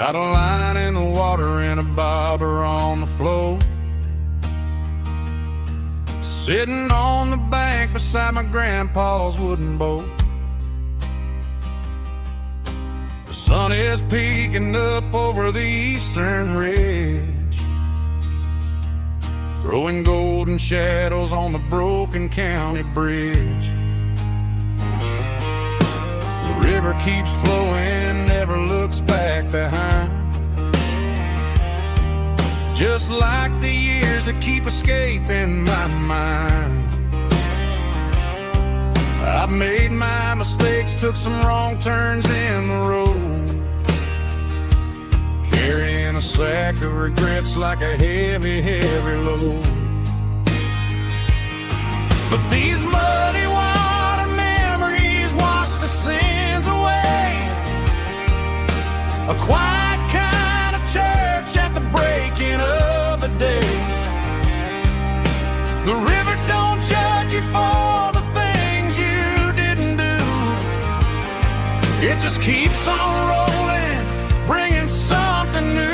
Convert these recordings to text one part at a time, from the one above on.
Got a line in the water and a bobber on the floor. Sitting on the bank beside my grandpa's wooden boat. The sun is peeking up over the eastern ridge, throwing golden shadows on the broken county bridge. The river keeps flowing, never looks back behind, just like the years that keep escaping my mind. I've made my mistakes, took some wrong turns in the road, carrying a sack of regrets like a heavy, heavy load. But these muddy water memories wash the sins away. A quiet kind of church at the breaking of the day. The river don't judge you for the things you didn't do. It just keeps on rolling, bringing something new.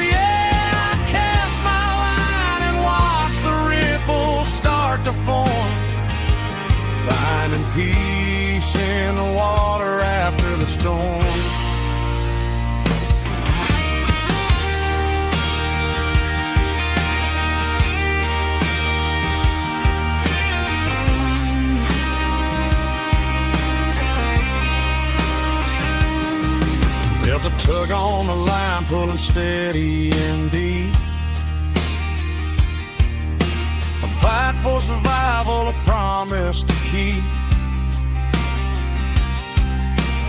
Yeah, I cast my line and watch the ripples start to form, finding peace in the water after the storm. Felt a tug on the line, pulling steady and deep. A fight for survival, a promise to keep.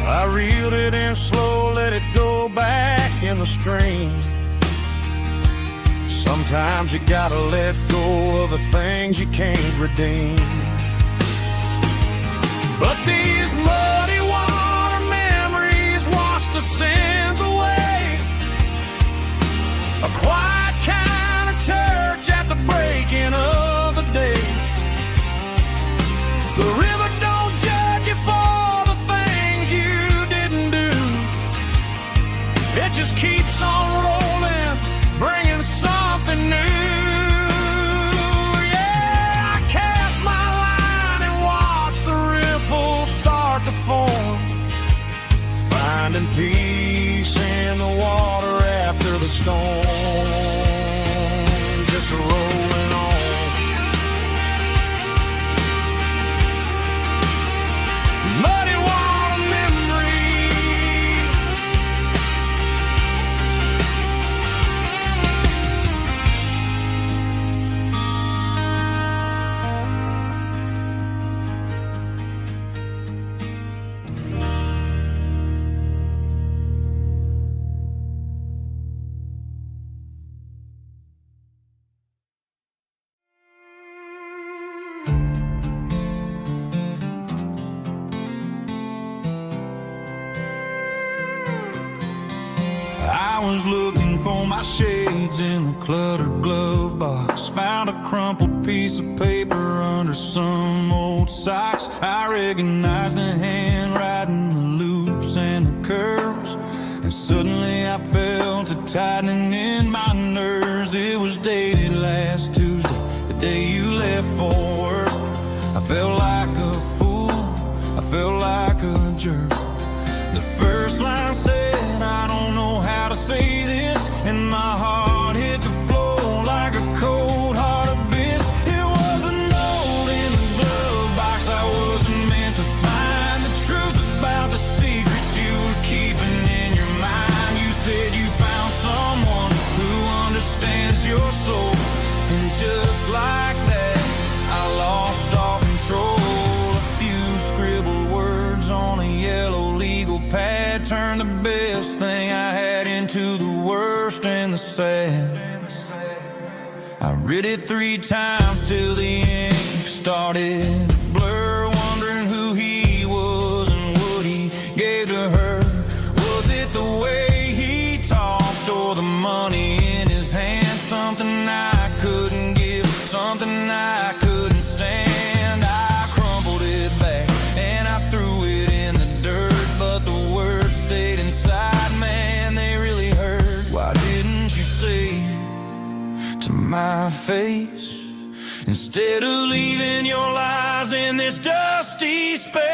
I reeled it in slow, let it go back in the stream. Sometimes you gotta let go of the things you can't redeem. But these muddy water memories wash the sins away. A quiet kind of church at the breaking of the day. The river don't judge you for the things you didn't do. It just keeps on rolling, bringing something new. Yeah, I cast my line and watch the ripples start to form, finding peace in the water after the storm. Just rolling on. Muddy water memory. I was looking for my shades in the cluttered glove box. Found a crumpled piece of paper under some old socks. I recognized the handwriting, the loops and the curves, and suddenly I felt a tightening in my nerves. It was dated last Tuesday, the day you left for work. I felt like a fool, I felt like a jerk. The first line said, I don't know how to say this, and my heart hit the floor like a cold heart abyss. It was a note in the glove box I wasn't meant to find. The truth about the secrets you were keeping in your mind. You said you found someone who understands your soul, and just like that I lost all control. A few scribbled words on a yellow legal pad turned the best thing I had into the worst and the sad. I read it 3 times till the ink started to blur, wondering who he was and what he gave to her. Was it the way he talked or the money in his hand? Something I couldn't give, something I couldn't stand. I crumpled it back and I threw it in the dirt, but the words stayed inside. my face, instead of leaving your lies in this dusty space.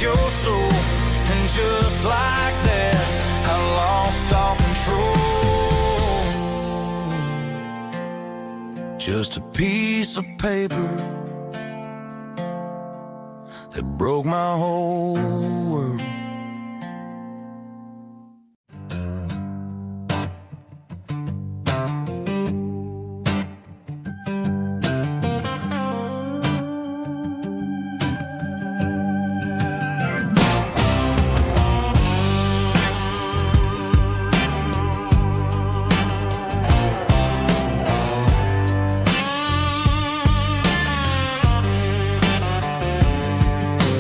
Your soul, and just like that, I lost all control. Just a piece of paper that broke my whole world.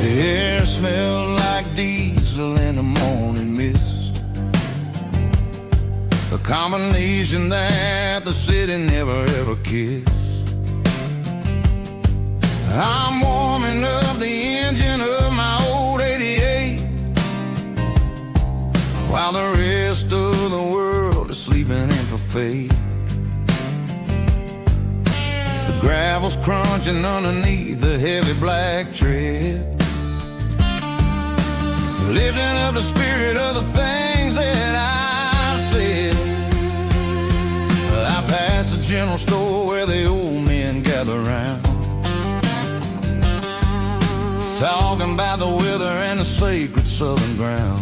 The air smelled like diesel in the morning mist, a combination that the city never ever kissed. I'm warming up the engine of my old 88, while the rest of the world is sleeping in for fate. The gravel's crunching underneath the heavy black tread, lifting up the spirit of the things that I've said. I passed the general store where the old men gather round, talking about the weather and the sacred southern ground.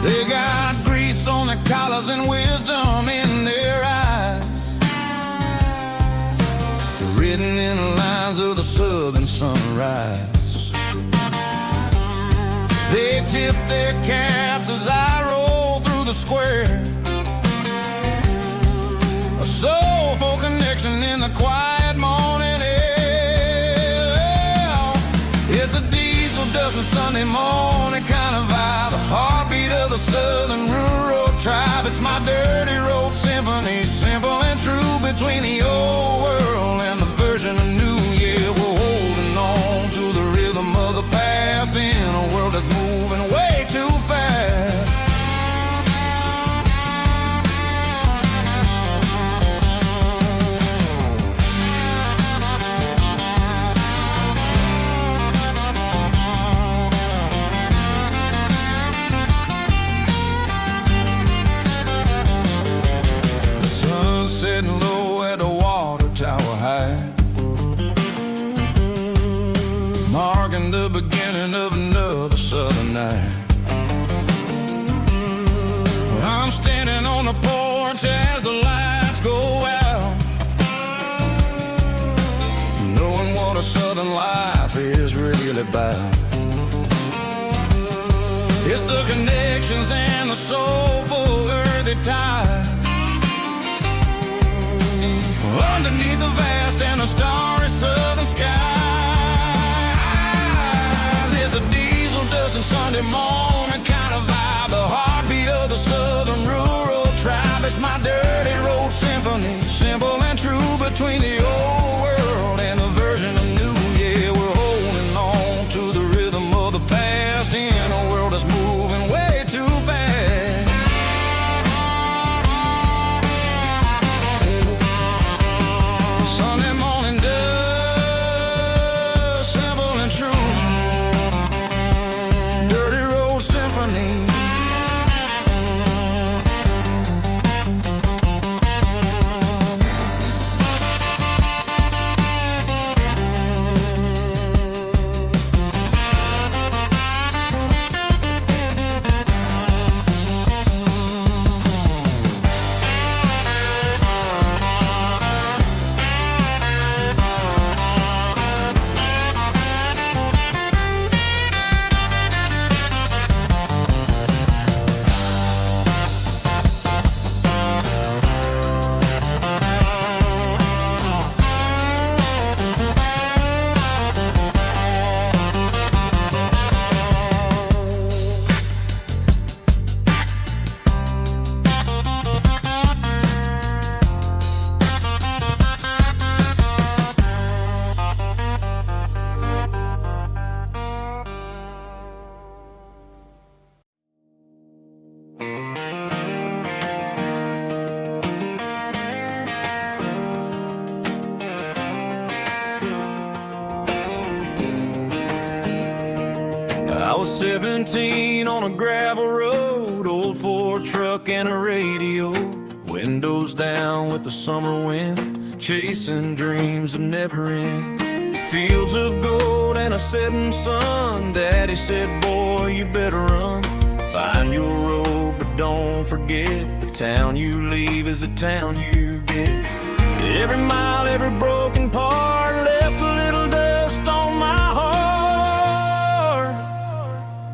They got grease on their collars and wisdom in their eyes, written in the lines of the southern sunrise. They tip their caps as I roll through the square, a soulful connection in the quiet morning air. It's a diesel dusting Sunday morning kind of vibe, the heartbeat of the southern rural tribe. It's my dirty road symphony, simple and true, between the old world and the version of new. Yeah, we're holding on to the rhythm of the past in a world that's moving way too fast. The sun's setting low at the water tower high, marking the beginning of another southern night. I'm standing on the porch as the lights go out, knowing what a southern life is really about. It's the connections and the soulful earthy tide, underneath the vast and the starry southern skies. It's a diesel dusting Sunday morning kind of vibe, the heartbeat of the southern rural tribe. It's my dirty road symphony, simple and true, between the old world and the version of new. Yeah, we're holding on to the rhythm of the past in a world that's moving way too fast. Sunday morning dust, simple and true, dirty road 17 on a gravel road, old Ford truck and a radio, windows down with the summer wind, chasing dreams that never end. Fields of gold and a setting sun. Daddy said, boy, you better run. Find your road, but don't forget, the town you leave is the town you get. Every mile, every broken part left a little dust on my heart.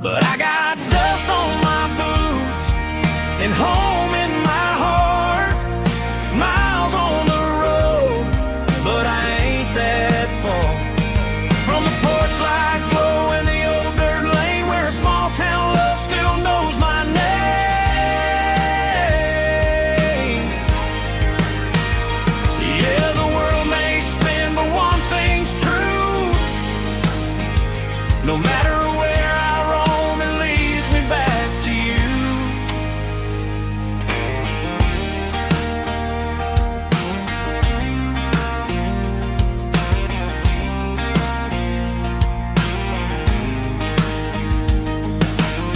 But I got dust on my boots and home in my heart. Miles on the road, but I ain't that far from the porch light glow and the old dirt lane where a small town love still knows my name. Yeah, the world may spin, but one thing's true. No matter where I roam, it leads me back to you.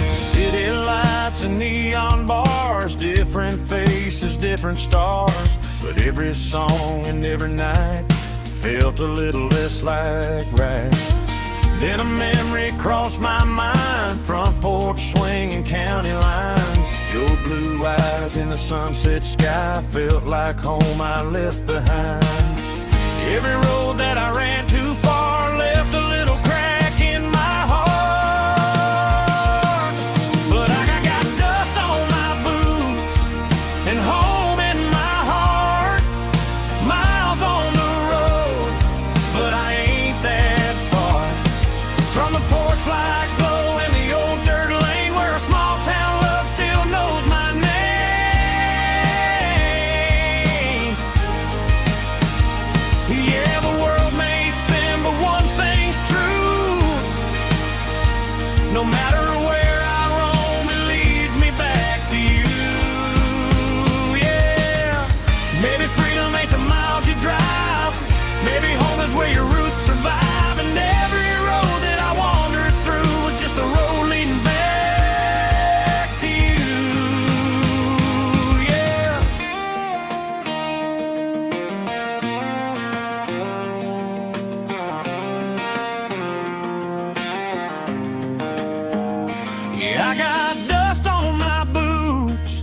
City lights and neon bars, different faces, different stars, but every song and every night felt a little less like right. Then a memory crossed my mind, front porch swinging county lines. Your blue eyes in the sunset sky felt like home I left behind. Every road that I ran too far left a little crack in my heart. But I got dust on my boots and home in my heart. Miles on the road, but I ain't that far from the porch light glow and the old dirt lane where a small town love still knows my name. Yeah, the world may spin, but one thing's true. No matter where I roam, it leads me back to you. Yeah, maybe freedom ain't the miles you drive. Maybe home is where your roots survive. And every road that I wandered through was just a road leading back to you. Yeah. Yeah, I got dust on my boots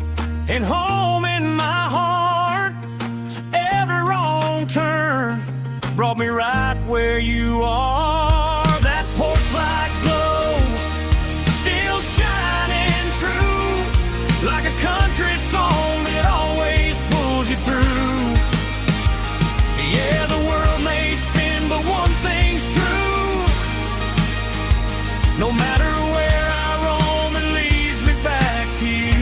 and home in my heart. Every wrong turn brought me right where you are. That porch light glow still shining true, like a country song that always pulls you through. Yeah, the world may spin, but one thing's true. No matter where I roam, it leads me back to you.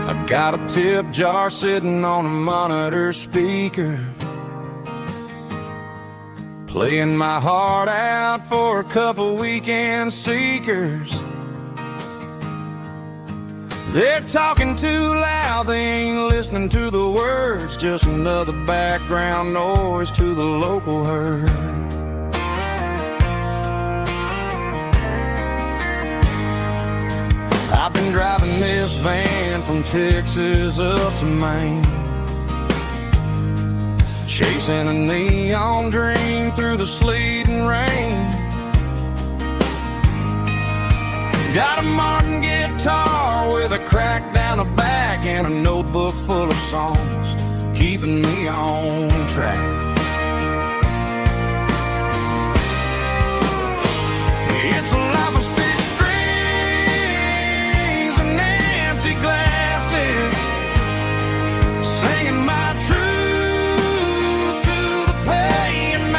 I got a tip jar sitting on a monitor speaker, playing my heart out for a couple weekend seekers. They're talking too loud, they ain't listening to the words, just another background noise to the local herd. I've been driving this van from Texas up to Maine, chasing a neon dream through the sleet and rain. Got a Martin guitar with a crack down the back and a notebook full of songs, keeping me on track. It's a life of six strings and empty glasses, singing my truth to the pain.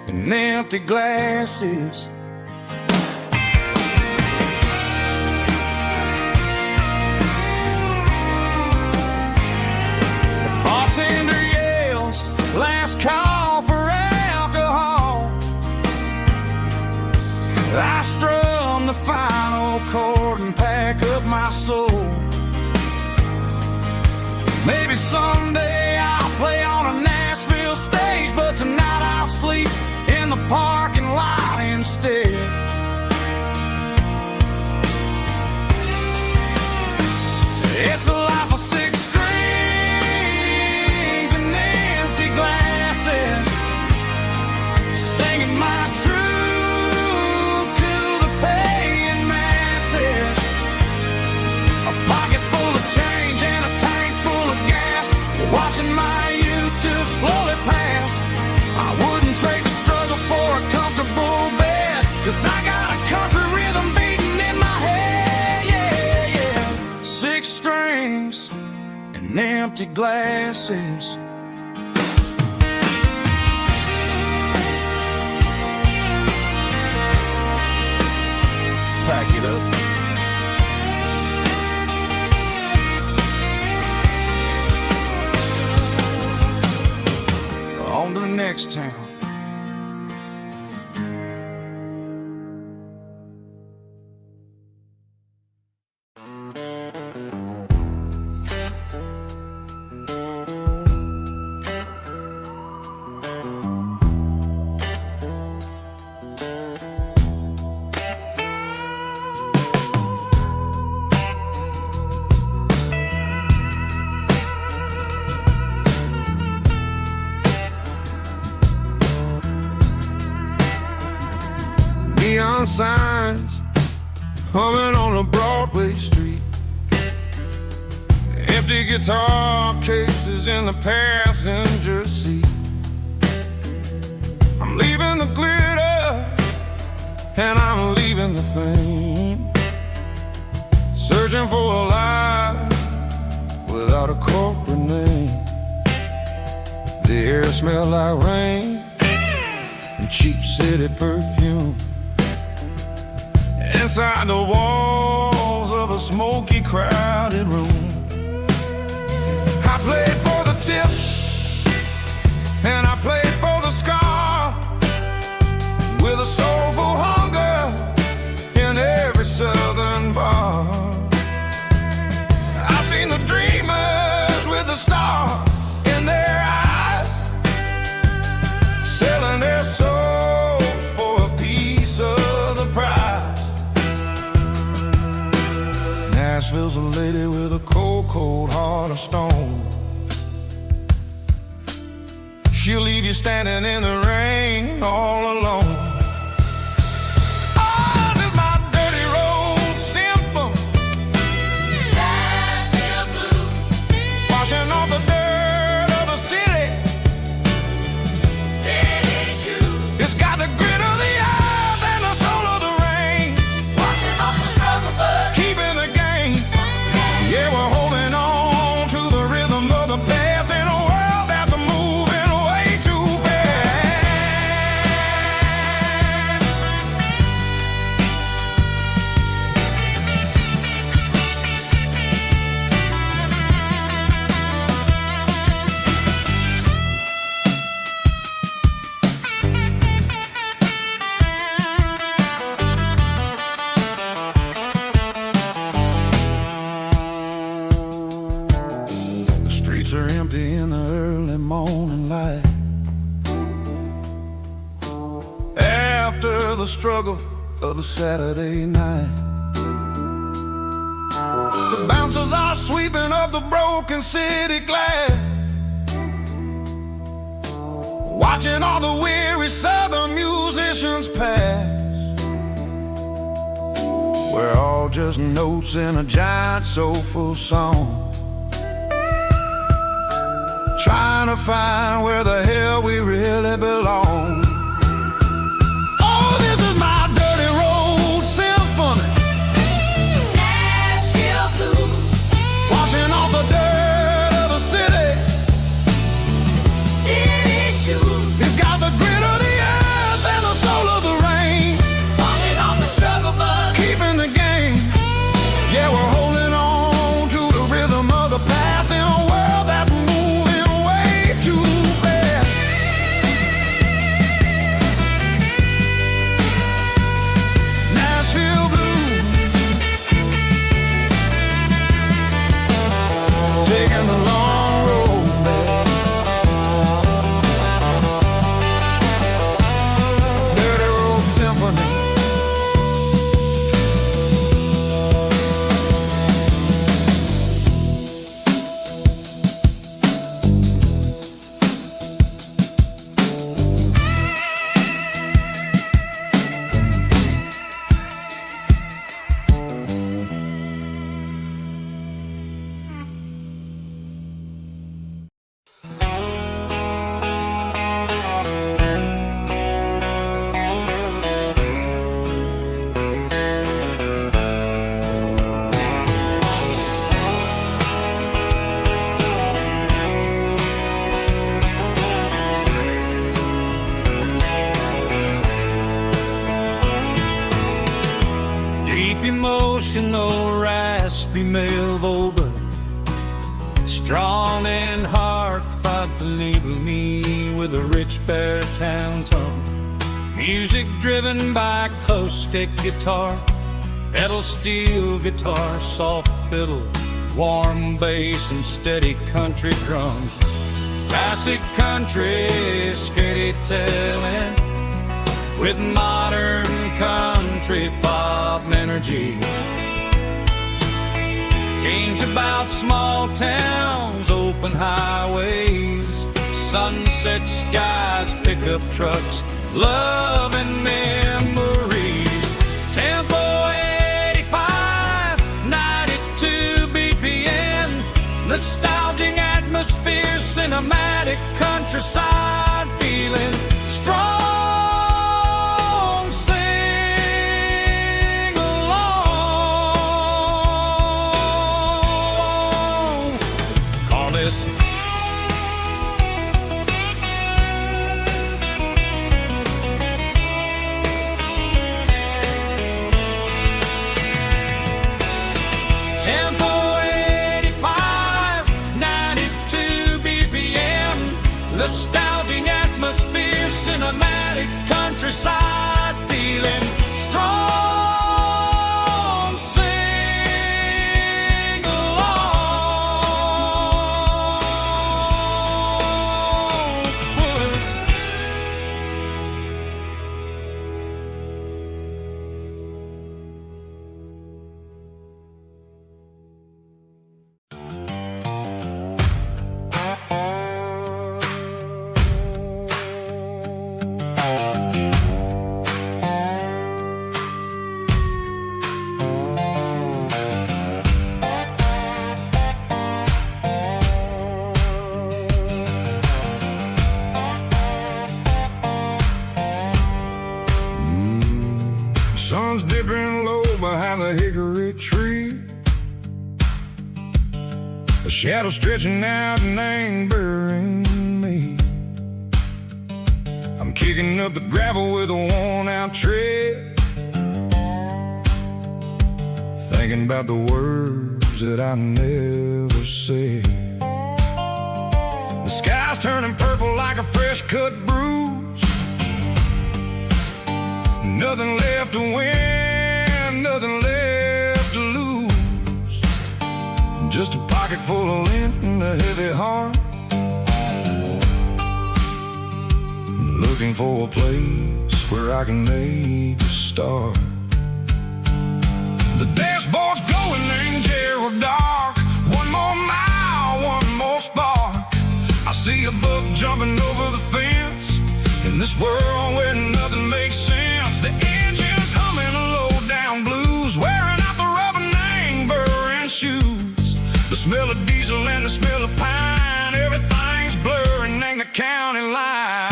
and empty glasses. The bartender yells, last call for alcohol. I strum the final chord and pack up my soul. Maybe someday I'll play on a Nashville stage, but tonight I'll sleep in the parking lot instead. It's a life of 6 strings and empty glasses, singing my truth to the paying masses. A pocket full of change and a tank full of gas, watching my youth just slowly pass. I wouldn't trade the struggle for a comfortable bed, 'cause I got a country rhythm beating in my head, yeah, yeah. 6 strings and empty glasses. Pack it up. On to the next town. Neon signs humming on a Broadway street, empty guitar cases in the passenger seat. I'm leaving the glitter and I'm leaving the fame, searching for a life without a corporate name. The air smells like rain and cheap city perfume. Inside the walls of a smoky, crowded room, I played for the tips and I played for the scar, with a soulful hunger in every southern bar. I've seen the dreamers with the stars in their eyes, selling their souls for a piece of the prize. Nashville's a lady with a cold, cold heart of stone. She'll leave you standing in the rain all alone. Oh, this is my dirty road symphony, Nashville blues, washing off the dirt of the city, city shoes. It's got the grit of the earth and the soul of the rain, washing off the struggle, but keeping the game. Yeah, we're holding on to the rhythm of the past in a world that's moving way too fast. The streets are empty in the early morning light, after the struggle of the Saturday night. The bouncers are sweeping up the broken city glass, watching all the weary southern musicians pass. We're all just notes in a giant soulful song, trying to find where the hell we really belong. Oh, this is my dirty road symphony, Nashville blues, washing off the dirt of the city, city shoes. It's got the grit of the earth female Volga, strong in heart, fought to label me with a rich baritone tone. Music driven by acoustic guitar, pedal steel guitar, soft fiddle, warm bass and steady country drums. Classic country storytelling with modern country pop energy. Games about small towns, open highways, sunset skies, pickup trucks, love and memories. Tempo 85, 92 BPM, nostalgic atmosphere, cinematic countryside feeling strong. Sing along. Call this Tempo 85, 92 BPM, nostalgic atmosphere, cinematic countryside feeling strong. Sing along. Puss. Sun's dipping low behind the hickory tree, a shadow stretching out and angering me. I'm kicking up the gravel with a worn-out tread, thinking about the words that I never said. The sky's turning purple like a fresh-cut bruise. Nothing left to win, nothing left to lose. Just a pocket full of lint and a heavy heart, looking for a place where I can make a start. The dashboard's glowing angel dark. One more mile, one more spark. I see a buck jumping over the fence in this world where nothing makes sense. The engine's humming a low-down blues, wearing out the rubber-nang burring shoes. The smell of diesel and the smell of pine, everything's blurring, ain't the county line.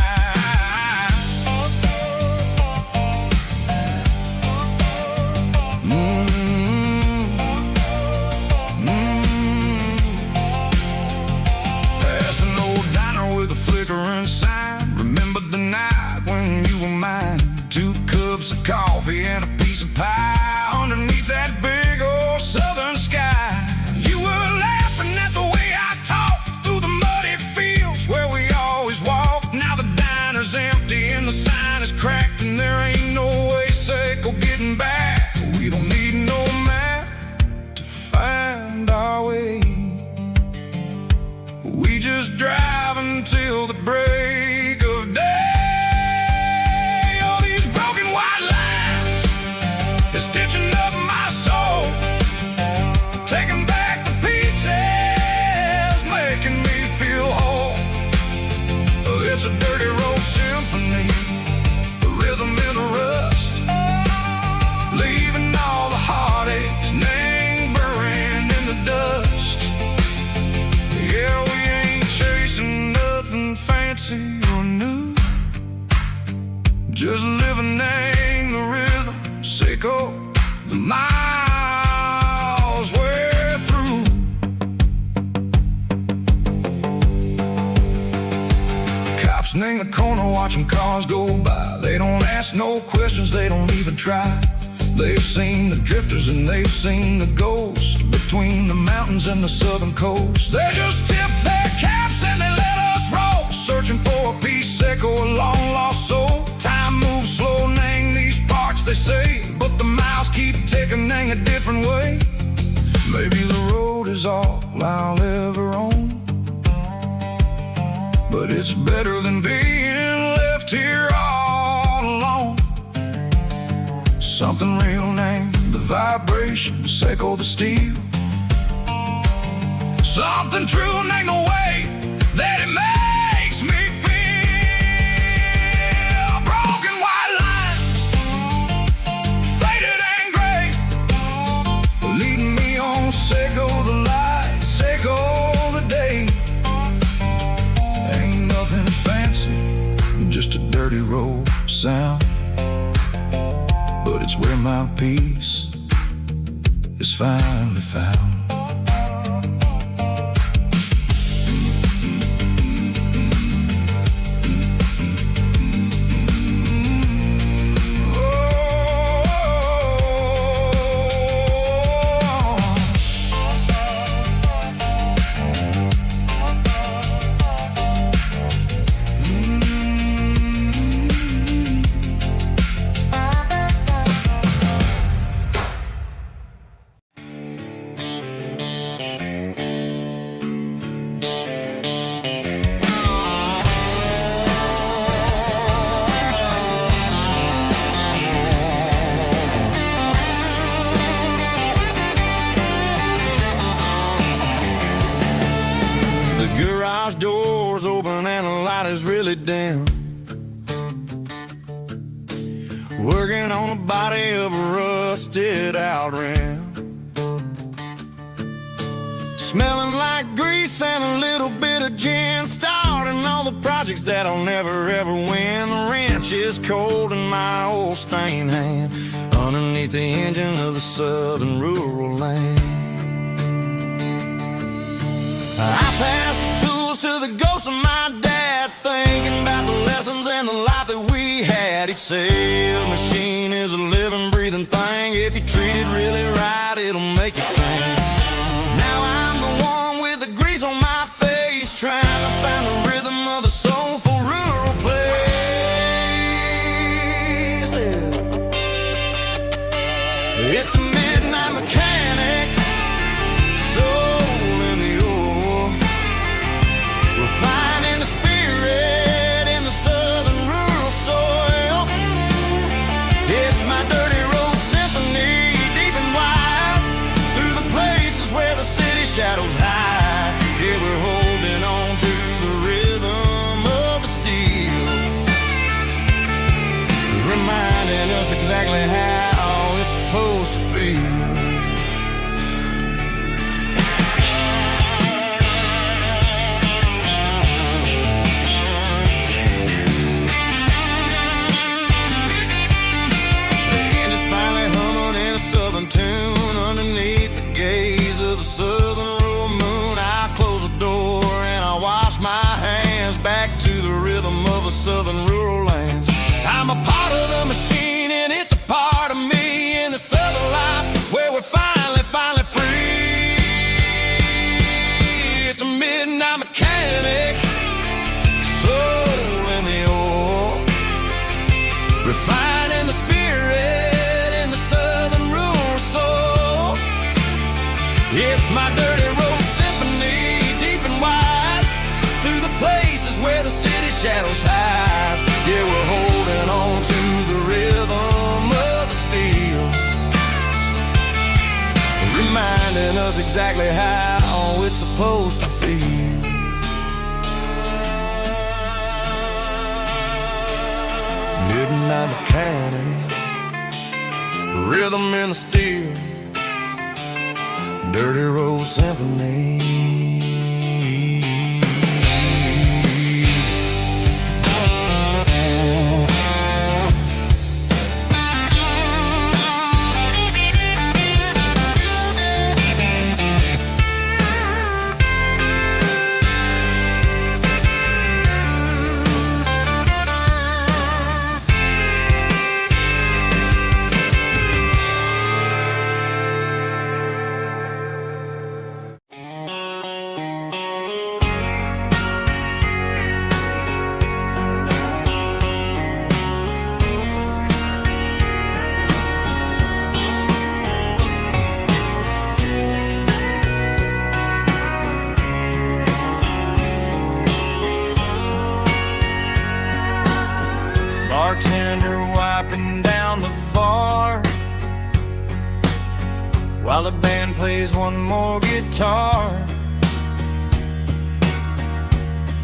Past an old diner with a flickering sign, remember the night when you were mine. 2 cups of coffee and a piece of pie underneath that big old southern sky. You were laughing at the way I talked through the muddy fields where we always walked. Now the diner's empty and the sign is cracked, and there ain't no way safe of getting back. We don't need no map to find our way. We just drive until the break of day. Stitching up my soul, taking back the pieces, making me feel whole. It's a dirty road symphony, the rhythm in the rust, leaving all the heartaches lingering in the dust. Yeah, we ain't chasing nothing fancy or new, just living in the rhythm, sicko. The miles we're through. Cops in the corner watching cars go by. They don't ask no questions, they don't even try. They've seen the drifters and they've seen the ghosts between the mountains and the southern coast. They just tip their caps and they let us roll, searching for a piece echo, a long lost soul. Time moves slow, nang these parts they say, but the miles keep ticking, nang a different way. Maybe the road is all I'll ever own, but it's better than being left here all alone. Something real named the vibrations echo the steel. Something true named the way that it makes me feel. Broken white lines, faded and gray, leading me on, echo the lights, echo the day. Ain't nothing fancy, just a dirty road sound, but it's where my peace is finally found. The garage door's open and the light is really dim. Working on the body of a rusted out rim, smelling like grease and a little bit of gin, starting all the projects that I'll never ever win. The wrench is cold in my old stained hand, underneath the engine of the southern rural land. I pass the tools to the ghost of my dad, thinking about the lessons and the life that we had. He'd say a machine is a living, breathing thing. If you treat it really right, it'll make you sing. Now I'm the one with the grease on my face, trying to find the rhythm of the soulful rural place. It's a midnight mechanic, soul in the ore, refining the spirit in the southern rural soil. It's my dirty road symphony, deep and wide, through the places where the city shadows hide. Yeah, we're holding on to the rhythm of the steel, reminding us exactly how it's supposed to feel. Tune underneath the gaze of the southern rural moon. I close the door and I wash my hands, back to the rhythm of the southern rural lands. I'm a part of the machine and it's a part of me, in the southern life where we're finally free. It's a midnight mechanic, soul in the ore, refining the spirit in the southern rural soul. It's my dirty road symphony, deep and wide, through the places where the city shadows hide. Yeah, we're holding on to the rhythm of the steel, reminding us exactly how it's supposed to feel. Midnight mechanic, rhythm in the steel, dirty road symphony. while the band plays one more guitar.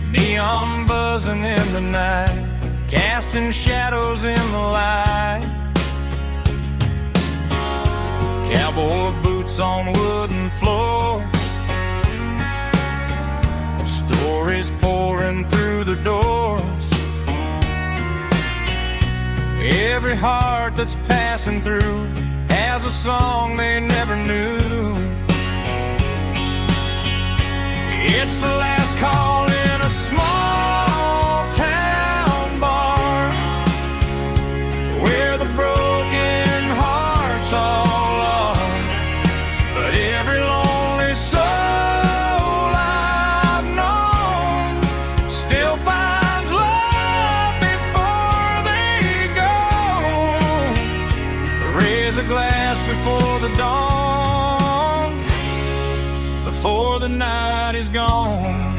Neon buzzing in the night, casting shadows in the light. Cowboy boots on wooden floors, stories pouring through the doors. Every heart that's passing through has a song they never knew. It's the last call in a small town bar, where the broken hearts all are. But every lonely soul I've known still finds love before they go. Raise a glass before the dawn, before the night is gone.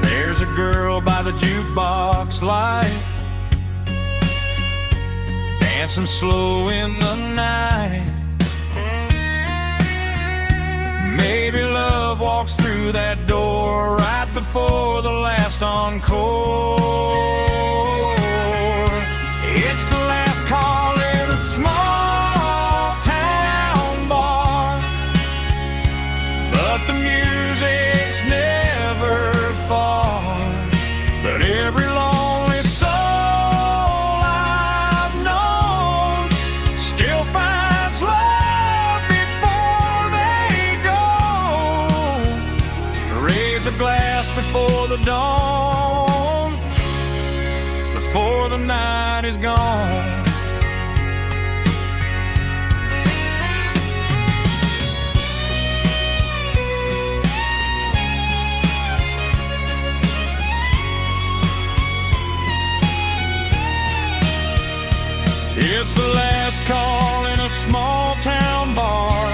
There's a girl by the jukebox light, dancing slow in the night. Maybe love walks through that door right before the last encore. It's the last call in a small town bar, but the music's never far. But every lonely soul I've known still finds love before they go. Raise a glass before the dawn, before the night is gone. It's the last call in a small town bar,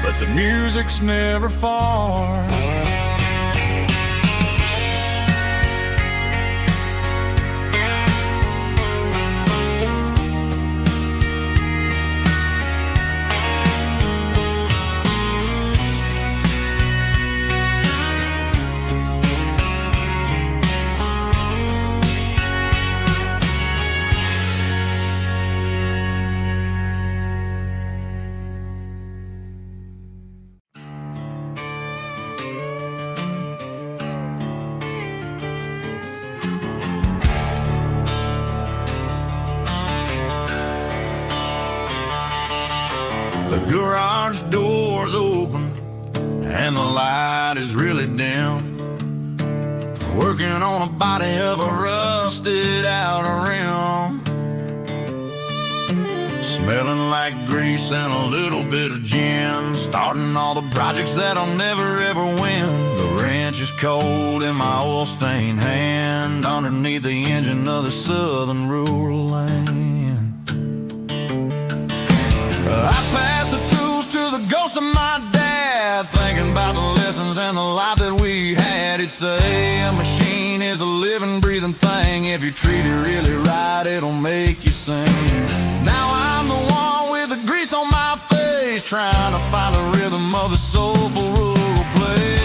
but the music's never far. The garage door's open and the light is really dim. Working on a body of a rusted out rim, smelling like grease and a little bit of gin. Starting all the projects that I'll never ever win. The wrench is cold in my oil-stained hand, underneath the engine of the southern rural land. I pass the tools to the ghost of my dad, thinking about the lessons and the life that we had. He'd say a machine is a living, breathing thing. If you treat it really right, it'll make you sing. Now I'm the one with the grease on my face, trying to find the rhythm of the soulful rural place.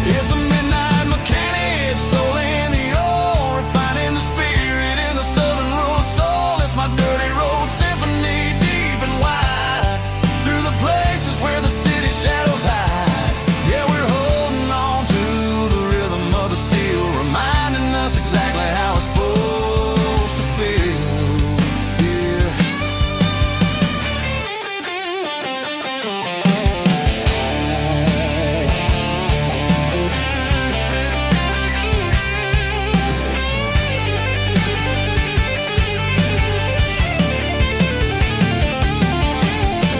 It's a midnight mechanic, soul in the ore, refining the spirit in the southern rural soul. It's my dirty road symphony, deep and wide, through the places where the city shadows hide. Yeah, we're holding on to the rhythm of the steel, reminding us exactly how it's supposed to feel. Yeah.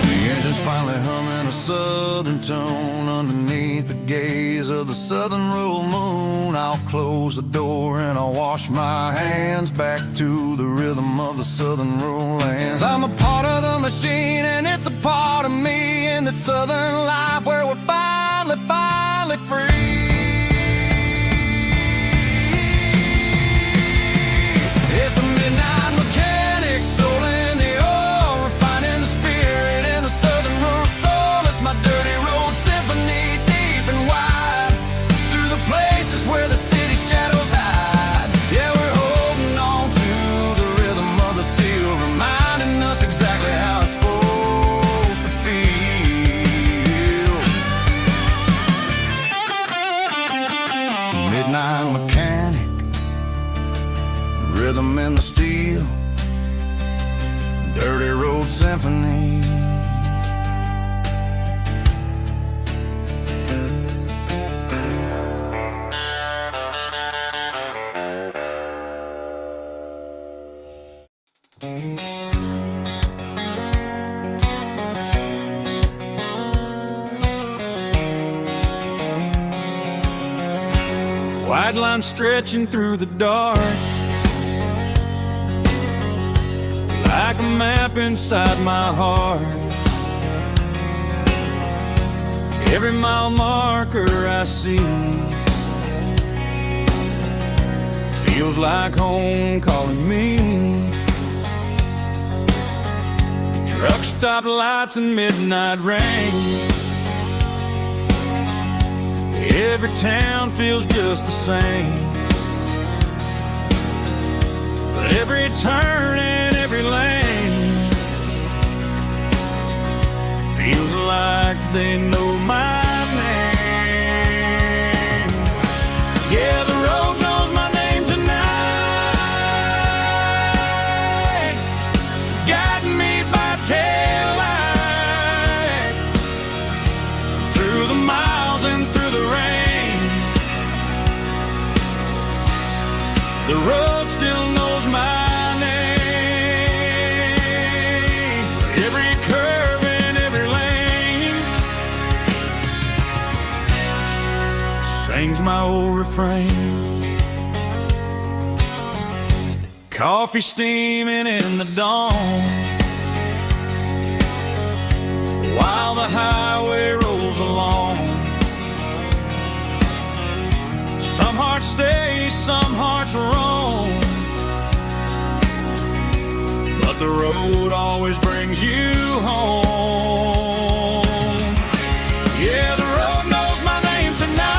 The engine's finally humming a southern tone underneath the gaze of the southern rural moon. I'll close the door and I'll wash my hands back to the rhythm of the southern rural lands. I'm a part of the machine and it's a part of me in the southern life where we're finally free. It's White line stretching through the dark, like a map inside my heart. Every mile marker I see feels like home calling me. Truck stop lights and midnight rain, every town feels just the same. But every turn and every lane feels like they know my name. Yeah, the road knows my name tonight, guiding me by taillight through the miles and through the rain. The road still knows my name, every curve and every lane sings my old refrain. Coffee steaming in the dawn, while the highway rolls along. Some hearts stay, some hearts roam, but the road always brings you home. Yeah, the road knows my name tonight,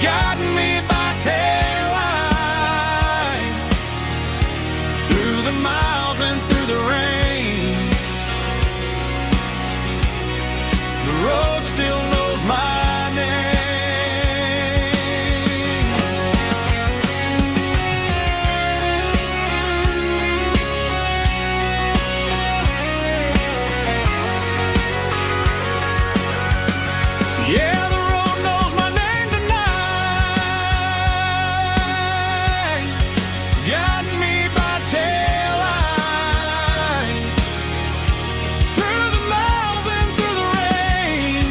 guiding me by taillight through the miles and through the rain. The road still knows my name. Yeah, the road knows my name tonight, guiding me by taillight through the miles and through the rain.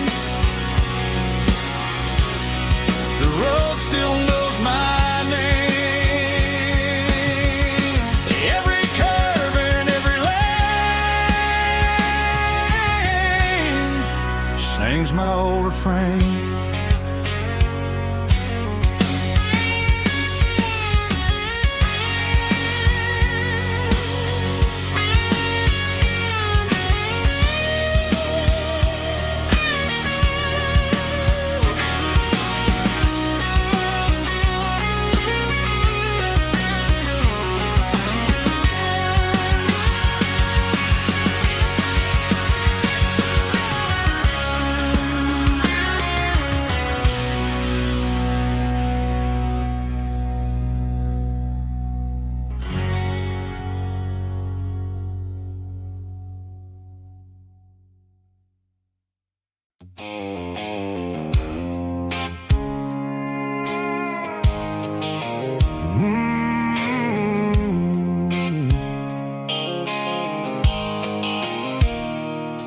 The road still knows my name, every curve and every lane sings my old refrain.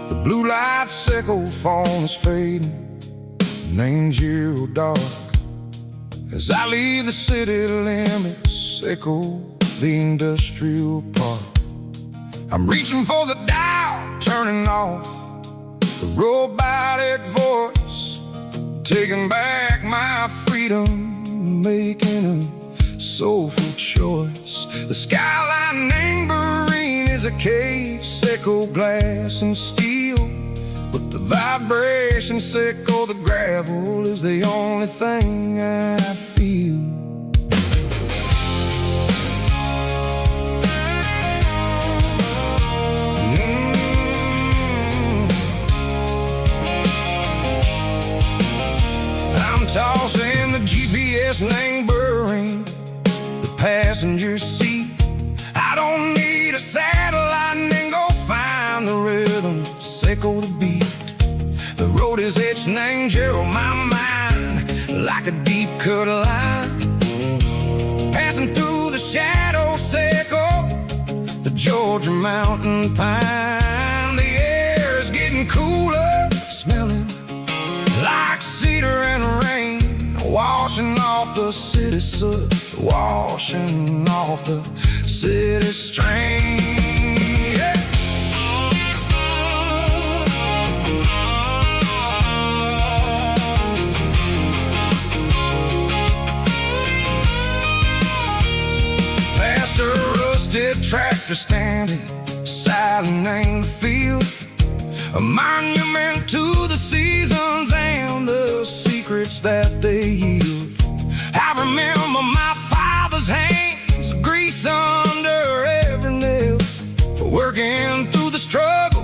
The blue light sickle phone is fading, named zero dark. As I leave the city limits, sickle the industrial park. I'm reaching for the dial, turning off the robotic voice, taking back my freedom, making a soulful choice. The skyline neighboring is a cage, sickle glass and steel, but the vibration sickle, the gravel is the only thing I feel. I'm tossing the GPS neighboring the passenger seat. I don't need a satellite and go find the rhythm, sickle the beat. The road is etched and angel on my mind, like a deep cut line, passing through the shadow sickle, the Georgia mountain pine. The air is getting cooler, smelling like sea. city soot washing off the city stream. Yeah. Past a rusted tractor standing silent in the field, a monument to the seasons and the secrets that they yield. I remember my father's hands, grease under every nail, working through the struggle,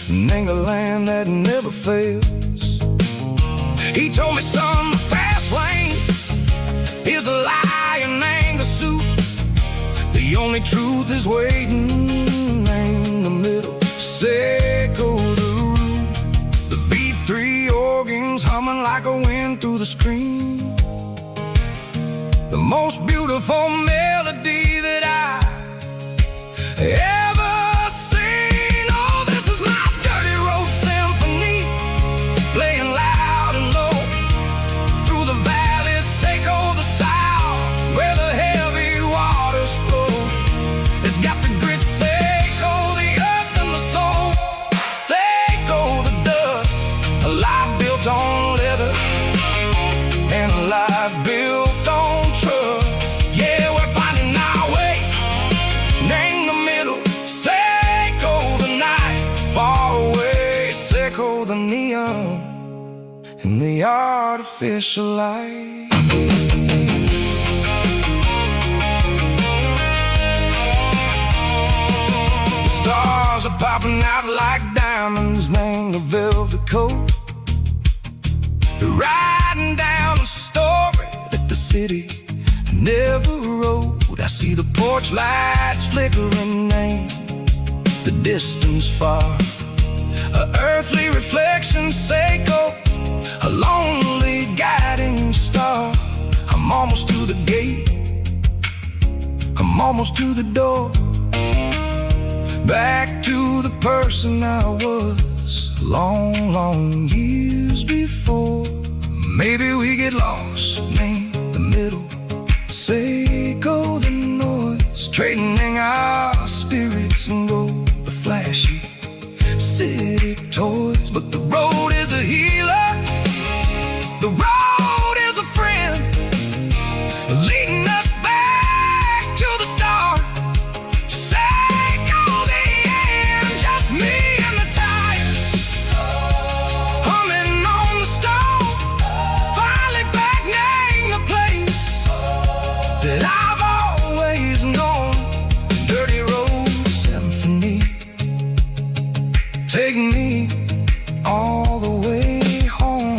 and the land that never fails. He told me, son, the fast lane is a lion and the suit. The only truth is waiting in the middle. Seco the root, the B3 organs humming like a wind through the screen. The most beautiful melody that I ever seen. Oh, this is my dirty road symphony, playing loud and low through the valleys, Seco the south, where the heavy waters flow. It's got the grit, Seco the earth and the soul, Seco the dust, a life built on leather and a life built on trust. Yeah, we're finding our way in the middle. Seco the night, far away, Seco the neon and the artificial light. The stars are popping out like diamonds, named the velvet coat. They're riding down a story that the city never wrote. I see the porch lights flickering, name the distance far, a earthly reflection, Seco, a lonely guiding star. I'm almost to the gate, I'm almost to the door, back to the person I was long, long years before. Maybe we get lost in the middle, Seco the noise, trading our spirits and go the flashy city toys. But the road is a healer, the road is a friend, leading us back to the start. Seco the end, just me and the tires, humming on the stove, finally back name the place that I've always known. Dirty road symphony, take me all the way home.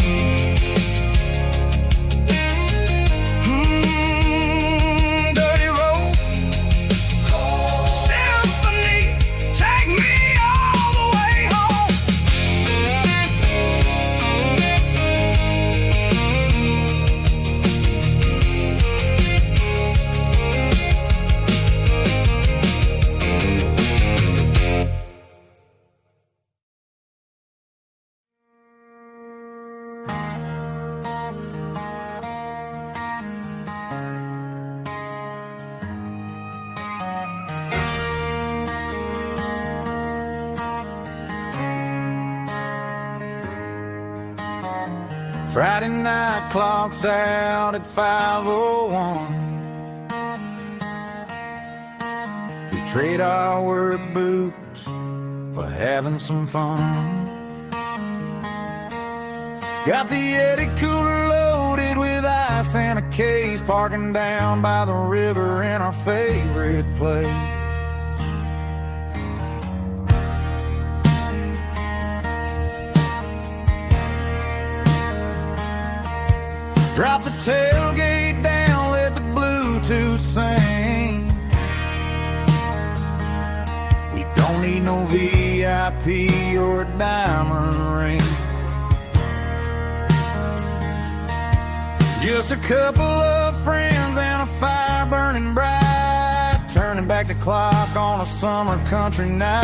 Dirty road symphony, take me all the way home. Friday night clocks out at 5:01. We trade our work boots for having some fun. Got the Yeti cooler loaded with ice and a case, parking down by the river in our favorite place. Drop the tailgate down, let the Bluetooth sing. We don't need no VIP or a diamond ring. Just a couple of friends and a fire burning bright, turning back the clock on a summer country night.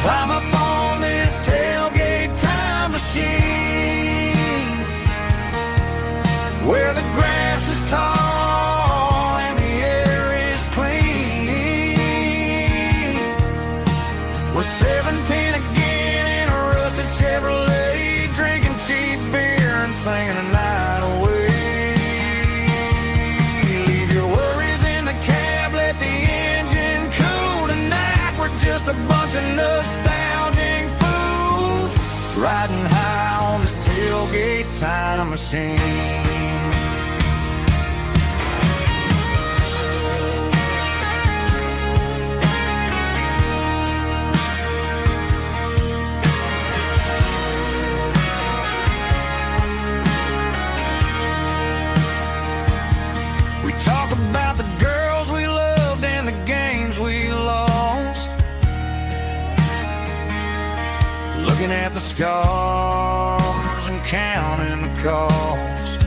Climb up on this tailgate time machine, We're 17 again in a rusted Chevrolet, drinking cheap beer and singing the night away. Leave your worries in the cab, let the engine cool tonight. We're just a bunch of nostalgic fools riding high on this tailgate time machine. About the girls we loved and the games we lost, looking at the scars and counting the cost.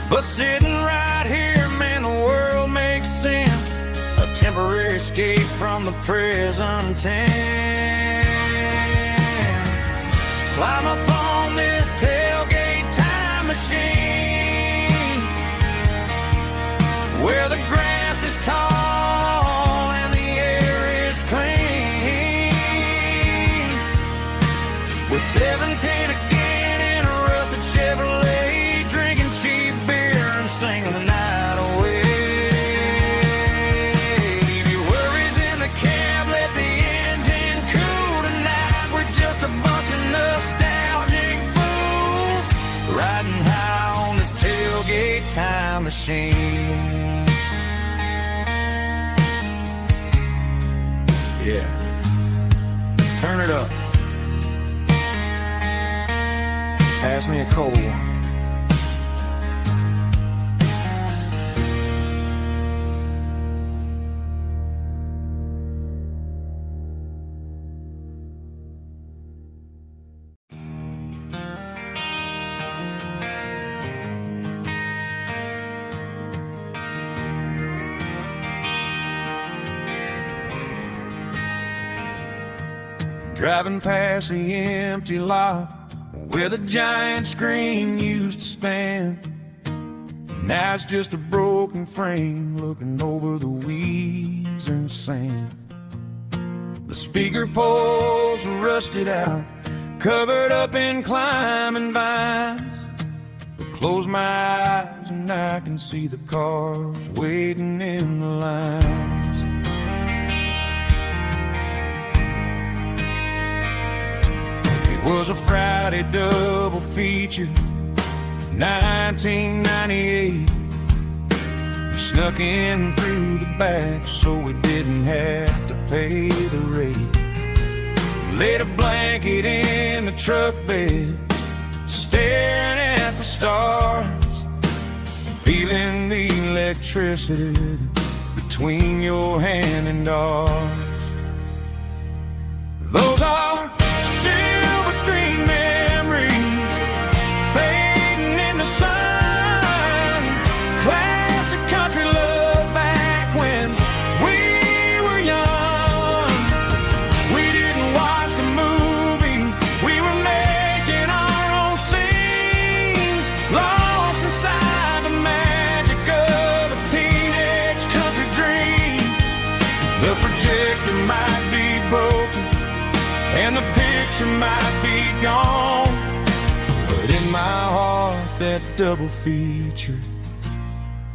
But sitting right here, man, the world makes sense. A temporary escape from the present tense. Climb up on this tailgate time machine, where the grass is tall and the air is clean. We're 17 again in a rusted Chevrolet, drinking cheap beer and singing the night away. Leave your worries in the cab, let the engine cool tonight. We're just a bunch of nostalgic fools riding high on this tailgate time machine. Yeah, turn it up. Pass me a cold one. Driving past the empty lot where the giant screen used to stand. Now it's just a broken frame looking over the weeds and sand. The speaker poles are rusted out, covered up in climbing vines. I close my eyes and I can see the cars waiting in the lines. It was a Friday double feature, 1998. We snuck in through the back so we didn't have to pay the rate. Laid a blanket in the truck bed, staring at the stars, feeling the electricity between your hand and ours. Those are silver screen memories fading in the sun. Classic country love back when we were young. We didn't watch the movie, we were making our own scenes, lost inside the magic of a teenage country dream. The projector might be broken and the picture might be gone, but in my heart that double feature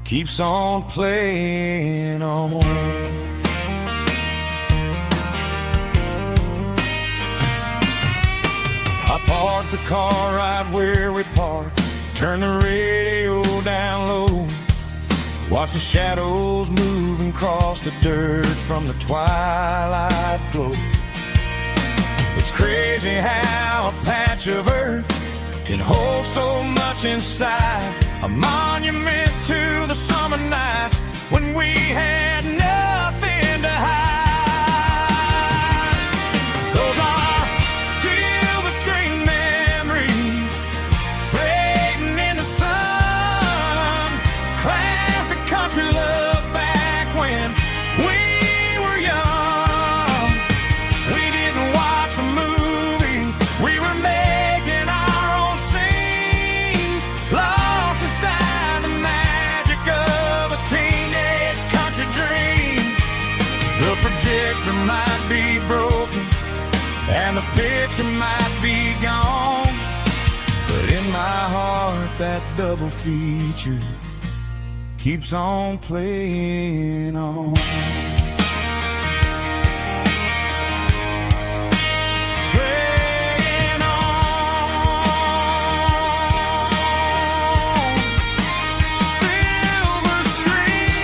keeps on playing on. I parked the car right where we parked, turned the radio down low, watch the shadows moving across the dirt from the twilight glow. It's crazy how a patch of earth can hold so much inside, a monument to the summer nights when we had nothing to hide. Those are silver screen memories fading in the sun. Classic country love back when we were young. We didn't watch the movie, we were making our own scenes, lost inside the magic of a teenage country dream. projector might be broken and the picture might be gone, but in my heart that double feature keeps on playing on. Playing on. Silver screen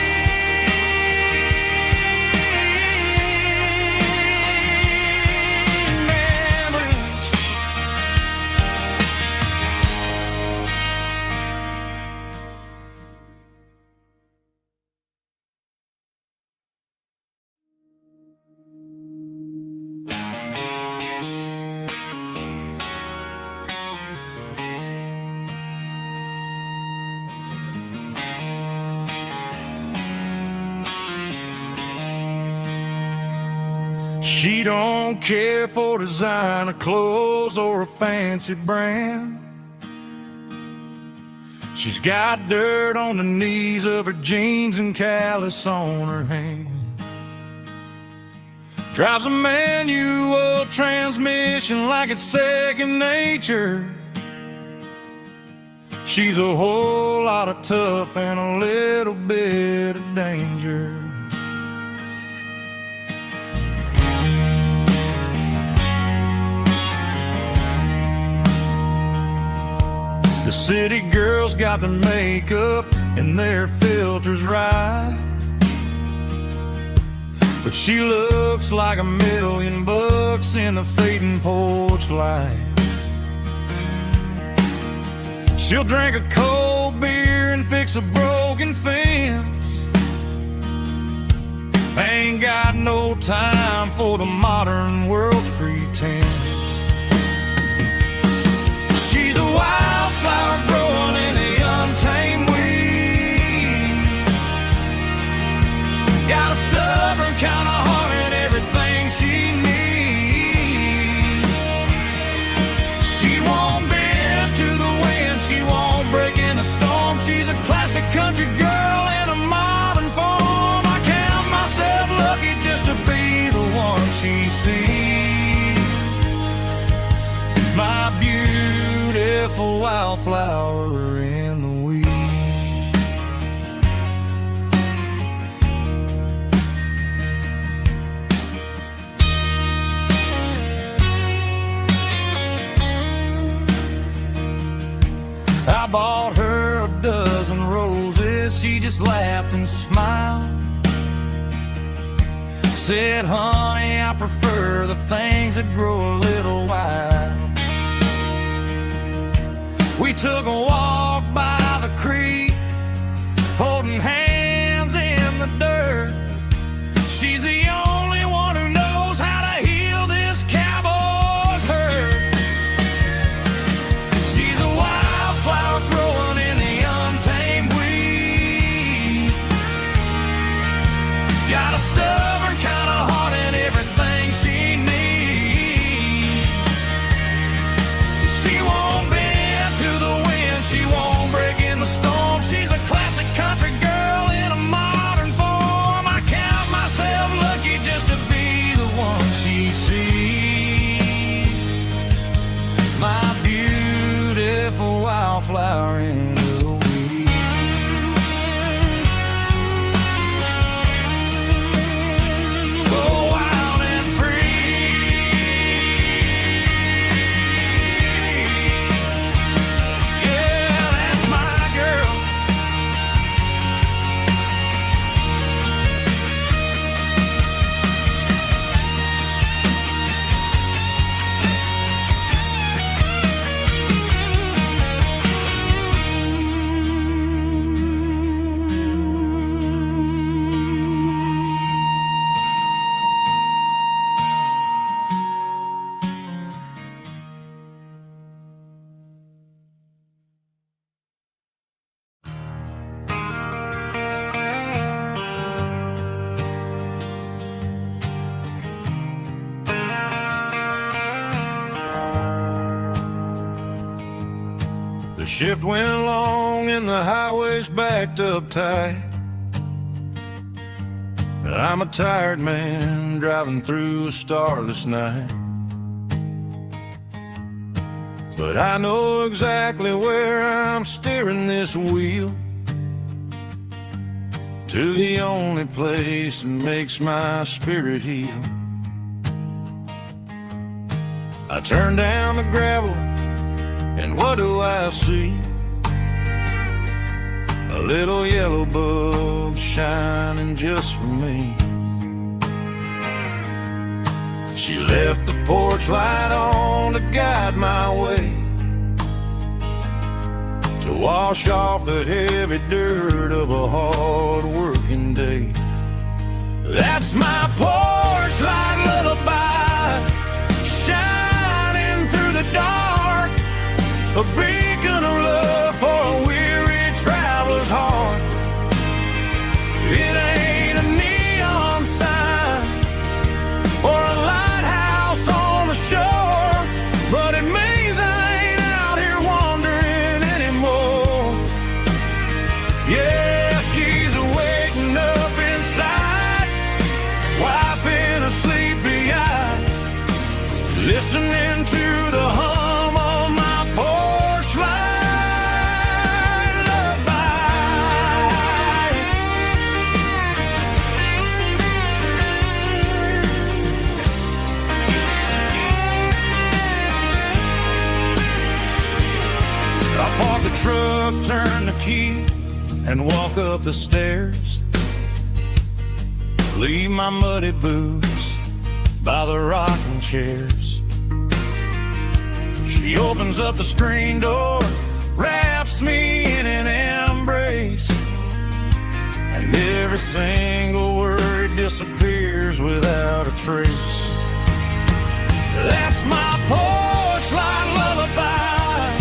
memories. She don't care for designer clothes or a fancy brand. She's got dirt on the knees of her jeans and callus on her hand. Drives a manual transmission like it's second nature. She's a whole lot of tough and a little bit of danger. The city girls got their makeup and their filters right, but she looks like $1,000,000 in the fading porch light. She'll drink a cold beer and fix a broken fence. Ain't got no time for the modern world's pretense. She's a wildflower growing in the untamed weeds. Got a stubborn kind of heart and everything she needs. She won't bend to the wind, she won't break in the storm. She's a classic country girl in a modern form. I count myself lucky just to be the one she sees. My beautiful wildflower in the weeds. I bought her a dozen roses, she just laughed and smiled. Said, honey, I prefer the things that grow a little wild. We took a walk by the creek, holding hands in the dirt. She's the only one who knows how to heal this cowboy's hurt. She's a wildflower growing in the untamed weed. Got a stubborn kind of heart and everything she needs. She won't bend to the wind, she won't break in the storm. She's a classic country girl in a modern form. I count myself lucky just to be the one she sees. My beautiful wildflower in the weeds. So wild and free. Yeah, that's my girl. The shift went long and the highways backed up tight. I'm a tired man driving through a starless night, but I know exactly where I'm steering this wheel, to the only place that makes my spirit heal. I turn down the gravel, and what do I see? A little yellow bulb shining just for me. She left the porch light on to guide my way, to wash off the heavy dirt of a hard-working day. That's my porch light lullaby, shining through the dark, a beacon of love for a weary traveler's heart. It ain't a neon sign or a lighthouse on the shore, but it means I ain't out here wandering anymore. Yeah, she's waking up inside, wiping a sleepy eye, listening to the hum of my porch light lullaby. I park the truck, turn the key, and walk up the stairs. Leave my muddy boots by the rocking chairs. She opens up the screen door, wraps me in an embrace, and every single word disappears without a trace. That's my porch light lullaby,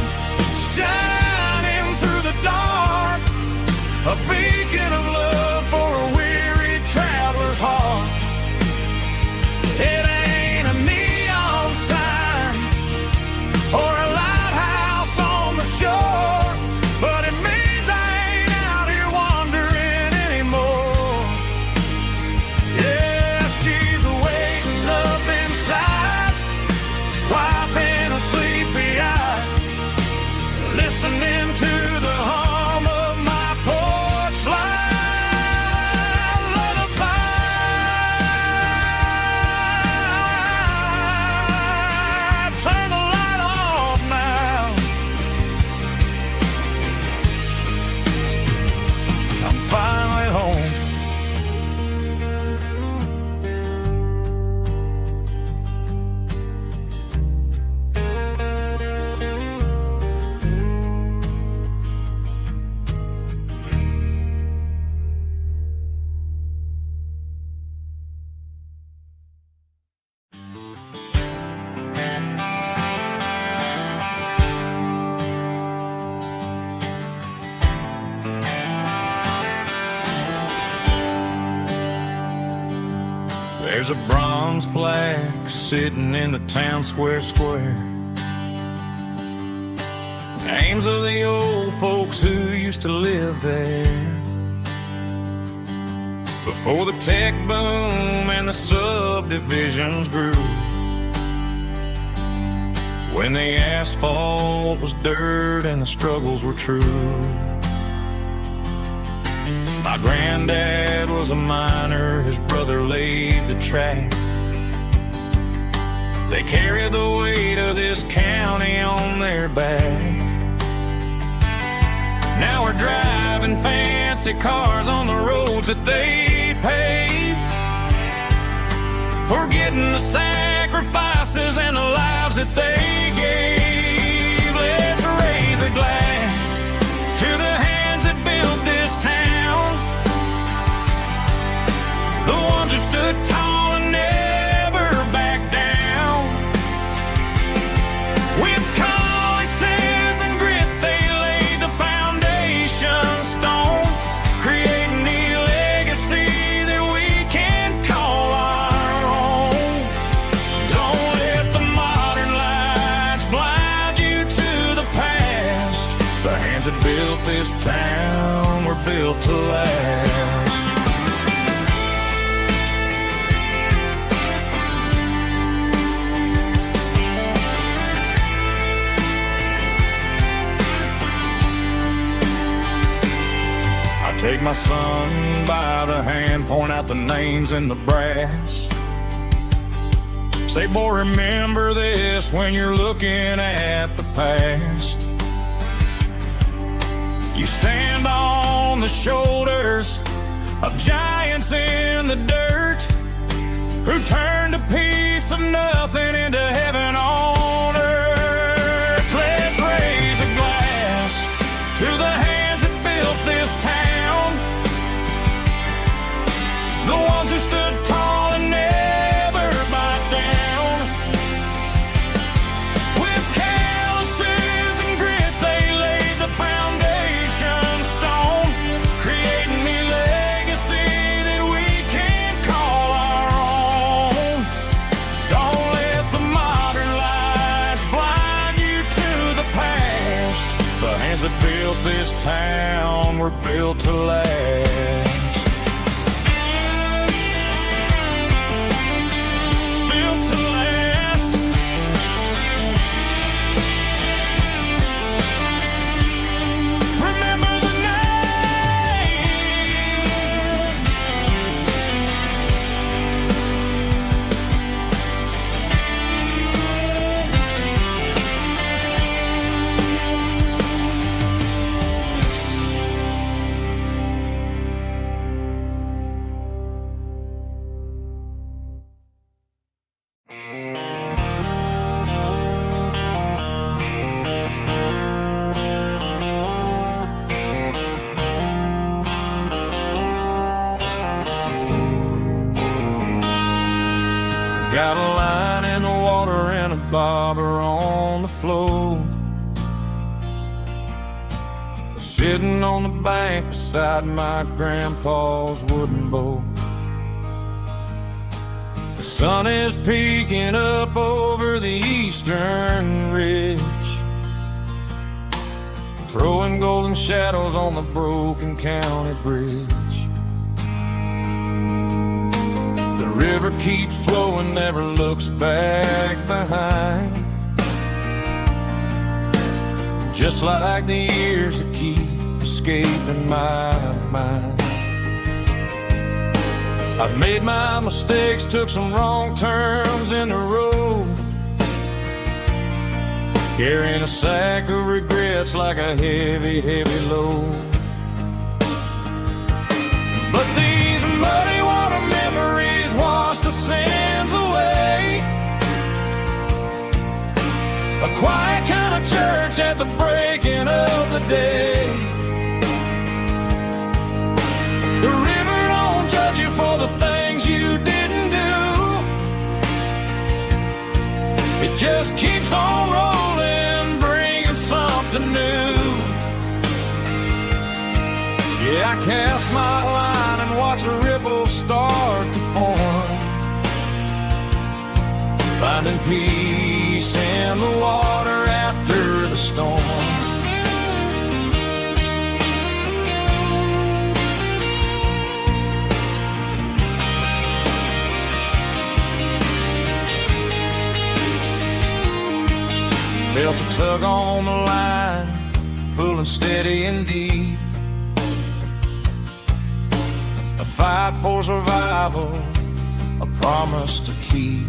shining through the dark, a beacon of love for a weary traveler's heart. It ain't a neon sign or a lighthouse on the shore, but it means I ain't out here wandering anymore. Yeah, she's waking up inside, wiping a sleepy eye, listening to the hum of my porch light lullaby. Turn the light off now. I'm finally home. There's a bronze plaque sitting in the town square. Names of the old folks who used to live there before the tech boom and the subdivisions grew, when the asphalt was dirt and the struggles were true. My granddad was a miner, his brother laid the track. They carried the weight of this county on their back. Now we're driving fancy cars on the roads that they paved, forgetting the sacrifices and the lives that they gave. Let's raise a glass to the hands that built this town, the ones who stood tall and never backed down. With calluses and grit, they laid the foundation stone, creating a legacy that we can call our own. Don't let the modern lights blind you to the past. The hands that built this town were built to last. take my son by the hand, point out the names in the brass. Say, boy, remember this when you're looking at the past. You stand on the shoulders of giants in the dirt, who turned a piece of nothing into heaven on earth. Let's raise a glass to the hands that built this town, the ones who stood tall and never bowed down. With calluses and grit they laid the foundation stone, creating a legacy that we can call our own. Don't let the modern lies blind you to the past. The hands that built this town were built to last. Built to last. Remember the name. Got a line in the water and a bobber on the floor, sitting on the bank beside my grandpa's wooden boat. The sun is peeking up over the eastern ridge, throwing golden shadows on the broken county bridge. The river keeps flowing, never looks back behind, just like the years that keep escaping my mind. I've made my mistakes, took some wrong turns in the road, carrying a sack of regrets like a heavy, heavy load. But these muddy water memories wash the sins away. A quiet kind of church at the breaking of the day. The river don't judge you for the things you didn't do. It just keeps on rolling, bringing something new. Yeah, I cast my line and watch a ripple start to form, finding peace in the water after the storm. Felt a tug on the line, pulling steady and deep. A fight for survival, a promise to keep.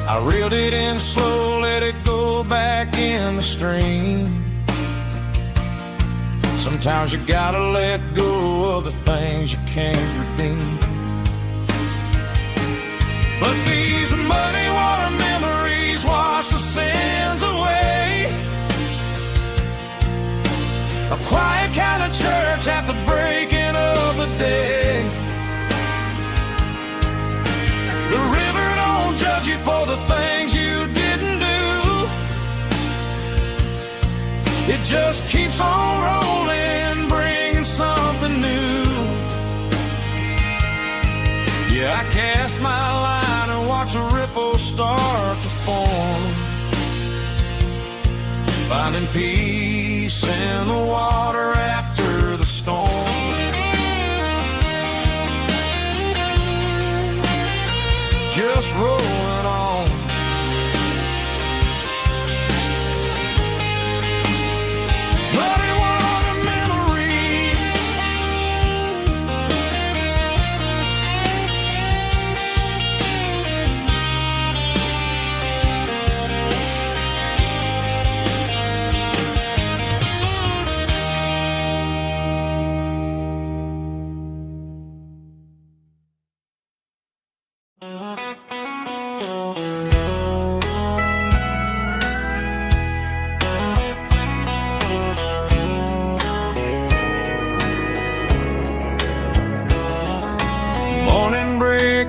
I reeled it in slow, let it go back in the stream. Sometimes you gotta let go of the things you can't redeem. But these muddy water memories wash the sins away. A quiet kind of church at the breaking of the day. The river don't judge you for the things you didn't do. It just keeps on rolling, bringing something new. Yeah, I cast my line and watch a ripple start to form, finding peace in the water after the storm. Just rolling on. Muddy water memories.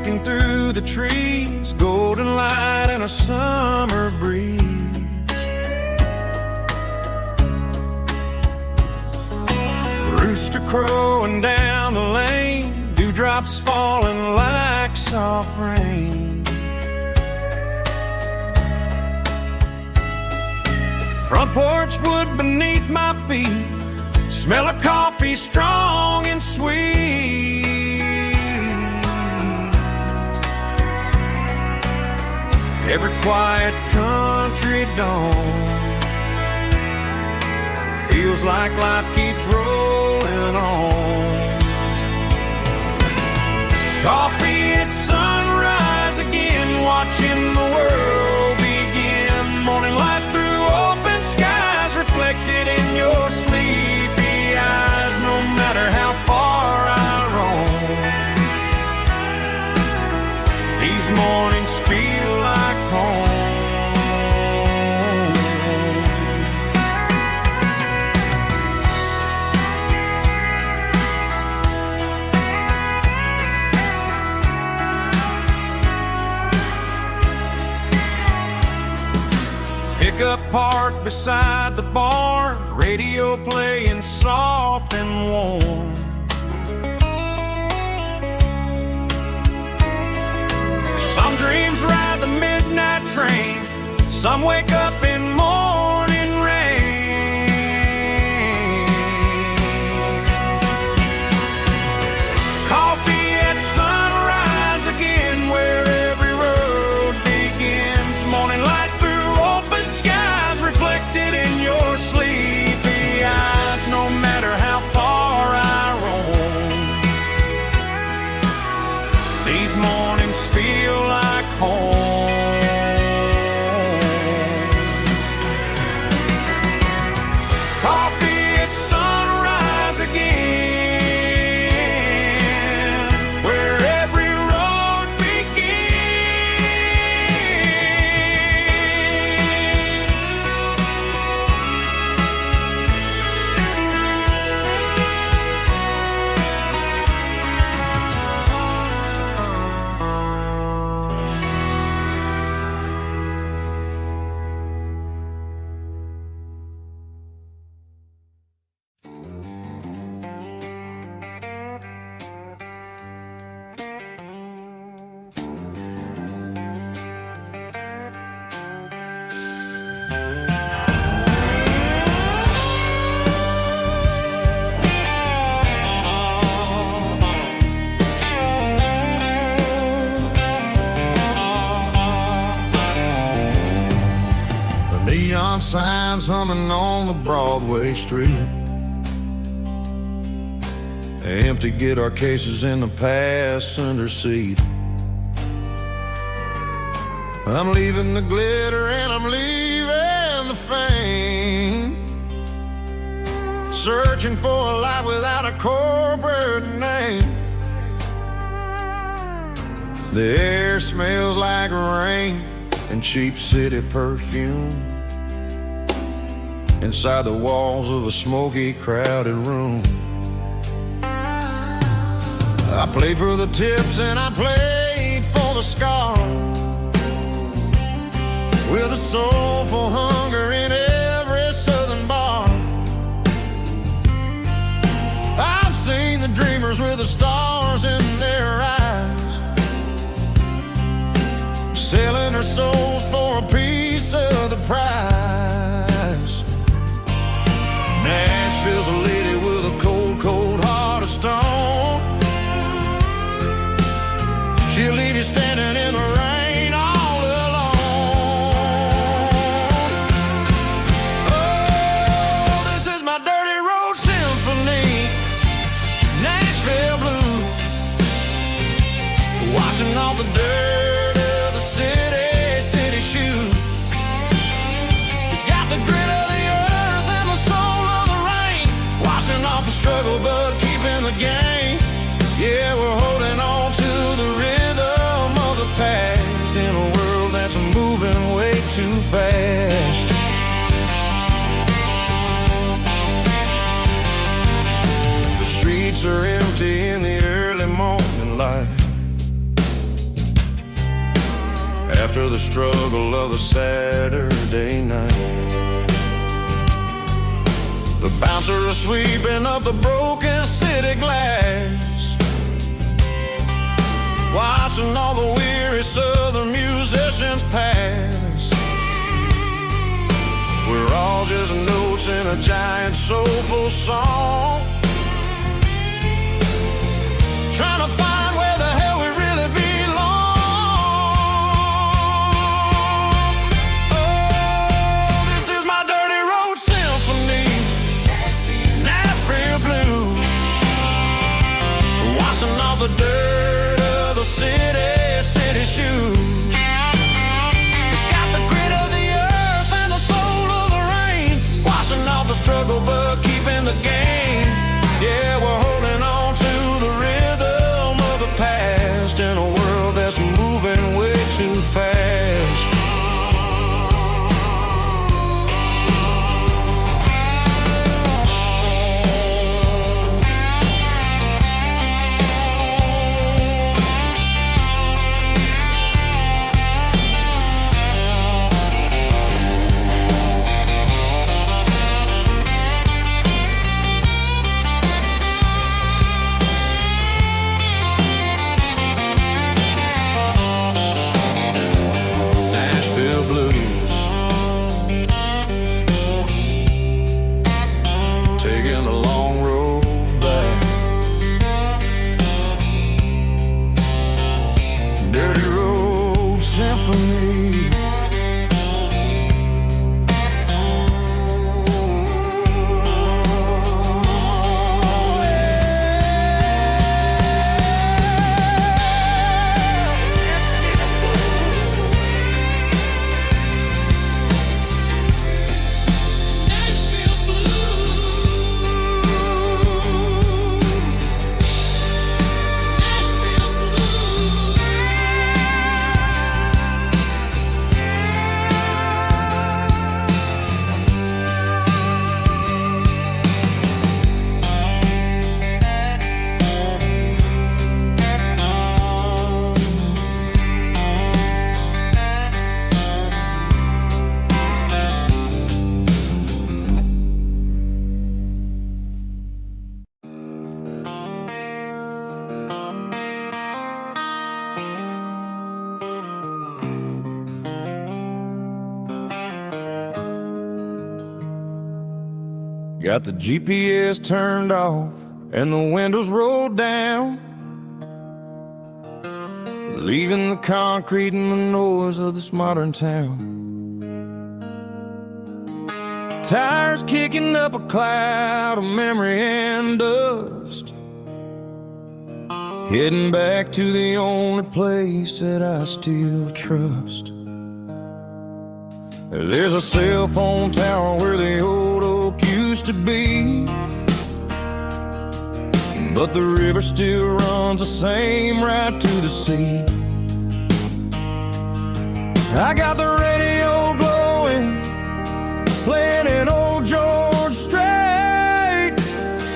breaking through the trees, golden light and a summer breeze. Rooster crowing down the lane, dewdrops falling like soft rain. Front porch wood beneath my feet, smell of coffee strong and sweet. Every quiet country dawn feels like life keeps rolling on. Coffee at sunrise again, watching the world begin. Morning light through open skies, reflected in your sleepy eyes. No matter how far I roam, these mornings feel like home. Pickup parked beside the barn, radio playing soft and warm. Some dreams ride the midnight train, some wake up in morning rain. Coffee at sunrise again, where every road begins. Morning light through open skies, reflected in your sleepy eyes. No matter how far I roam, these mornings feel like home. Coffee at sunrise again, where every road Neon signs humming on the Broadway street. Empty guitar cases in the passenger seat. I'm leaving the glitter and I'm leaving the fame, searching for a life without a corporate name. The air smells like rain and cheap city perfume inside the walls of a smoky, crowded room. I played for the tips and I played for the scars, with a soulful hunger in every southern bar. I've seen the dreamers with the stars in their eyes, selling their souls for a piece of the prize. Nashville's a lady with a cold, cold heart of stone. She'll leave you standing in the rain all alone. Oh, this is my dirty road symphony, Nashville blues, washing off the dirt of the city shoes. It's got the grit of the earth and the soul of the rain, washing off the struggle but keeping the game. Yeah, we're holding on to the rhythm of the past in a world that's moving way too fast. The streets are empty in the early morning light. after the struggle of a Saturday night. The bouncer is sweeping up the broken city glass, watching all the weary southern musicians pass. We're all just notes in a giant soulful song, trying to find where the hell we really belong. Oh, this is my dirty road symphony, Nashville blues, washing off the dirt of the city shoes. It's got the grit of the earth and the soul of the rain, washing off the struggle but keeping the game. Yeah, we're holding on to the rhythm of the past in a world that's moving way too fast. Taking a long road back, dirty road symphony. Got the GPS turned off and the windows rolled down, leaving the concrete and the noise of this modern town. Tires kicking up a cloud of memory and dust, heading back to the only place that I still trust. There's a cell phone tower where the old oak used to be, but the river still runs the same right to the sea. I got the radio glowing, playing an old George Strait,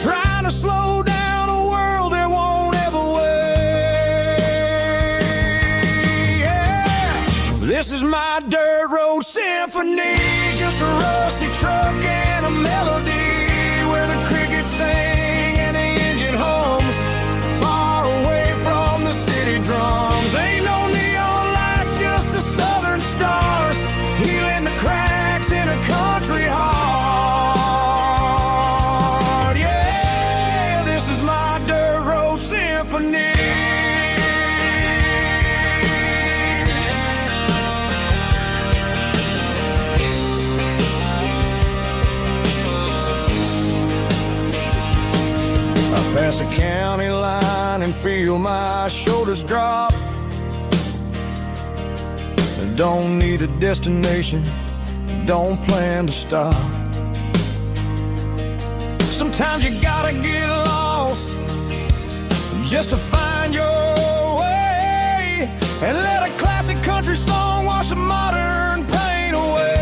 trying to slow down a world that won't ever wait. Yeah. This is my dirt road symphony, just a rusty truck and a melody where the crickets sing and the engine hums, far away from the city drums. Ain't no neon lights, just the southern stars, healing the cracks in a country heart. Yeah, this is my dirt road symphony. Pass a county line and feel my shoulders drop. Don't need a destination, don't plan to stop. Sometimes you gotta get lost just to find your way, and let a classic country song wash a modern pain away.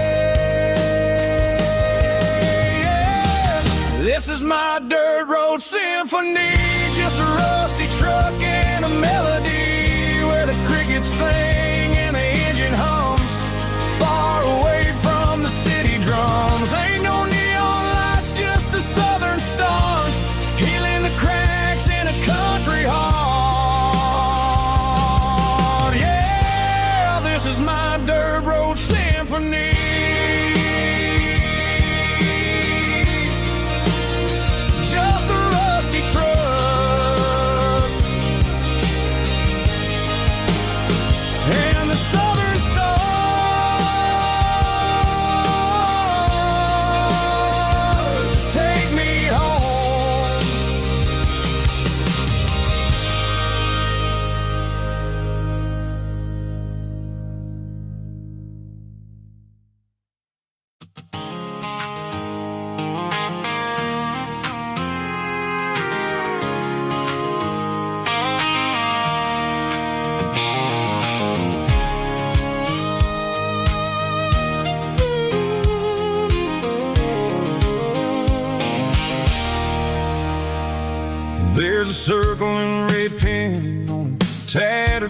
Yeah. This is my dirt road symphony, just a rusty truck and a melody where the crickets sing and the engine hums.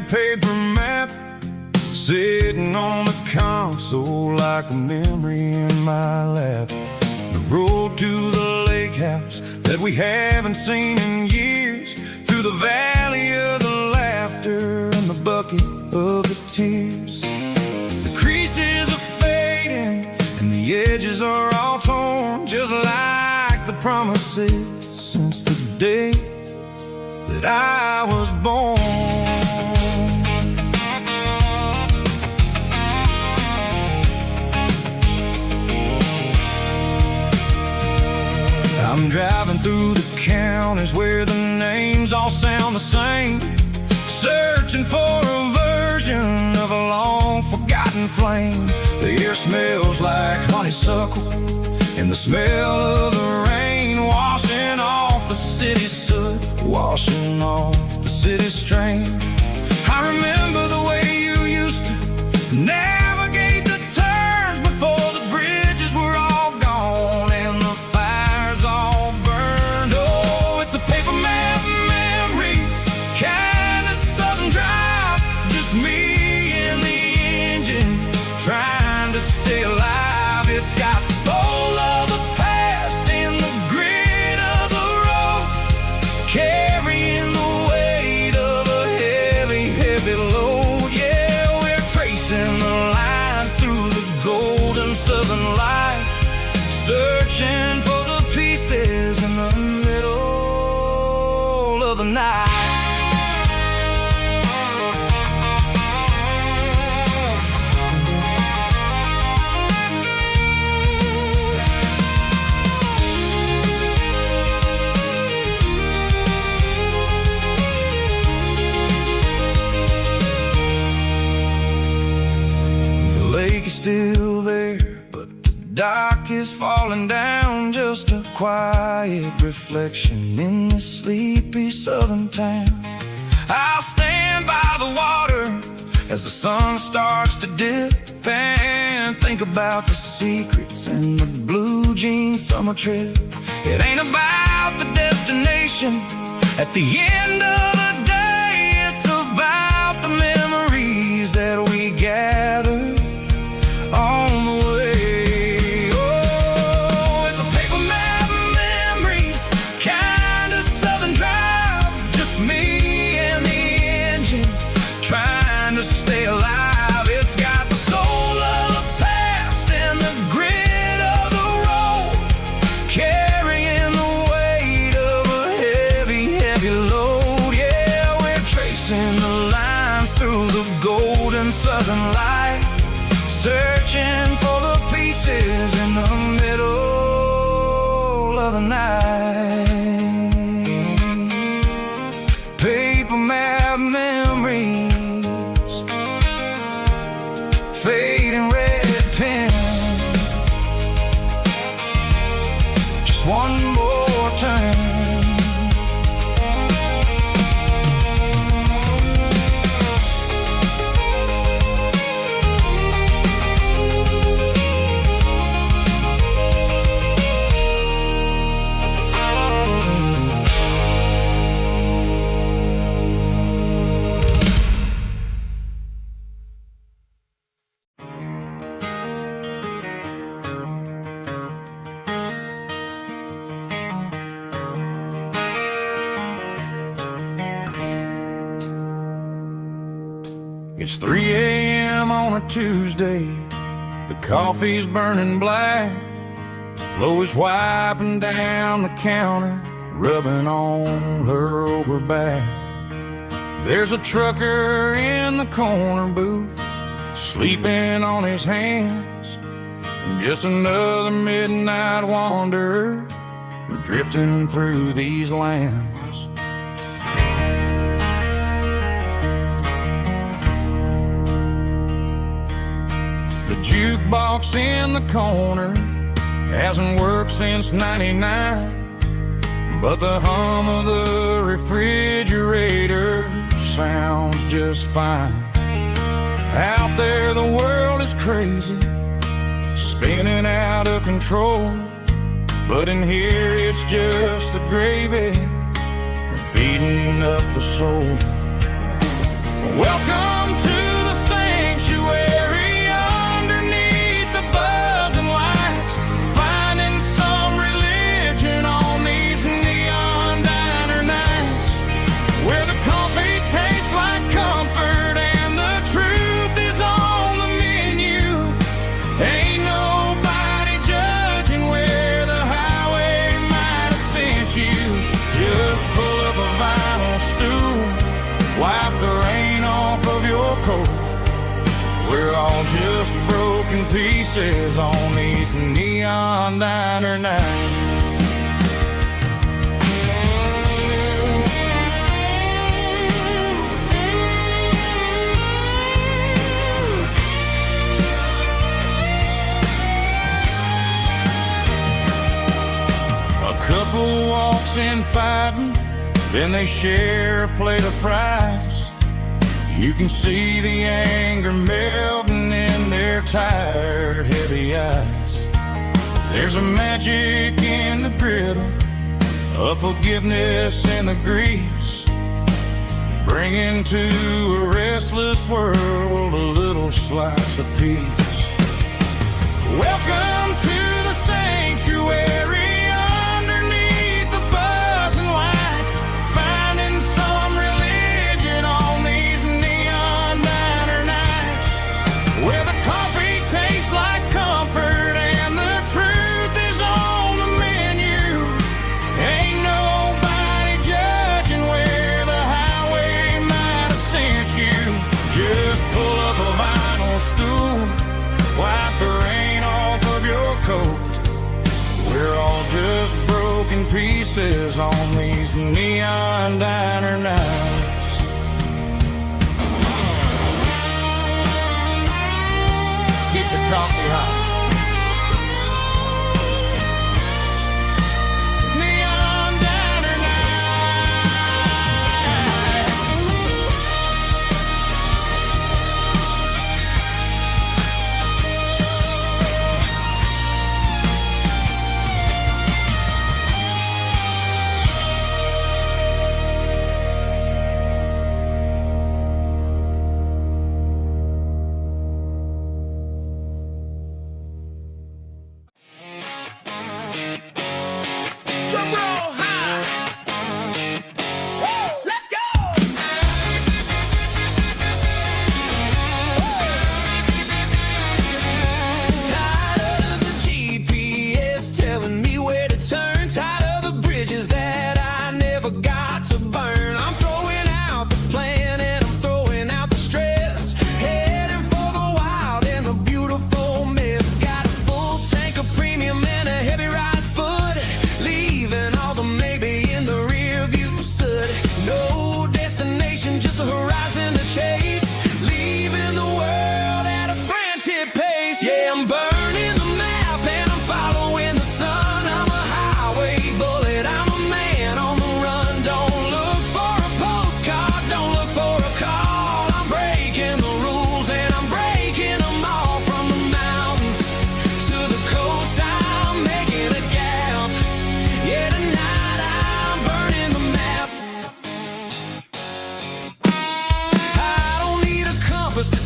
paper map sitting on the console like a memory in my lap. The road to the lake house that we haven't seen in years, through the valley of the laughter and the bucket of the tears. The creases are fading and the edges are all torn, just like the promises since the day that I was born. I'm driving through the counties where the names all sound the same, searching for a version of a long-forgotten flame. The air smells like honeysuckle, and the smell of the rain washing off the city's soot, washing off the city's strain. I remember the way you used to navigate the turns before the bridges were all gone and the fires all burned. Oh, it's a paper map memories, kind of southern drive, just me and the engine trying to stay alive. It's got the soul of the past and the grit of the road, carrying the weight of a heavy, heavy load. Yeah, we're tracing the lines through the golden southern light, searching for the pieces in the middle of the night. The lake is still there, but the dock is falling down, just a quiet reflection in this sleepy southern town. I'll stand by the water as the sun starts to dip and think about the secrets and the blue jean summer trip. It ain't about the destination at the end of the day, it's about the memories that we gather on the way. Oh, it's a paper map memories, kind of southern drive, just me and the engine trying to stay alive. It's got the soul of the past and the grit of the road, carrying the weight of a heavy, heavy load. Yeah, we're tracing the lines through the golden southern light, searching for the pieces in the middle of the night. Paper map memories, fading red pen, just one more turn. It's 3 a.m. on a Tuesday, the coffee's burning black, Flo is wiping down the counter, rubbing on her over back. There's a trucker in the corner booth, sleeping on his hands, just another midnight wanderer drifting through these lands. The jukebox in the corner hasn't worked since '99, but the hum of the refrigerator sounds just fine. Out there the world is crazy, spinning out of control, but in here it's just the gravy feeding up the soul. Welcome We're all just broken pieces on these neon diner nights. A couple walks in fighting, then they share a plate of fries. You can see the anger melting in their tired, heavy eyes. There's a magic in the griddle, a forgiveness in the grease, bringing to a restless world a little slice of peace. Welcome to the sanctuary. Pieces on these neon diner nights. Keep the coffee hot. Neon diner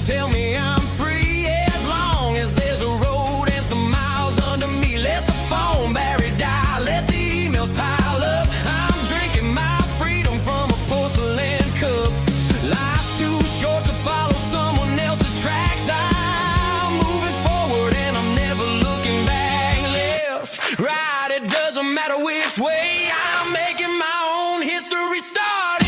tell me I'm free, yeah, as long as there's a road and some miles under me. Let the phone battery die, let the emails pile up. I'm drinking my freedom from a porcelain cup. Life's too short to follow someone else's tracks. I'm moving forward and I'm never looking back. Left, right, it doesn't matter which way. I'm making my own history start.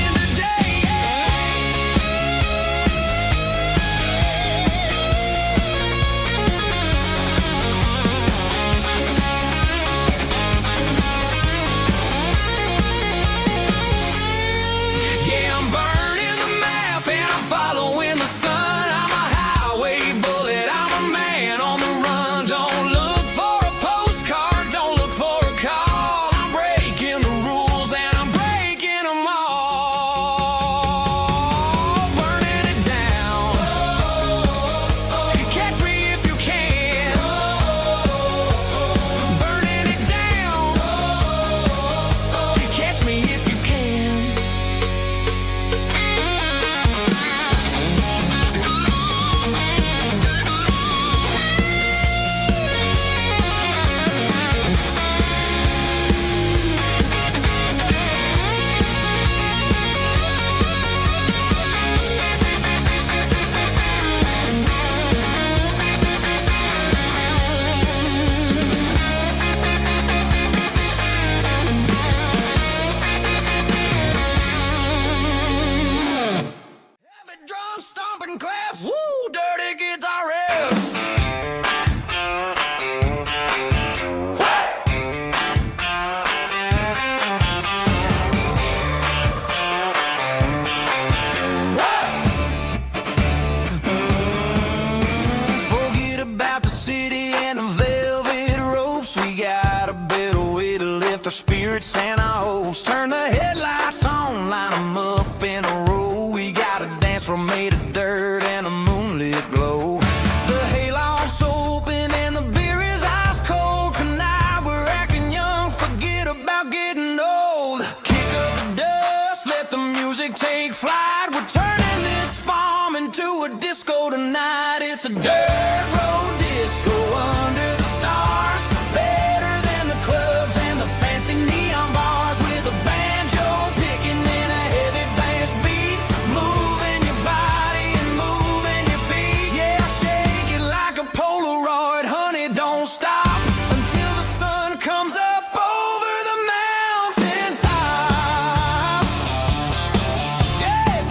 Stomping claps, woo, dirty guitar. ride. We're turning this farm into a disco tonight. It's a dirt road disco under the stars. Better than the clubs and the fancy neon bars. With a banjo picking and a heavy bass beat. Moving your body and moving your feet. Yeah, shake it like a Polaroid, honey, don't stop until the sun comes up over the mountain top. Yeah.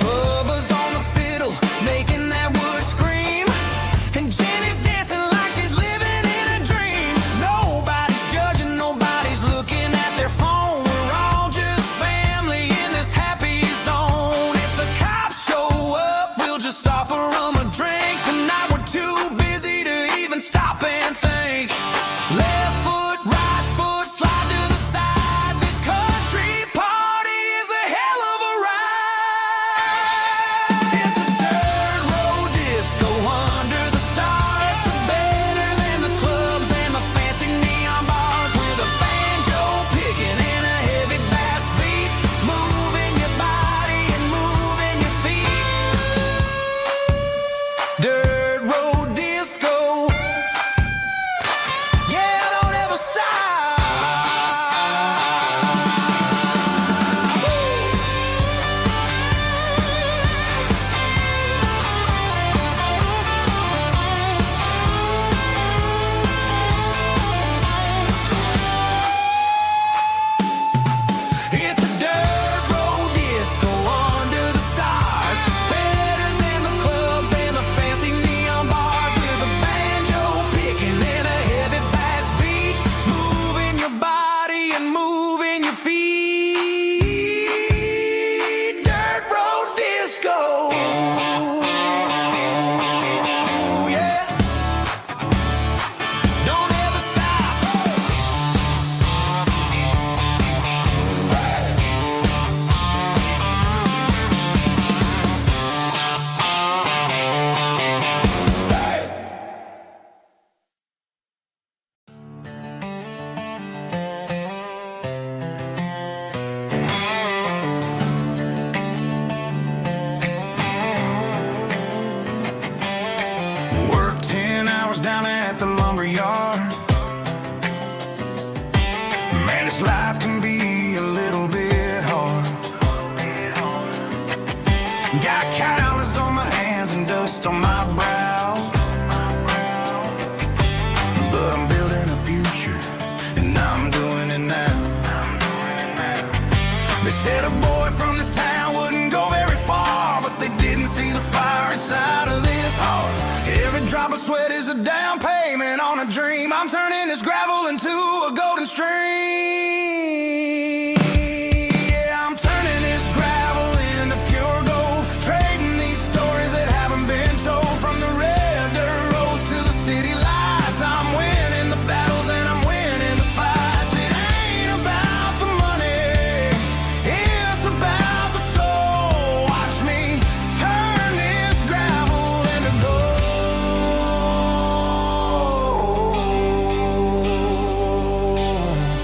Bubba's on the fiddle, making that wood scream. And Jenny's dancing like she's living in a dream. Nobody's judging, nobody's looking at their phone. We're all just family in this happy zone. If the cops show up, we'll just offer them a drink. Tonight we're too busy to even stop and think. Left foot, right foot, slide to the side. This country party is a hell of a ride. It's a dirt road disco under the stars. Better than the clubs and the fancy neon bars. With a banjo picking and a heavy bass beat. Moving your body and moving your feet. Dirt road disco. Yeah, don't ever stop. It's a dirt road disco under the stars. Better than the clubs and the fancy neon bars. With a banjo picking and a heavy bass beat. Moving your body and moving your feet. Dirt road disco. Yeah. Don't ever stop. Work 10 hours down at the lumber yard. Man, this life can be a little bit hard. Got calluses on my hands and dust on my brow. But I'm building a future, and I'm doing it now. They said a boy from this town wouldn't go very far, but they didn't see the fire inside of this heart. Every drop of sweat is a down payment on a dream. I'm turning this gravel into a golden stream. Yeah, I'm turning this gravel into pure gold. Trading these stories that haven't been told. From the red dirt roads to the city lights. I'm winning the battles and I'm winning the fights. It ain't about the money, it's about the soul. Watch me turn this gravel into gold.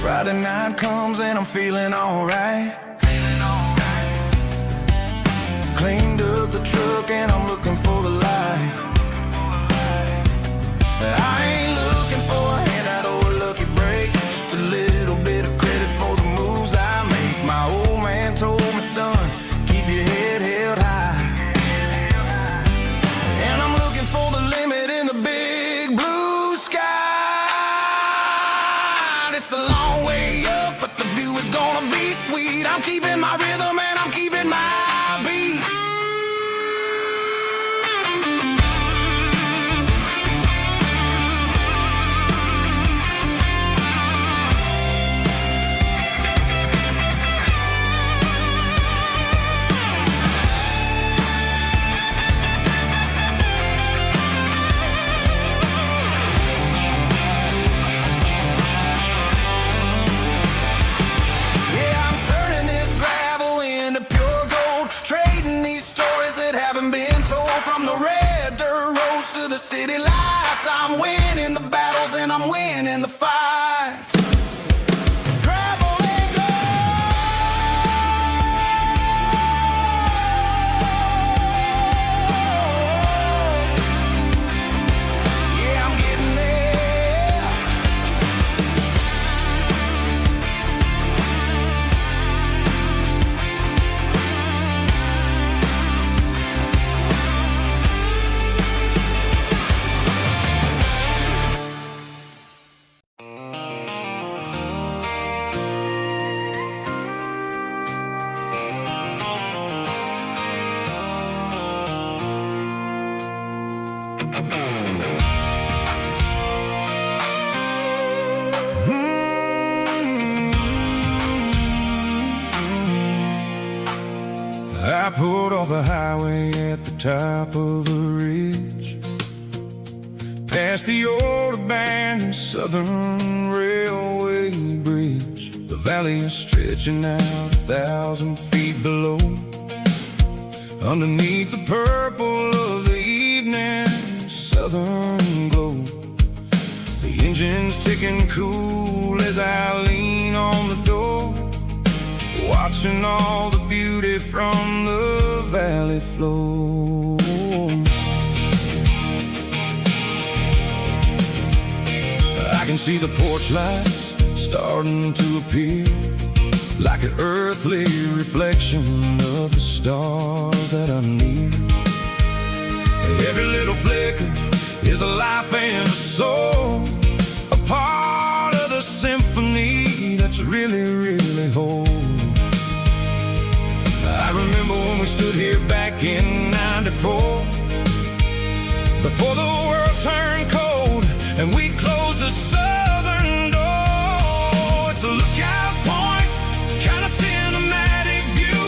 Friday night comes and I'm feeling alright. Cleaned up the truck and I'm looking for the light. I ain't looking for a handout or a lucky break. Just a little bit of credit for the moves I make. My old man told me, son, keep your head held high. And I'm looking for the limit in the big blue sky. It's a long way up, but the view is gonna be sweet. I'm keeping my rhythm and I'm keeping my beat. I'm winning the battles and I'm winning the fights. Gravel and gold. I pulled off the highway at the top of a ridge, past the old abandoned Southern Railway bridge. The valley is stretching out 1,000 feet below, underneath the purple of the evening southern glow. The engine's ticking cool as I lean on the door, watching all the beauty from the valley flow. I can see the porch lights starting to appear, like an earthly reflection of the stars that are near. Every little flicker is a life and a soul, a part of the symphony that's really, really whole. I remember when we stood here back in '94, before the world turned cold and we closed the southern door. It's a lookout point, kind of cinematic view,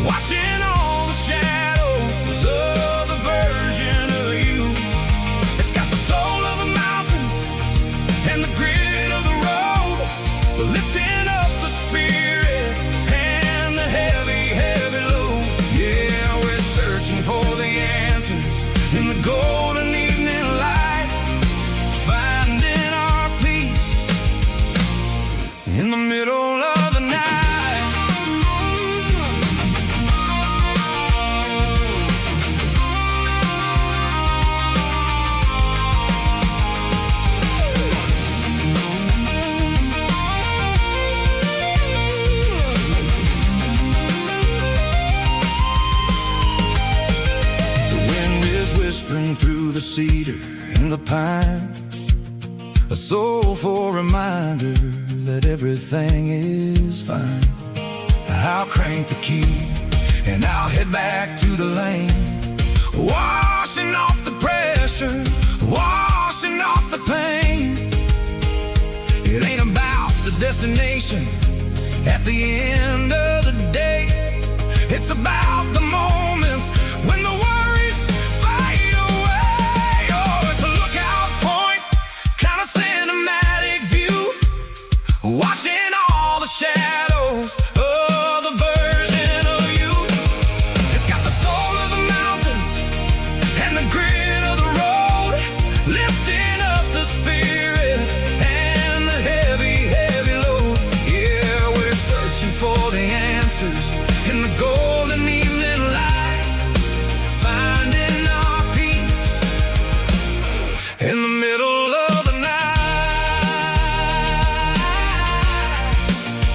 watching all the shadows of the version of you. It's got the soul of the mountains and the grit of the road, lifting up the spirit and the heavy, heavy load. Yeah, we're searching for the answers in the golden evening light, finding our peace in the middle of the night. Whispering through the cedar and the pine, a soulful reminder that everything is fine. I'll crank the key and I'll head back to the lane, washing off the pressure, washing off the pain. It ain't about the destination at the end of the day, it's about the moments when the worries fade away. Oh, it's a lookout point, kind of cinematic view, watching all the shadows of the version of you. It's got the soul of the mountains and the grit of the road, lifting up the spirit and the heavy, heavy load. Yeah, we're searching for the answers in the golden evening light, finding our peace in the middle of the night.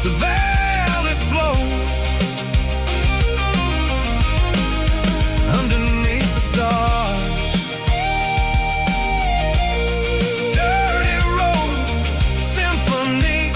The valley flows underneath the stars, dirty road symphony.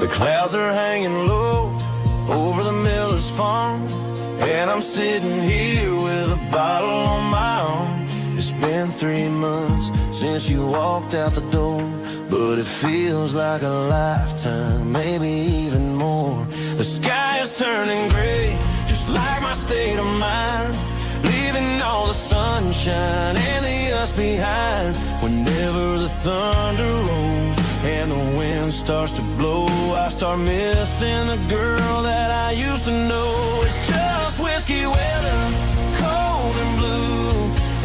The clouds are hanging low over the miller's farm, and I'm sitting here with a bottle on my arm. It's been 3 months since you walked out the door, but it feels like a lifetime, maybe even more. The sky is turning gray, just like my state of mind, leaving all the sunshine and the us behind. Whenever the thunder rolls and the wind starts to blow, I start missing the girl that I used to know. It's just whiskey weather, cold and blue,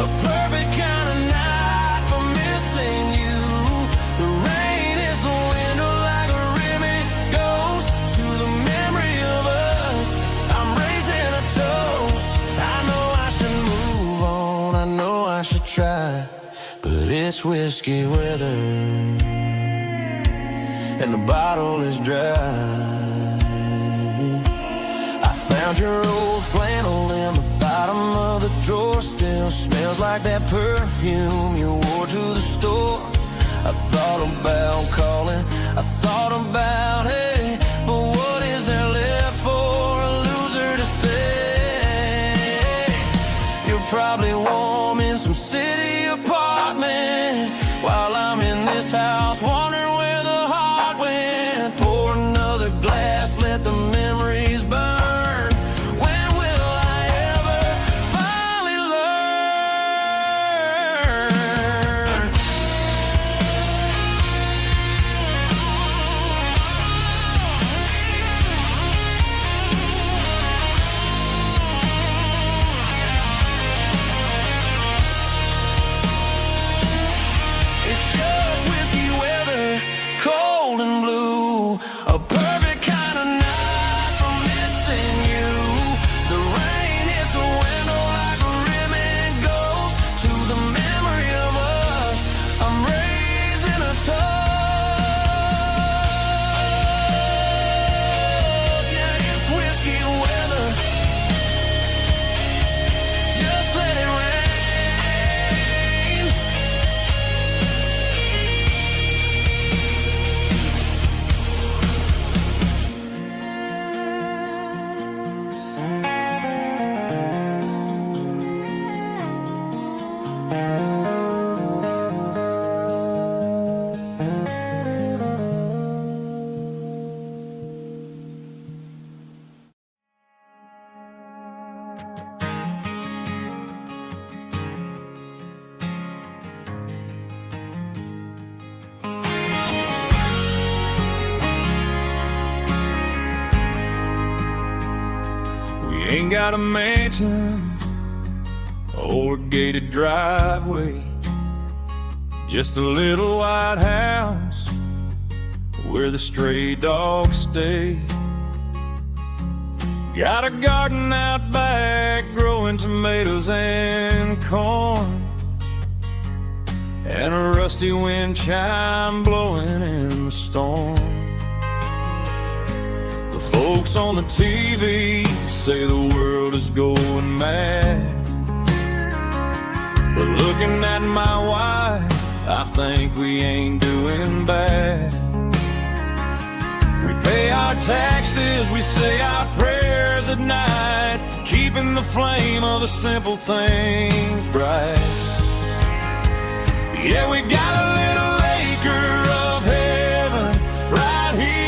a perfect kind of night for missing you. The rain It's whiskey weather, and the bottle is dry. I found your old flannel in the bottom of the drawer. Still smells like that perfume you wore to the store. I thought about calling, I thought about, hey, but what is there left for a loser to say? You're probably warm in some city apartment, while I'm in this house wondering where the heart went. Pour another glass, let the memories burn. When will I ever finally learn? It's just whiskey weather, cold and blue, a perfect kind of night for missing you. The rain hits a window like a ribbon goes to the memory of us. I'm raising a toast. Yeah, it's whiskey weather. Just let it rain. We ain't got a mansion or a gated driveway, just a little white house where the stray dogs stay. Got a garden out back growing tomatoes and corn, and a rusty wind chime blowing in the storm. The folks on the TV say the world is going mad, but looking at my wife, I think we ain't doing bad. We pay our taxes, we say our prayers at night, keeping the flame of the simple things bright. Yeah, we got a little acre of heaven right here,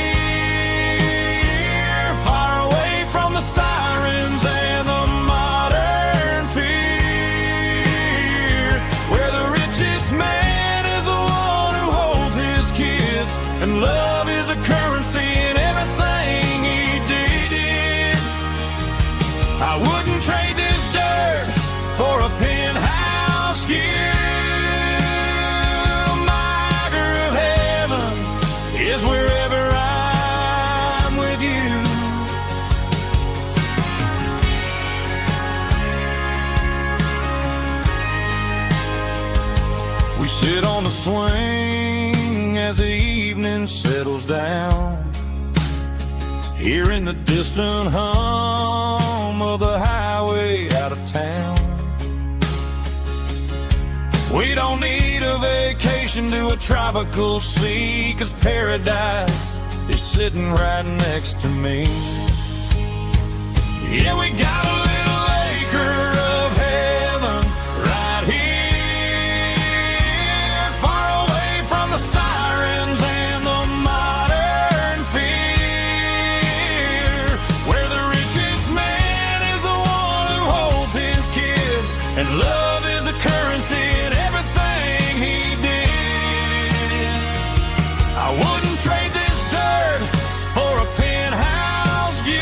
far away from the sirens and the modern fear, where the richest man is the one who holds his kids, and love is a currency in everything he did. I wouldn't trade this dirt for a penthouse view. Is wherever I'm with you. We sit on the swing as the evening settles down, hearing the distant hum of the highway out of town. We don't need a vacation to a tropical sea, 'cause paradise is sitting right next to me. Yeah, we got a little acre of heaven right here, far away from the sirens and the modern fear, where the richest man is the one who holds his kids, and love is a currency in everything he did. I wouldn't trade this dirt for a penthouse view.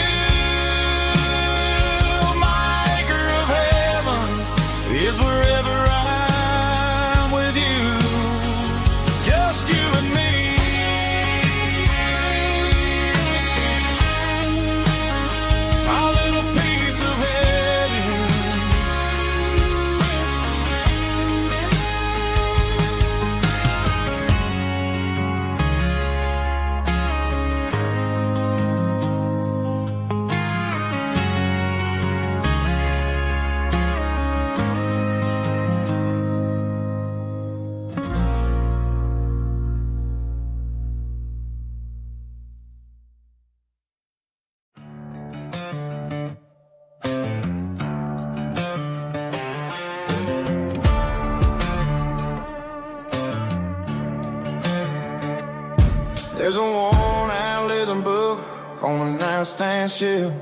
There's a worn-out leather book on a nightstand shelf,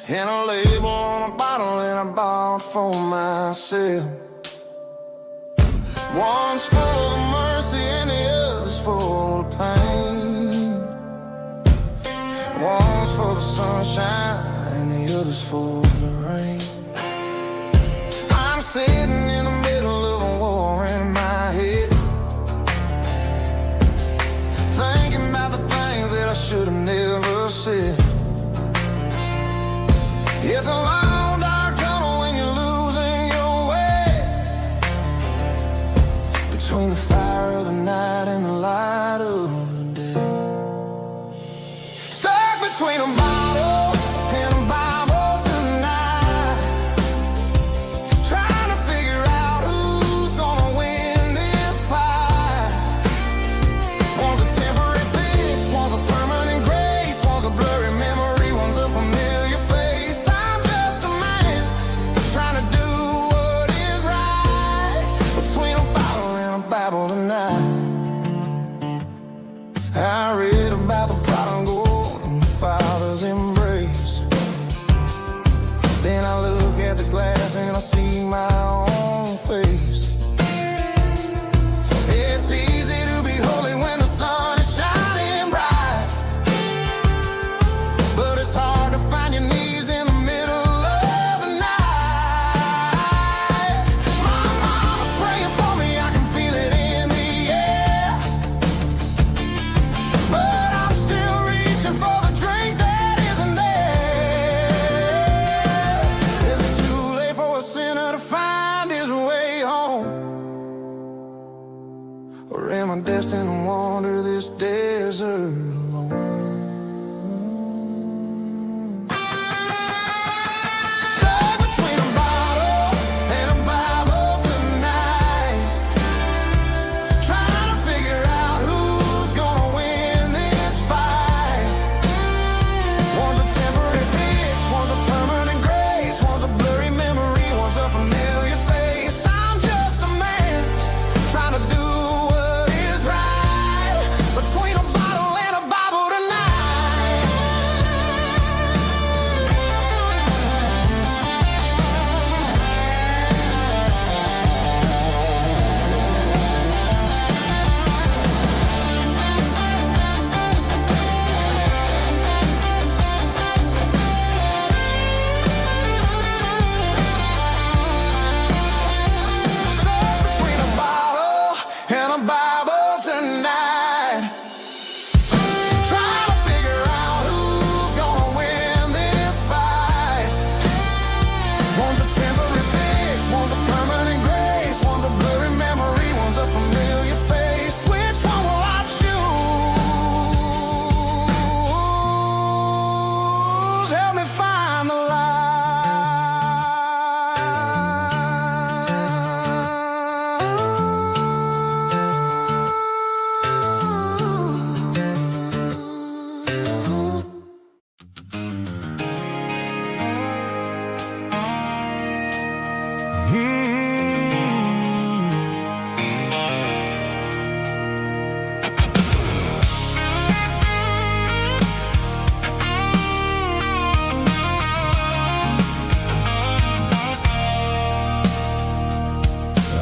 and a label on a bottle that I bought for myself. One's full of mercy and the other's full of pain. One's full of sunshine and the other's full of rain. I'm sitting in the middle of a war in my head, thinking about the things that I should have never said. It's a long dark tunnel when you're losing your way, between the fire of the night and the light of the day. Stuck between a bottle and a Bible tonight, trying to figure out who's gonna win this fight. One's a temporary fix, one's a permanent grace, one's a blurry memory, one's a familiar face. I'm just a man trying to do what is right, between a bottle and a Bible tonight. I read about the prodigal and the father's embrace. Then I look at the glass and I see my own face. It's easy to be holy when the sun is shining bright, but it's hard to find your knees in the middle of the night. My mama's praying for me, I can feel it in the air, but I'm still reaching for the drink that isn't there. Is it too late for a sinner to find his way home? Or am I destined to wander this desert alone? Stuck between a bottle and a Bible tonight, trying to figure out who's gonna win this fight. One's a temporary fix, one's a permanent grace, one's a blurry memory, one's a familiar face. I'm just a man trying to do what is right, between a bottle and a Bible tonight. Stuck between a bottle and a Bible tonight, trying to figure out who's gonna win this fight. One's a temporary fix, one's a permanent grace, one's a blurry memory, one's a familiar face. Which one will I choose? Help me find the light.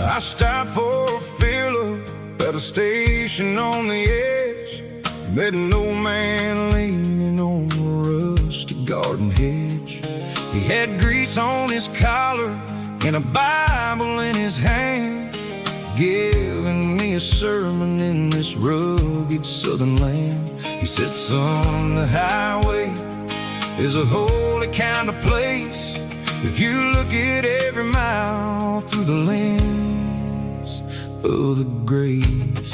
I stopped for a fill-up at a station on the edge. Met an old man leaning on a rusty garden hedge. He had grease on his collar and a Bible in his hand, giving me a sermon in this rugged southern land. He said, son, the highway is a holy kind of place if you look at every mile through the lens of the grace.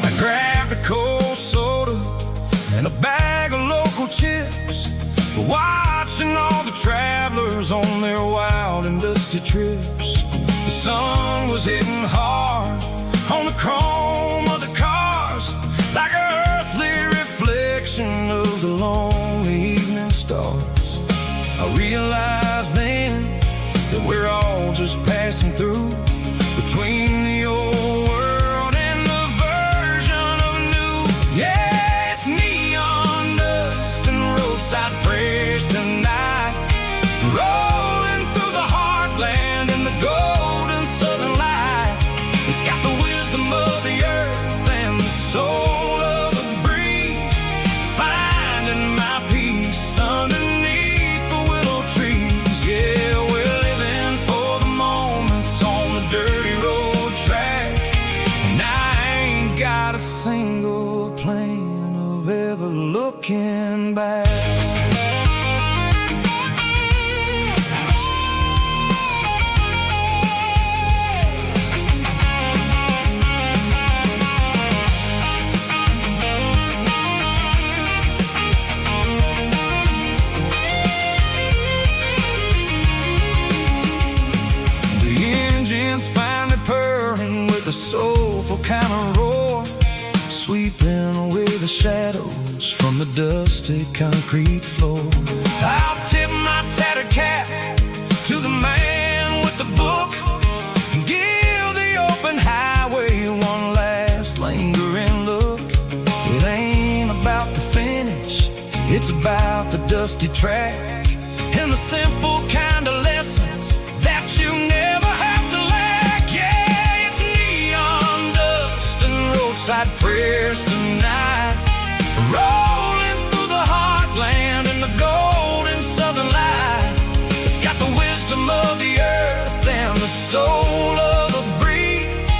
I grabbed a cold soda and a bag of local chips, watching all the travelers on their wild and dusty trips. The sun was hitting hard on the chrome of the cars, like an earthly reflection of the lonely evening stars. I realized then that we're all just passing through between shadows from the dusty concrete floor. I'll tip my tattered cap to the man with the book and give the open highway one last lingering look. It ain't about the finish, it's about the dusty track and the simple kind of lessons that you never have to lack. Yeah, it's neon dust and roadside prayers tonight, rolling through the heartland in the golden southern light. It's got the wisdom of the earth and the soul of the breeze,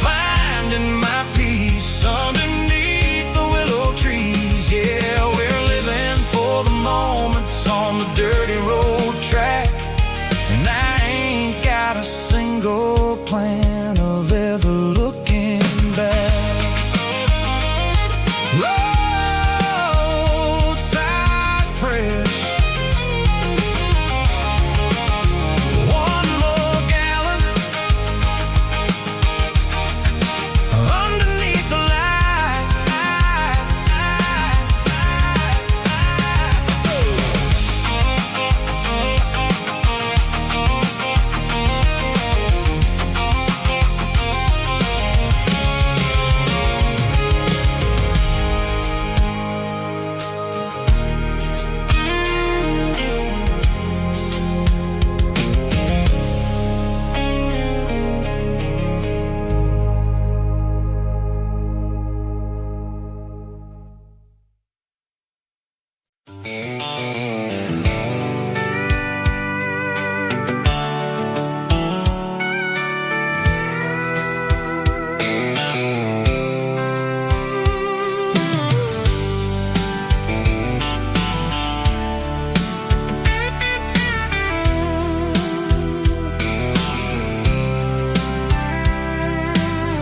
finding my peace underneath the willow trees. Yeah, we're living for the moments on the dirty road track, and I ain't got a single plan of ever looking back. Roadside prayers, one more gallon underneath the light.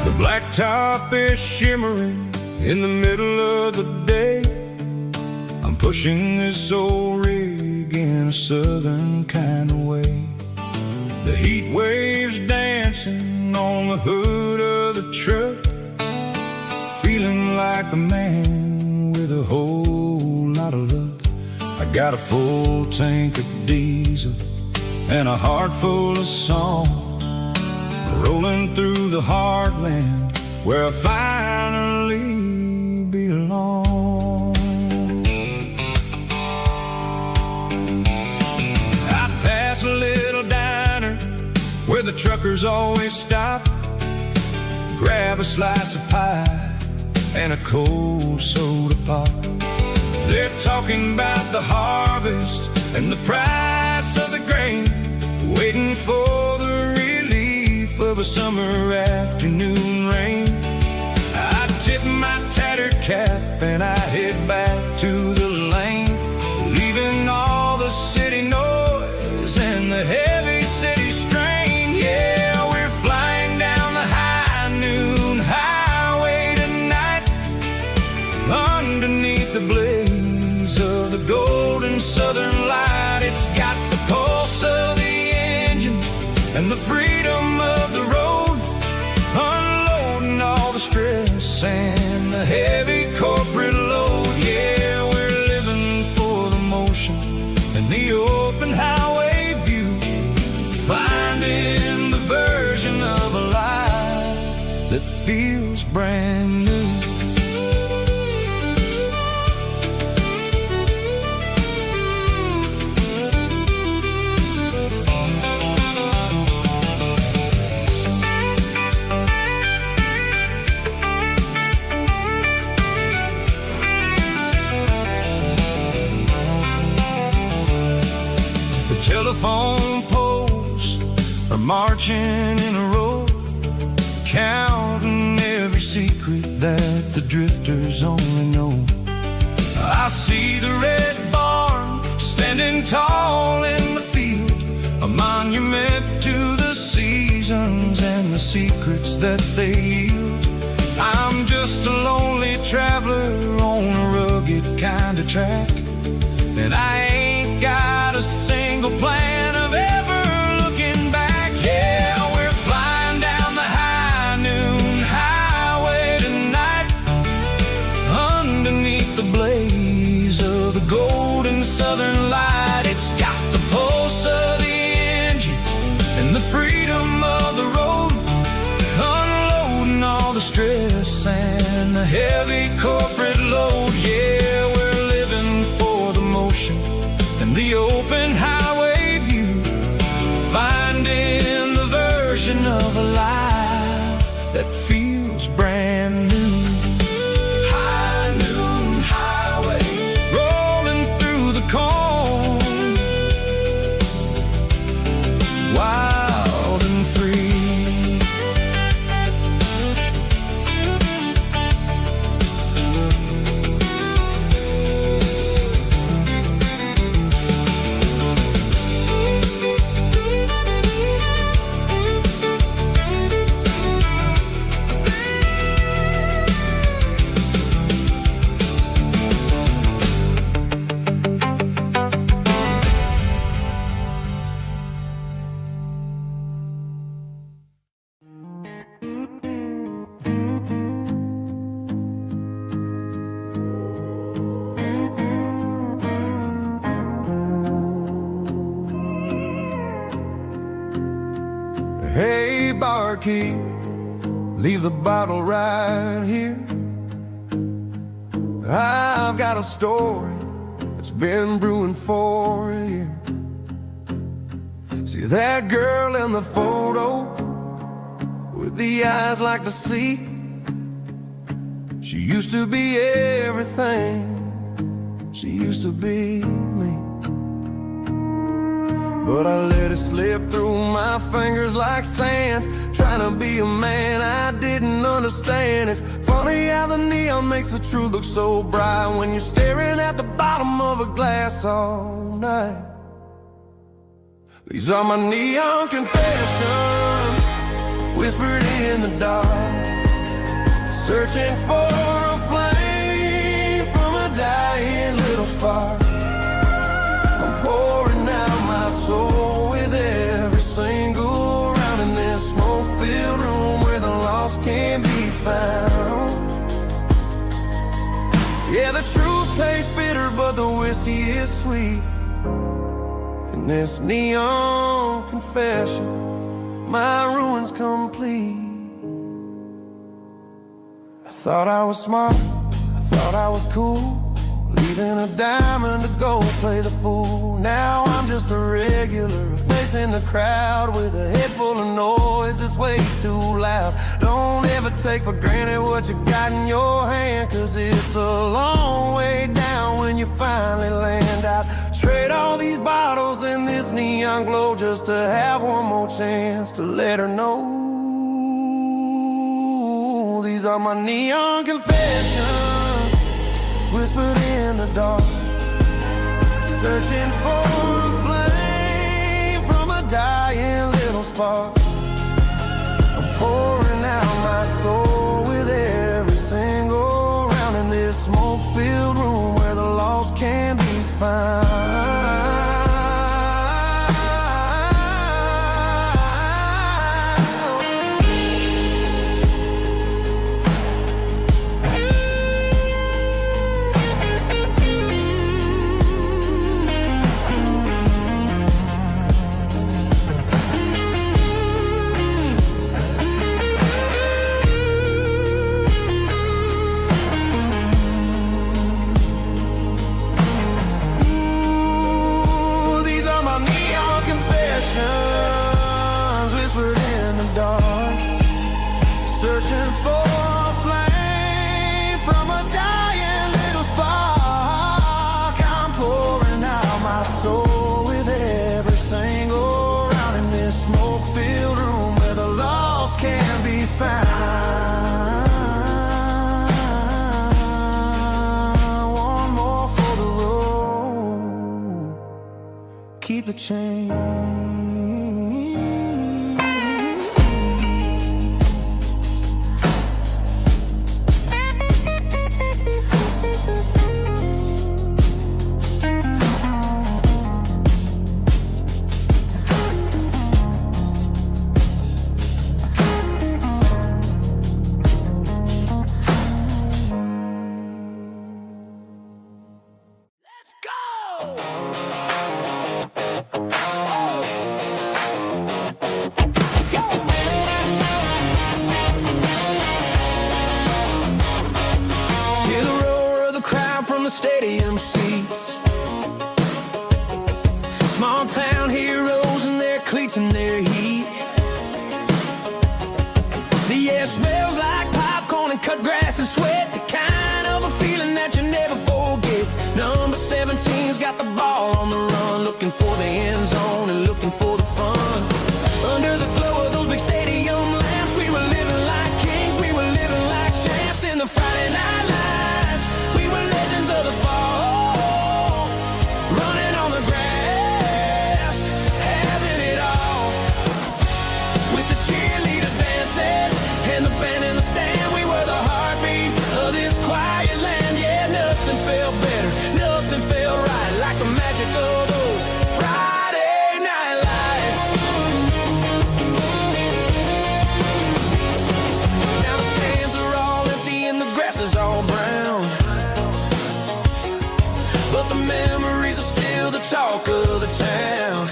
The blacktop is shimmering in the middle of the day. I'm pushing this old rig in a southern kind of way. The heat waves dancing on the hood of the truck, feeling like a man with a whole lot of luck. I got a full tank of diesel and a heart full of song, rolling through the heartland where I finally belong. I pass a little diner where the truckers always stop, grab a slice of pie and a cold soda pop. They're talking about the harvest and the price of the grain, waiting for the relief of a summer afternoon rain. I tip my tattered cap and I head back to the lane, leaving all the city noise and the heavy city strain. Yeah, we're flying down the high noon highway tonight, underneath the blaze of the golden southern light. It's got the pulse of the engine and the freedom of the road, unloading all the stress and the heavy corporate load. Yeah, we're living for the motion and the open highway view, finding the version of a life that feels brand new. Telephone poles are marching in a row, counting every secret that the drifters only know. I see the red barn standing tall in the field, a monument to the seasons and the secrets that they yield. I'm just a lonely traveler on a rugged kind of track, and I ain't got a single plan of ever looking back. Yeah, we're flying down the high noon highway tonight, underneath freedom of the road, unloading all the stress and the heavy corporate load. Yeah, we're living for the motion and the open highway view, finding the version of a life that feels brand new. High noon highway, rolling through the corn, wild and free. Hey, barkeep, leave the bottle right here. I've got a story that's been brewing for a year. See that girl in the photo with the eyes like the sea? She used to be everything. She used to be me. But I let it slip through my fingers like sand, trying to be a man I didn't understand. It's funny how the neon makes the truth look so bright when you're staring at the bottom of a glass all night. These are my neon confessions, whispered in the dark, searching for a flame from a dying little spark. I'm pouring out my soul with every single round in this smoke-filled room where the lost can be found. Yeah, the truth tastes bitter, but the whiskey is sweet. In this neon confession, my ruin's complete. I thought I was smart, I thought I was cool, leaving a diamond to go play the fool. Now I'm just a regular, facing the crowd with a head full of noise that's way too loud. Don't ever take for granted what you got in your hand, cause it's a long way down when you finally land out. Trade all these bottles and this neon glow just to have one more chance to let her know. These are my neon confessions, whispered in the dark, searching for a flame from a dying little spark. I'm pouring out my soul with every single round in this smoke-filled room where the lost can be found. Whispered in the dark, searching for a flame from a dying little spark. I'm pouring out my soul with every single round in this smoke-filled room where the lost can be found. One more for the road, keep the change. Let's go! heat. The air smells like popcorn and cut grass and sweat, the kind of a feeling that you never forget. Number 17's got the ball on the run, looking for the end zone and looking for the fun. Under the glow of those big stadium lamps, we were living like kings, we were living like champs. In the Friday night lights, we were legends of the fall, running on the grass, having it all. With the cheerleaders dancing and the band in the stand, we were the heartbeat of this quiet land. Yeah, nothing felt better, nothing felt right like the magic of those Friday night lights. Now the stands are all empty and the grass is all brown, but the memories are still the talk of the town.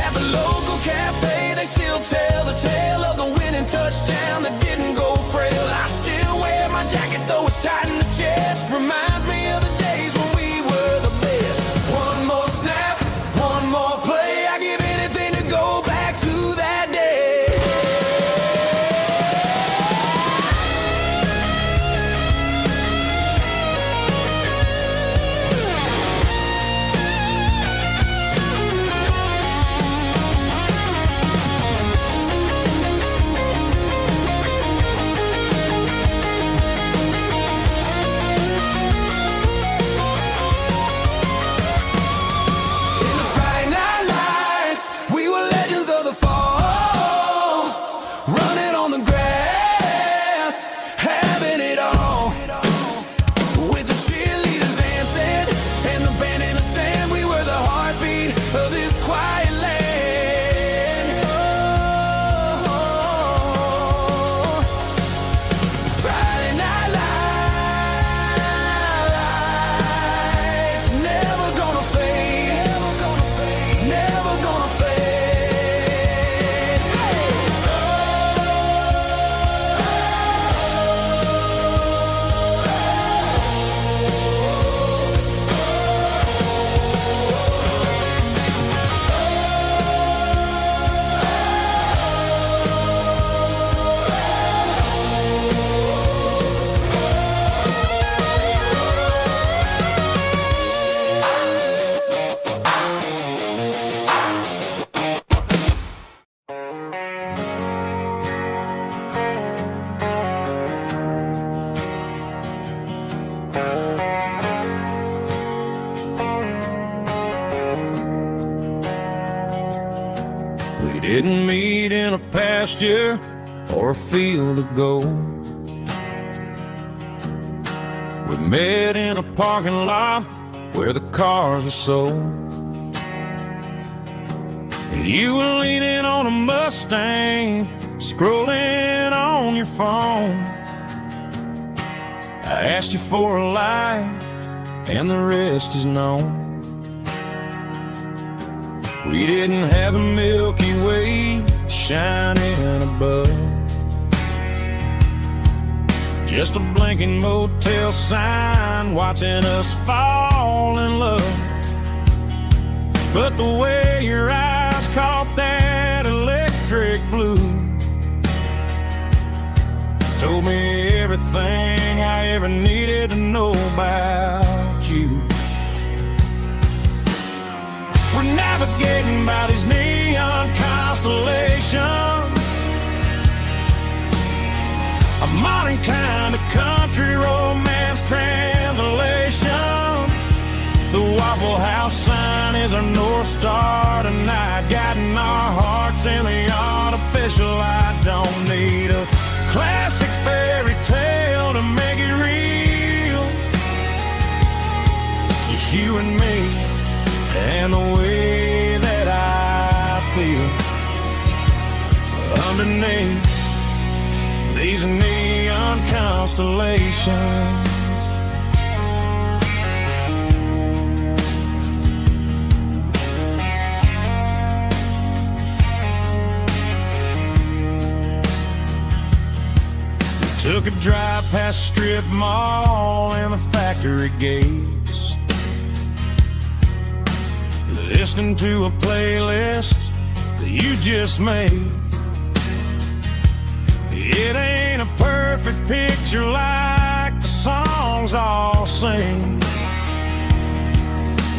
At the local cafe, they still tell the tale of the winning touchdown that didn't go frail. I still wear my jacket though it's tight in the chest. Reminds me of the days when we were the best. One more snap, one more play, I give anything to go back to that day. In the Friday night lights, we were legends of the fall, running on the grass, having it all. With the cheerleaders dancing and the band in the stand, we were the heartbeat of this quiet land. Oh, Friday night lights, never gonna fade, never gonna fade, never gonna fade. We didn't meet in a pasture or a field of gold. We met in a parking lot where the cars are sold. You were leaning on a Mustang, scrolling on your phone. I asked you for a light, and the rest is known. We didn't have a Milky Way shining above, just a blinking motel sign watching us fall in love. But the way your eyes caught that electric blue told me everything I ever needed to know about you. We're navigating by these neon constellations, a modern kind of country romance translation. The Waffle House sign is our North Star tonight, guiding our hearts in the artificial. I don't need a classic fairy tale to make it real, just you and me and the way that I feel underneath these neon constellations. Took a drive past strip mall and the factory gates, listening to a playlist that you just made. It ain't a perfect picture like the songs all sing,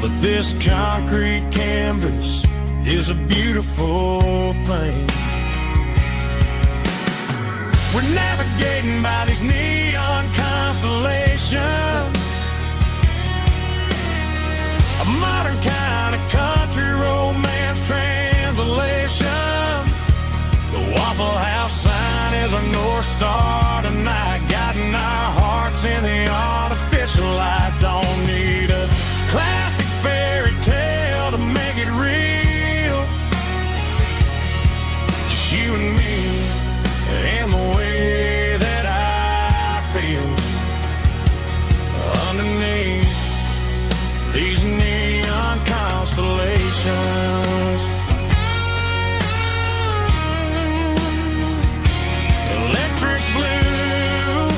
but this concrete canvas is a beautiful thing. We're navigating by these neon constellations, a modern kind of country romance translation. The Waffle House sign is a North Star tonight, guiding our hearts in the artificial light. Don't need a classic fairy tale to make it real, just you and me and the way that I feel underneath these neon constellations. Electric blue,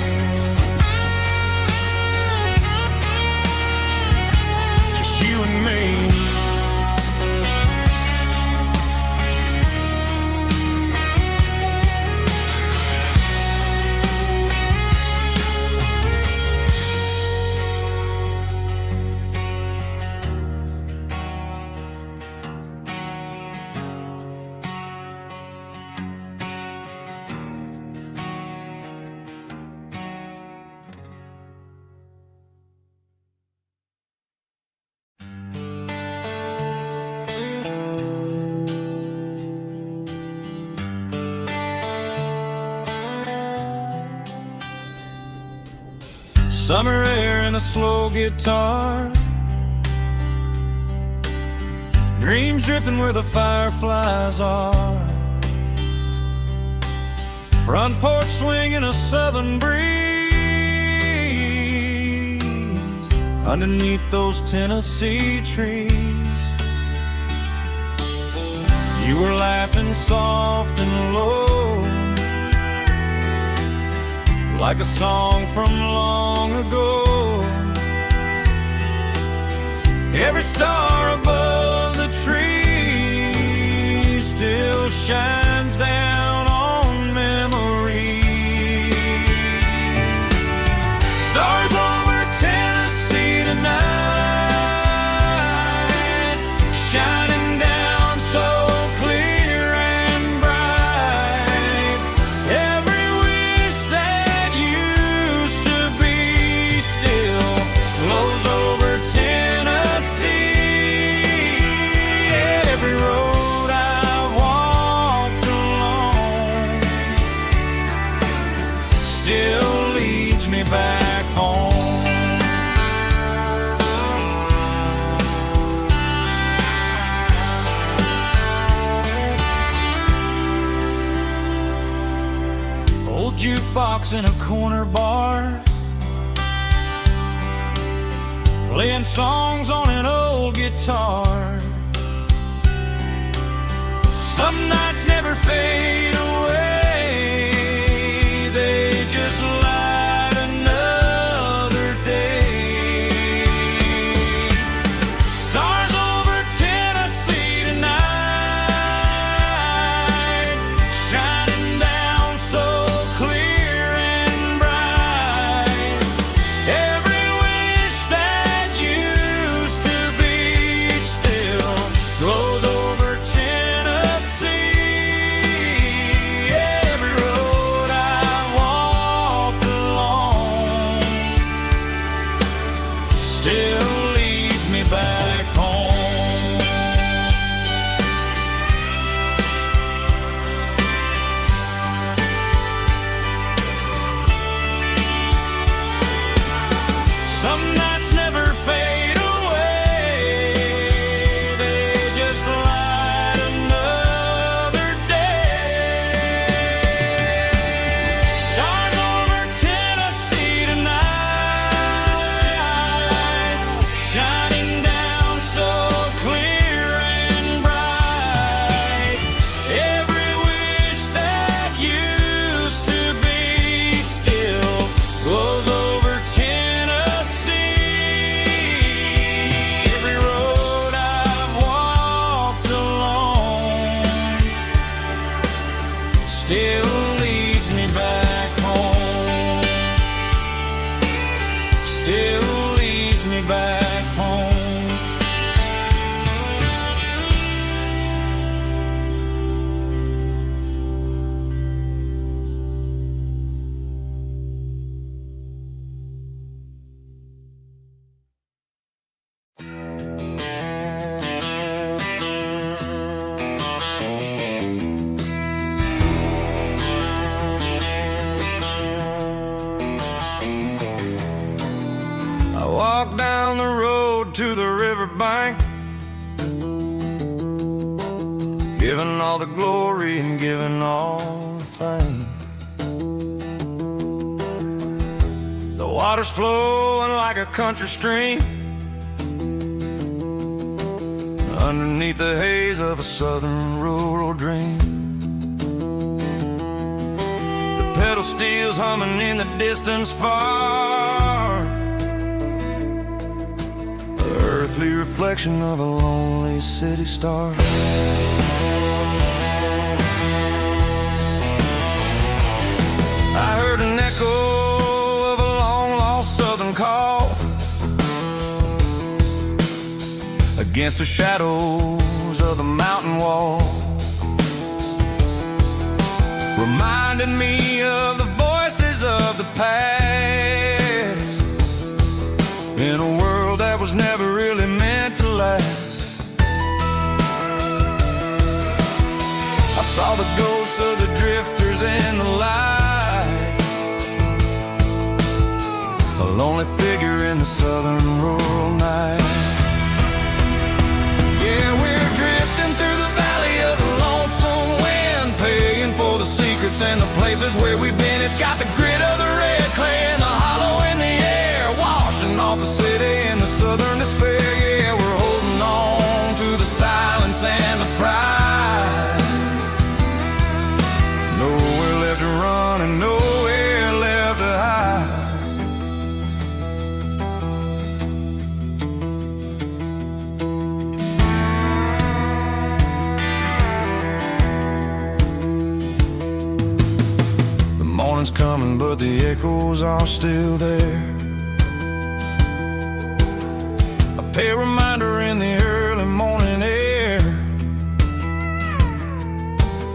just you and me. Summer air and a slow guitar, dreams drifting where the fireflies are, front porch swinging a southern breeze underneath those Tennessee trees. You were laughing soft and low, like a song from long ago. Every star above the tree still shines down on memories. Stars over Tennessee tonight, shining down so clear and bright. Every wish that used to be still glows over Tennessee. Every road I walked along still leads me back home. Old jukebox in a corner bar, playing songs on an old guitar. Some nights never fade away, they just light another day. Stars over Tennessee tonight, shining down so clear and bright. Every wish that used to be still glows over Tennessee. still leads me back home. Still leads me back home. I walked down the road to the riverbank, giving all the glory and giving all the thanks. The water's flowing like a country stream underneath the haze of a southern rural dream. The pedal steel's humming in the distance far, earthly reflection of a lonely city star. I heard an echo of a long-lost southern call against the shadows of the mountain wall, reminding me of the voices of the past in a world that was never really meant to last. I saw the ghosts of the drifters in the light, a lonely figure in the southern rural night. Yeah, we're drifting through the valley of the lonesome wind, paying for the secrets and the places where we've been. It's got the grit of the red clay and the hollow in the air, washing off the city and the southern despair. Yeah, we're holding on to the silence and the pride. Nowhere left to run and nowhere left to hide. The morning's coming, but the echoes are still there. A reminder in the early morning air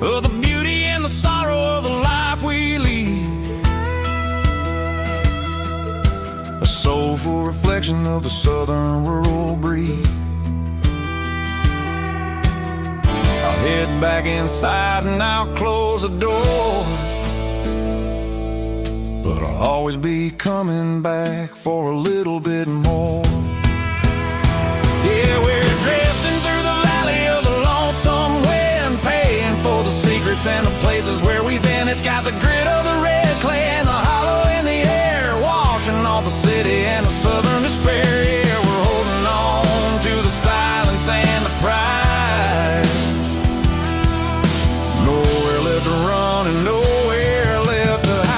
of the beauty and the sorrow of the life we lead, a soulful reflection of the southern rural breed. I'll head back inside and I'll close the door, but I'll always be coming back for a little bit more. Yeah, we're drifting through the valley of the lonesome wind, paying for the secrets and the places where we've been. It's got the grit of the red clay and the hollow in the air, washing off the city and the southern despair. Yeah, we're holding on to the silence and the pride. Nowhere left to run and nowhere left to hide.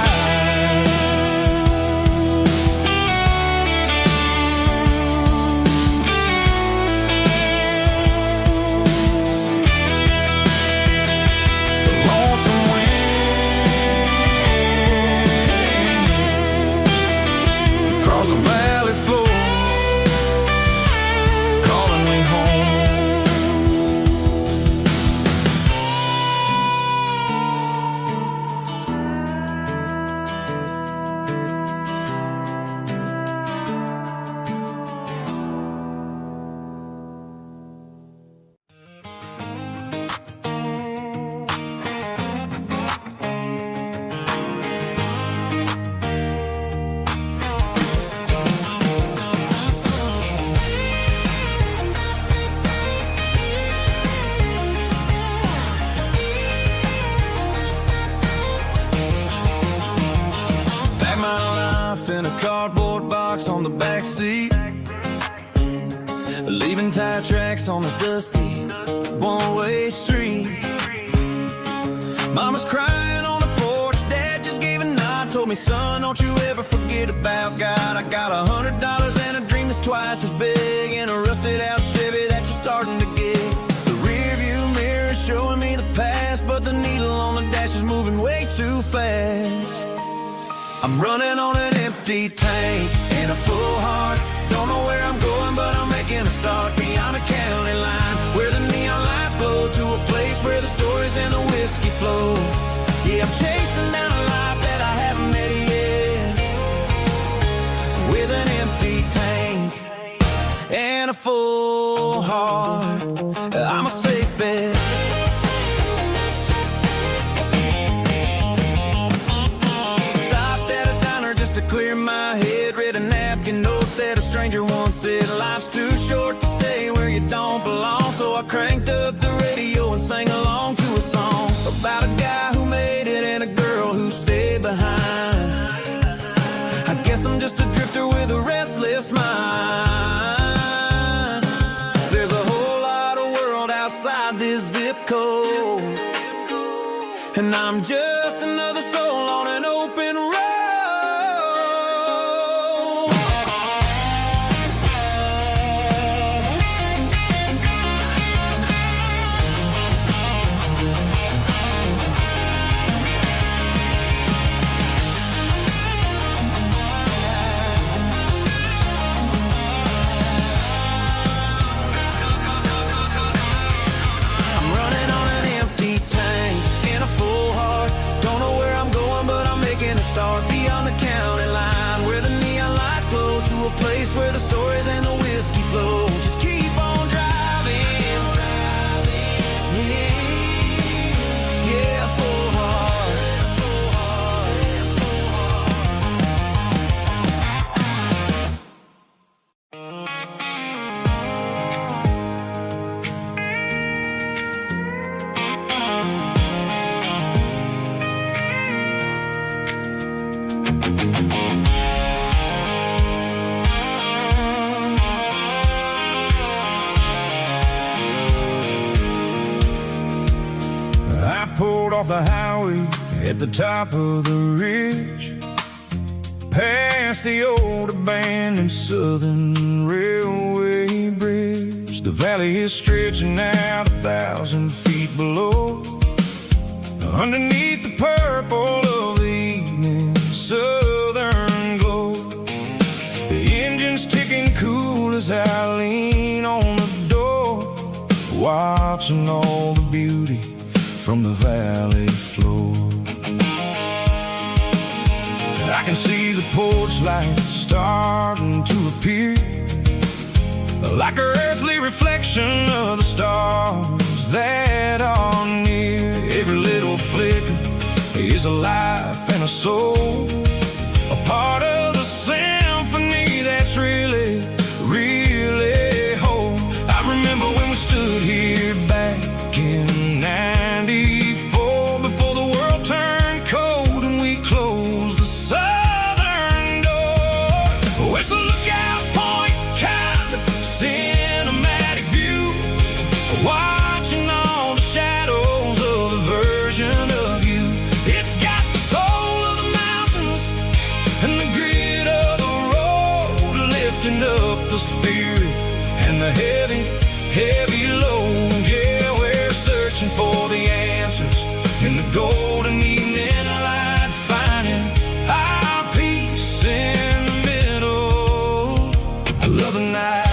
The valley floor calling me home. In a cardboard box on the back seat, leaving tire tracks on this dusty one-way street. Mama's crying on the porch, Dad just gave a nod, told me, son, don't you ever forget about God. I got $100 and a dream that's twice as big, in a rusted out Chevy that you're starting to get. The rear view mirror is showing me the past, but the needle on the dash pressure's moving way too fast. I'm running on an empty tank and a full heart. Don't know where I'm going, but I'm making a start beyond a county line, where the neon lights glow, to a place where the stories and the whiskey flow. Yeah, I'm chasing down a life that I haven't met yet, with an empty tank and a full heart. I'm a safe bet. Clear my head, read a napkin note that a stranger once said, life's too short to stay where you don't belong. So I cranked up the radio and sang along to a song about a guy who made it and a girl who stayed behind. I guess I'm just a drifter with a restless mind. There's a whole lot of world outside this zip code, and I'm just another soul on an open road. Start beyond the county line, where the neon lights glow, to a place where the stories and the whiskey flow. Just keep on driving, yeah, full heart. I pulled off the highway at the top of the ridge, past the old abandoned Southern Railway bridge. The valley is stretching out 1,000 feet below, underneath the purple of the evening southern glow. The engine's ticking cool as I lean on the door, watching all the beauty from the valley floor. I can see the porch lights starting to appear, like an earthly reflection of the stars that are near. Every little flicker is a life and a soul, a part of the symphony that's really, really whole. I remember when we stood here back in '94, before the world turned cold and we closed the southern door. Oh, it's a lookout point, kind of cinematic view, watching all the shadows of the version of you. It's got the soul of the mountains and the grit of the road, lifting up the spirit and the heavy, heavy load. Yeah, we're searching for the answers in the golden evening light, finding our peace in the middle of the night.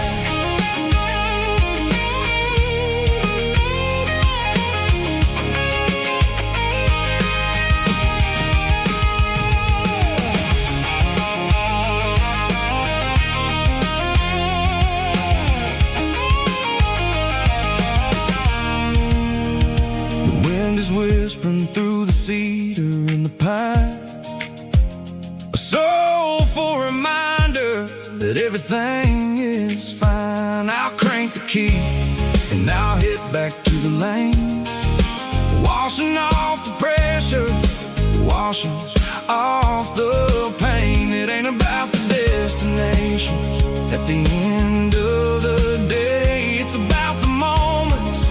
Whispering through the cedar and the pine, a soulful reminder that everything is fine. I'll crank the key and I'll hit back to the lane, washing off the pressure, washing off the pain. It ain't about the destination at the end of the day, it's about the moments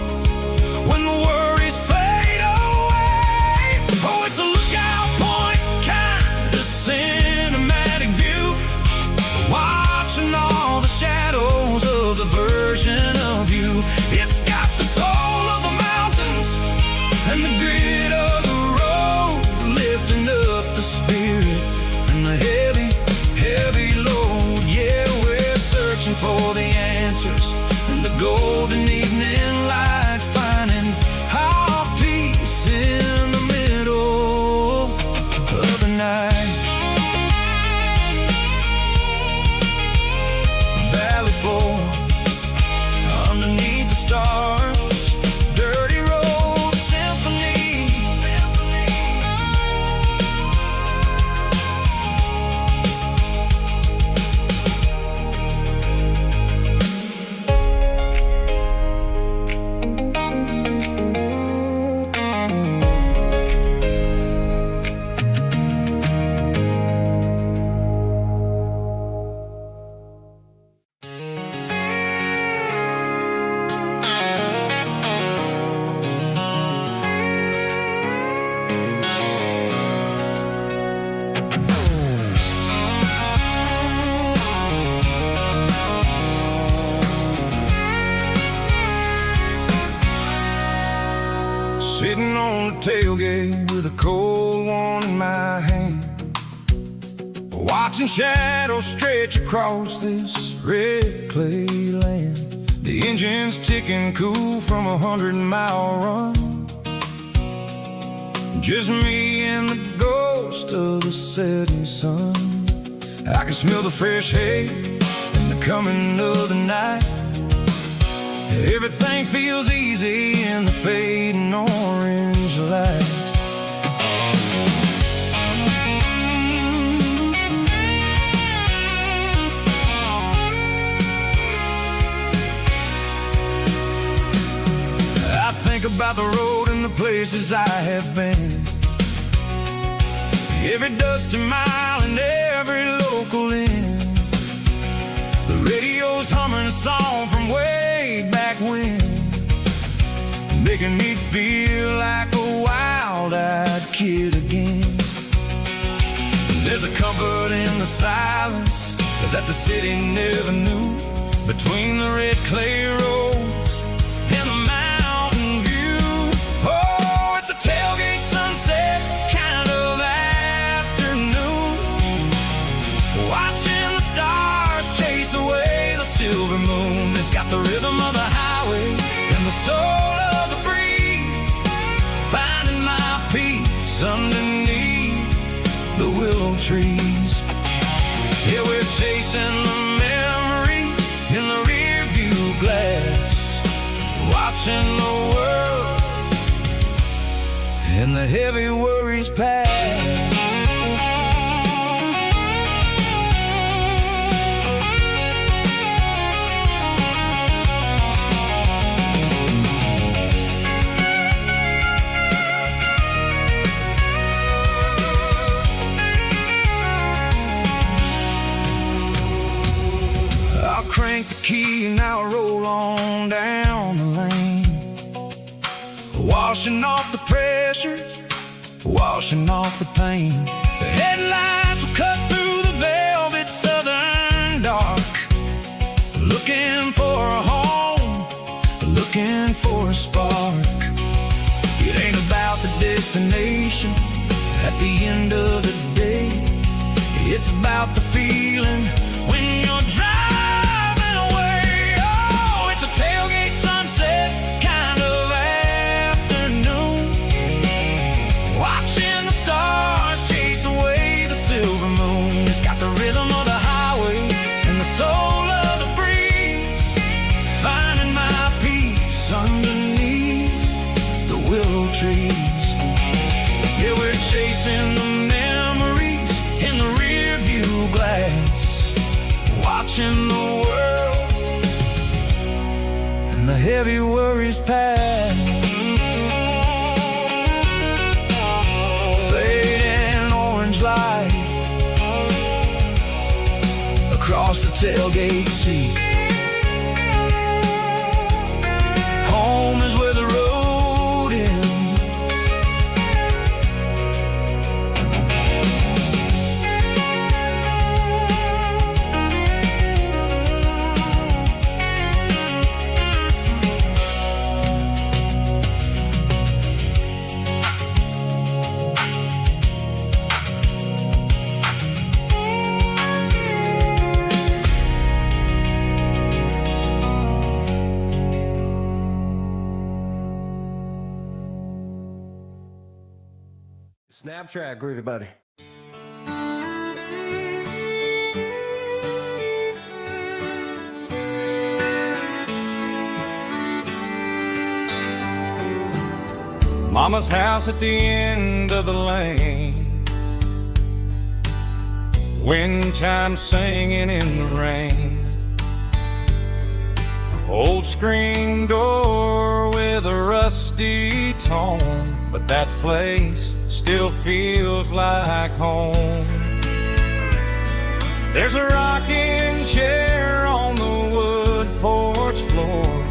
when the worries fade away. Oh, it's a lookout point, kind of cinematic view, watching all the shadows of the version of you. It's got the soul of the mountains and the grit of the road, sitting on the tailgate with a cold one in my hand, watching shadows stretch across this red clay land. The engine's ticking cool from 100-mile run. Just me and the ghost of the setting sun. I can smell the fresh hay and the coming of the night. Everything feels easy in the fading orange light. I think about the road and the places I have been, every dusty mile and every local inn. The radio's humming a song from way back when, making me feel like a wild-eyed kid again. There's a comfort in the silence that the city never knew, between the red clay roads and the mountain view. Oh, it's a tailgate sunset kind of afternoon, watching the stars chase away the silver moon. It's got the rhythm of the highway and the soul of the breeze, finding my peace underneath the willow trees. Yeah, we're chasing the memories in the rear view glass, watching the world and the heavy worries pass. I'll crank the key and I'll roll on down the lane, washing off the pressure, washing off the pain. The headlights will cut through the velvet southern dark, looking for a home, looking for a spark. It ain't about the destination at the end of the day, it's about the feeling when you're driving away. Oh, it's a tailgate sunset kind of afternoon, watching the stars chase away the silver moon. It's got the rhythm of the highway and the soul of the breeze, finding my peace underneath the willow trees. Yeah, we're chasing the memories in the rear view glass, watching the world and the heavy worries pass. Fading orange light across the tailgate seat. Home is where the road ends. Snap track, groovy buddy. Mama's house at the end of the lane, wind chimes singing in the rain. Old screen door with a rusty tone, but that place still feels like home. There's a rocking chair on the wood porch floor,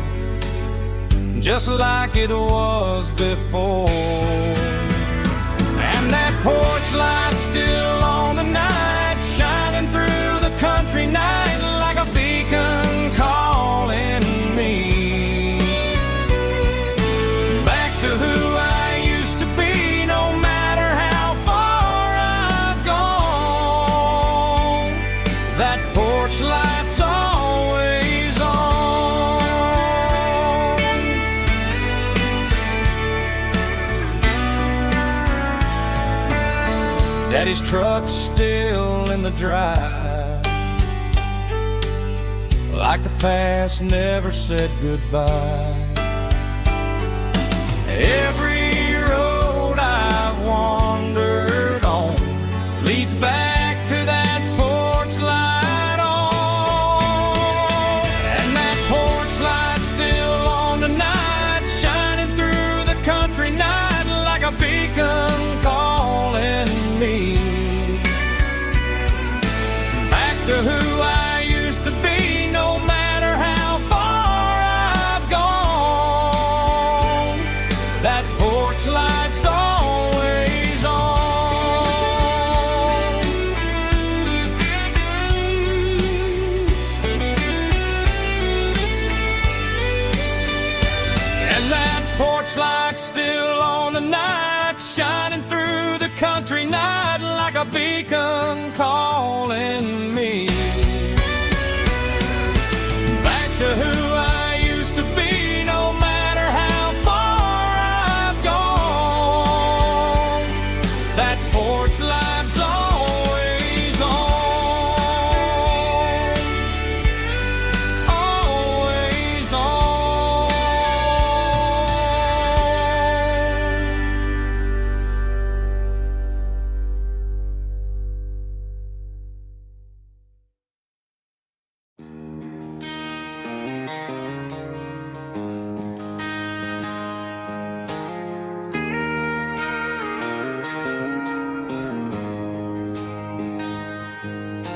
just like it was before. And that porch light's still on tonight, shining through the country night like a beacon calling me back to who I Daddy's truck's still in the drive, like the past never said goodbye. Every road I've wandered on leads back to that porch light on. And that porch light's still on tonight, shining through the country night like a beacon calling me back to who I used to be, no matter how far I've gone. That porch light's always on. And that porch light's still on tonight, shining through the country night like a beacon calling me back to who I used to be, no matter how far I've gone. That porch light's always on, always on.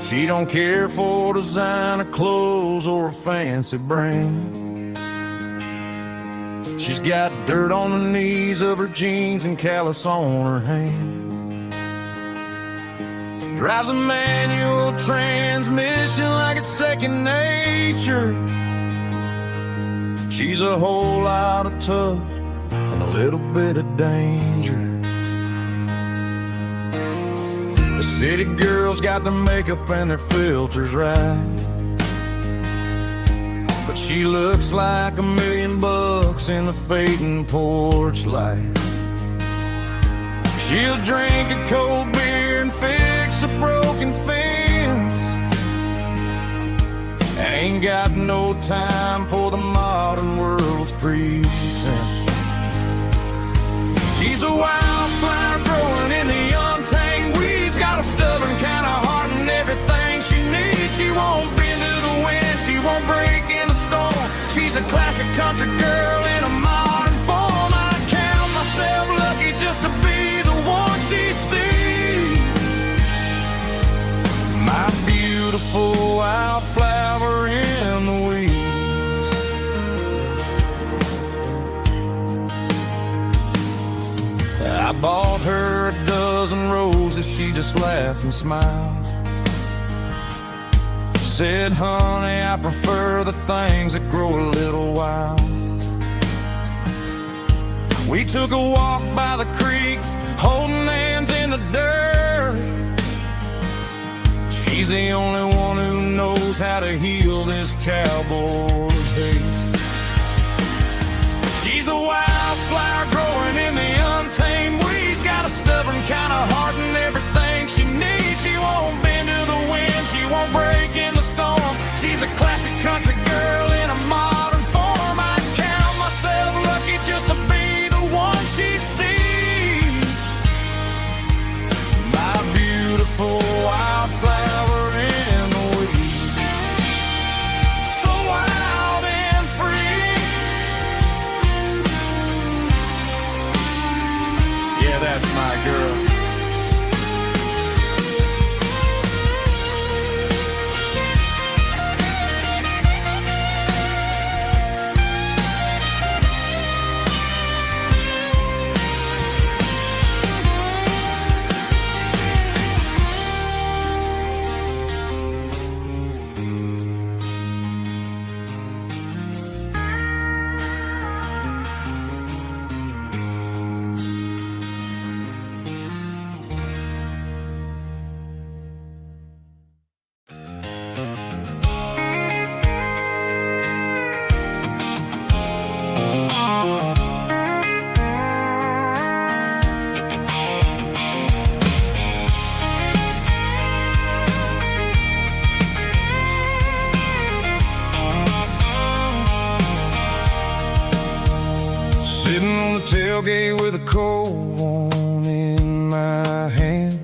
She don't care for designer clothes or a fancy brand. She's got dirt on the knees of her jeans and callus on her hand. Drives a manual transmission like it's second nature. She's a whole lot of tough and a little bit of danger. The city girls got their makeup and their filters right, but she looks like $1 million in the fading porch light. She'll drink a cold beer and fix a broken fence. Ain't got no time for the modern world's pretense. She's a wildflower growing in the untamed weeds, got a stubborn kind of heart and everything she needs. She won't bend to the wind, she won't break in the storm. She's a classic country girl in a modern form. I count myself lucky just to be the one she sees. My beautiful wildflower in the weeds. I bought her a dozen roses, she just laughed and smiled. Said, honey, I prefer the things that grow a little wild. We took a walk by the creek, holding hands in the dirt. She's the only one who knows how to heal this cowboy's hate. She's a wildflower growing in the untamed weeds, got a stubborn kind of heart and everything she needs. She won't bend to the wind, she won't break in the storm. She's a classic country girl in a modern form. I count myself lucky just to be the one she sees. My beautiful wildflower in the weeds, so wild and free. Yeah, that's my girl. tailgate with a cold one in my hand,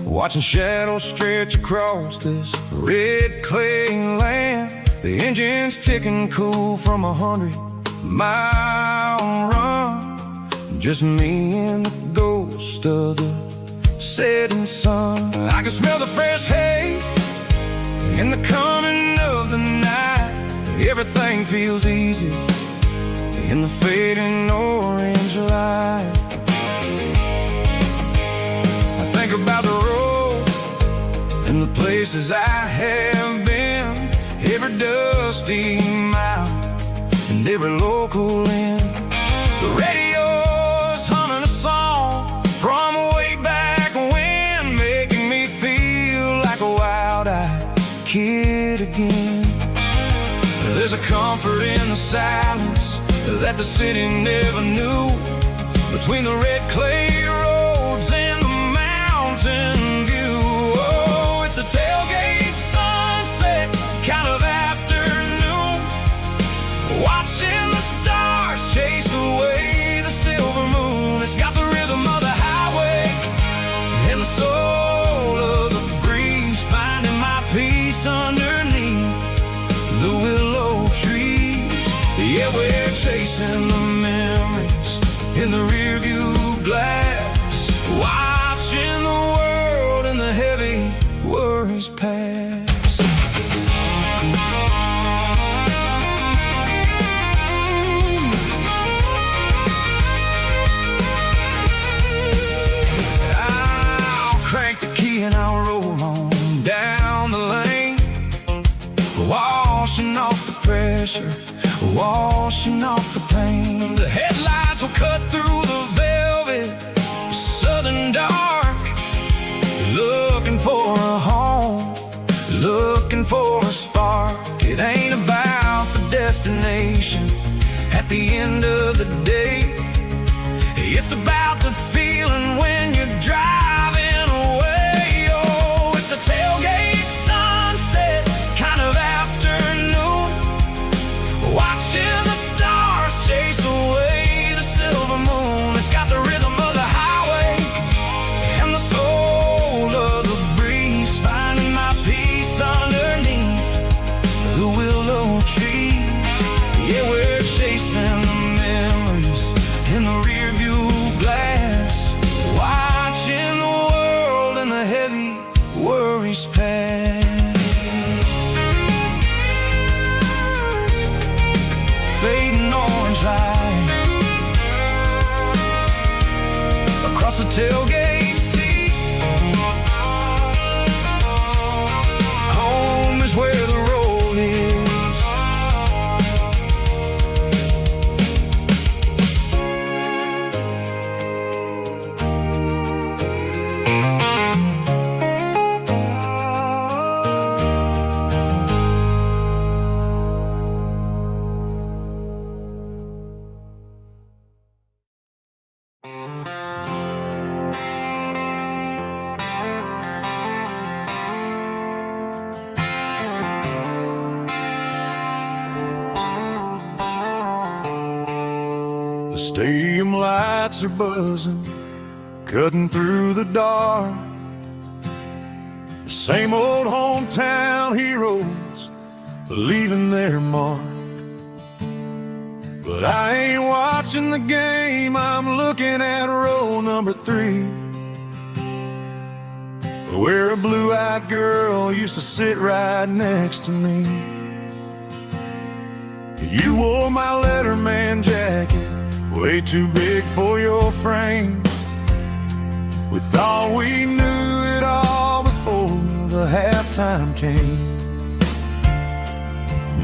watching shadows stretch across this red clay land. The engine's ticking cool from 100-mile run. Just me and the ghost of the setting sun. I can smell the fresh hay in the coming of the night. Everything feels easy in the fading orange light. I think about the road and the places I have been, every dusty mile and every local inn. The radio's humming a song from way back when, making me feel like a wild-eyed kid again. There's a comfort in the silence that the city never knew, between the red clay roads and the mountain view. Oh, it's a tailgate sunset kind of afternoon, watching the stars chase away the silver moon. It's got the rhythm of the highway and the soul of the breeze, finding my peace underneath the willow trees. Yeah, we're chasing the memories in the rearview glass, watching the world and the heavy worries pass. I'll crank the key and I'll roll on down the lane, washing off the pressure, washing off the pain. The headlights will cut through the velvet southern dark, looking for a home, looking for a spark. It ain't about the destination at the end of the day, it's about the feeling when you're driving away. Oh, it's a tailgate sunset kind of afternoon, watching the stars chase away the silver moon. It's got the rhythm of the highway and the soul of the breeze, finding my peace underneath the willow trees. Yeah, we're chasing the memories in the rearview glass, watching the world and the heavy worries pass. Fading orange light across the tailgate seat. Home is where the road is. The stadium lights are buzzing, cutting through the dark. The same old hometown heroes leaving their mark. But I ain't watching the game, I'm looking at row number 3, where a blue-eyed girl used to sit right next to me. You wore my Letterman jacket, way too big for your frame. We thought we knew it all before the halftime came.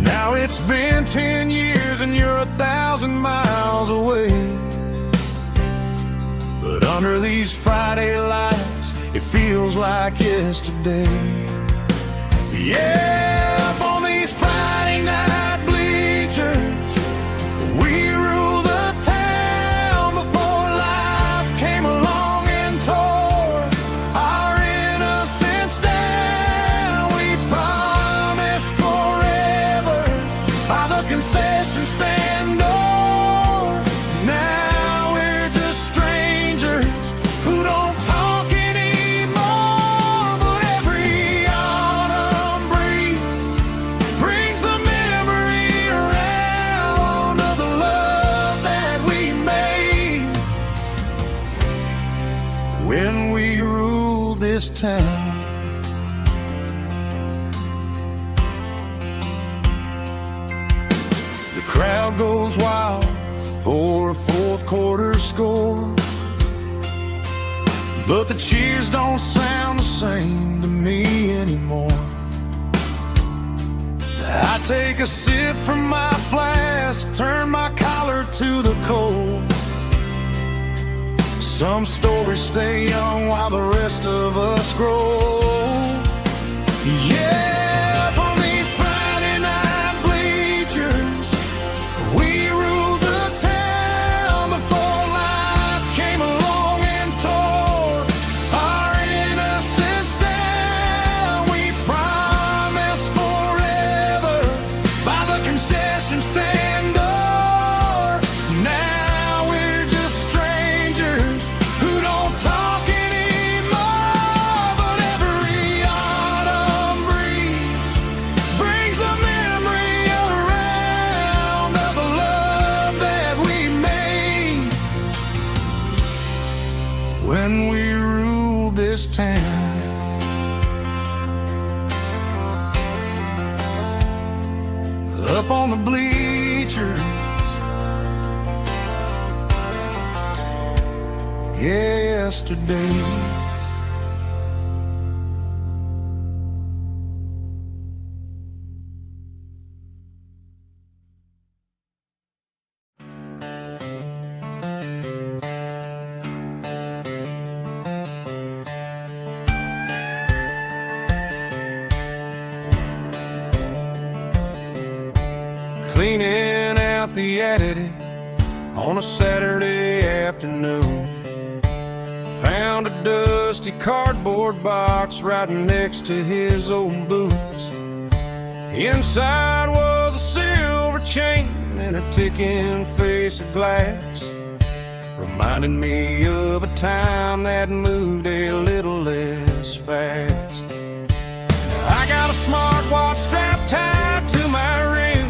Now it's been 10 years and you're 1,000 miles away, but under these Friday lights it feels like yesterday. Yeah, up on these Friday night bleachers we rule the town, before life came along and tore our innocence down. We promised forever by the concession stand door. Now we're when we ruled this town. The crowd goes wild for a fourth quarter score, but the cheers don't sound the same to me anymore. I take a sip from my flask, turn my collar to the cold. Some stories stay young while the rest of us grow. Yeah, up on these Friday night bleachers, we ruled the town before life came along and tore our innocence down. We promised forever by the concession stand door. Now we're just strangers who don't talk anymore. But every autumn breeze brings the memory around of the love that we made when we ruled this town. Up on the bleachers, yesterday. Cleaning out the attic on a Saturday afternoon, found a dusty cardboard box right next to his old boots. Inside was a silver chain and a ticking face of glass, reminding me of a time that moved a little less fast. Now I got a smartwatch strapped tied to my wrist,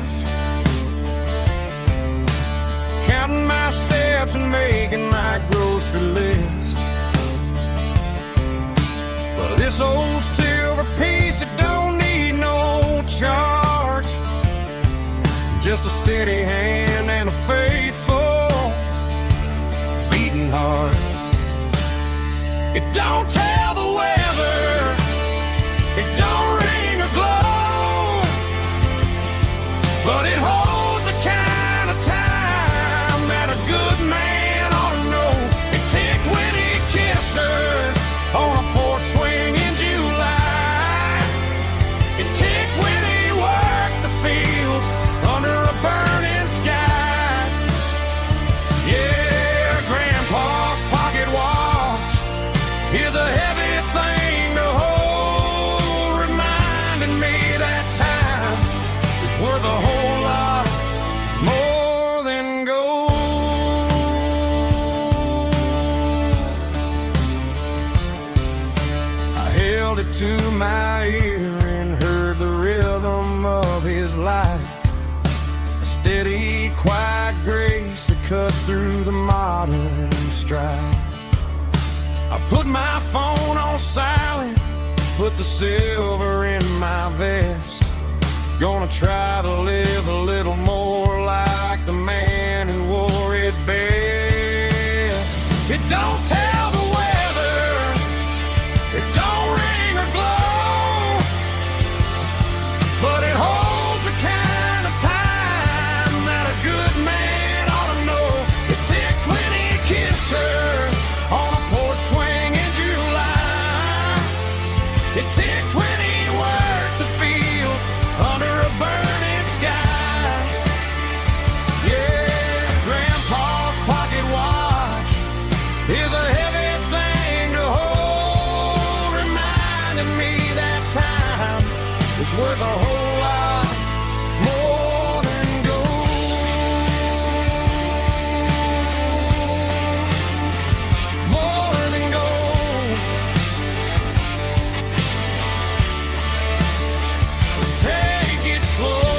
counting my steps and making my grocery list. But this old silver piece, it don't need no charge, just a steady hand and a faithful beating heart. It don't tell the weather, it don't ring or glow, but it holds the kind of time that a good man ought to know. It ticked when he kissed her on a porch swing in July. It ticked when he worked the fields under a burning sky. Yeah, Grandpa's pocket watch is a heavy thing to hold, reminding me that time is worth a whole lot more than gold. I held it to my ear and heard the rhythm of his life, a steady, quiet grace that cut through the modern strife. I put my phone on silent, put the silver in my vest. Gonna try to live a little more like the man who wore it best. It don't tell the weather, it don't ring or glow, but it holds the kind of time that a good man ought to know. It ticked when he kissed her on a porch swing in July. It ticked when he worked the fields under a burning sky. Yeah, Grandpa's pocket watch is a heavy thing to hold, reminding me that time is worth a whole lot more than gold. More than gold. Take it slow.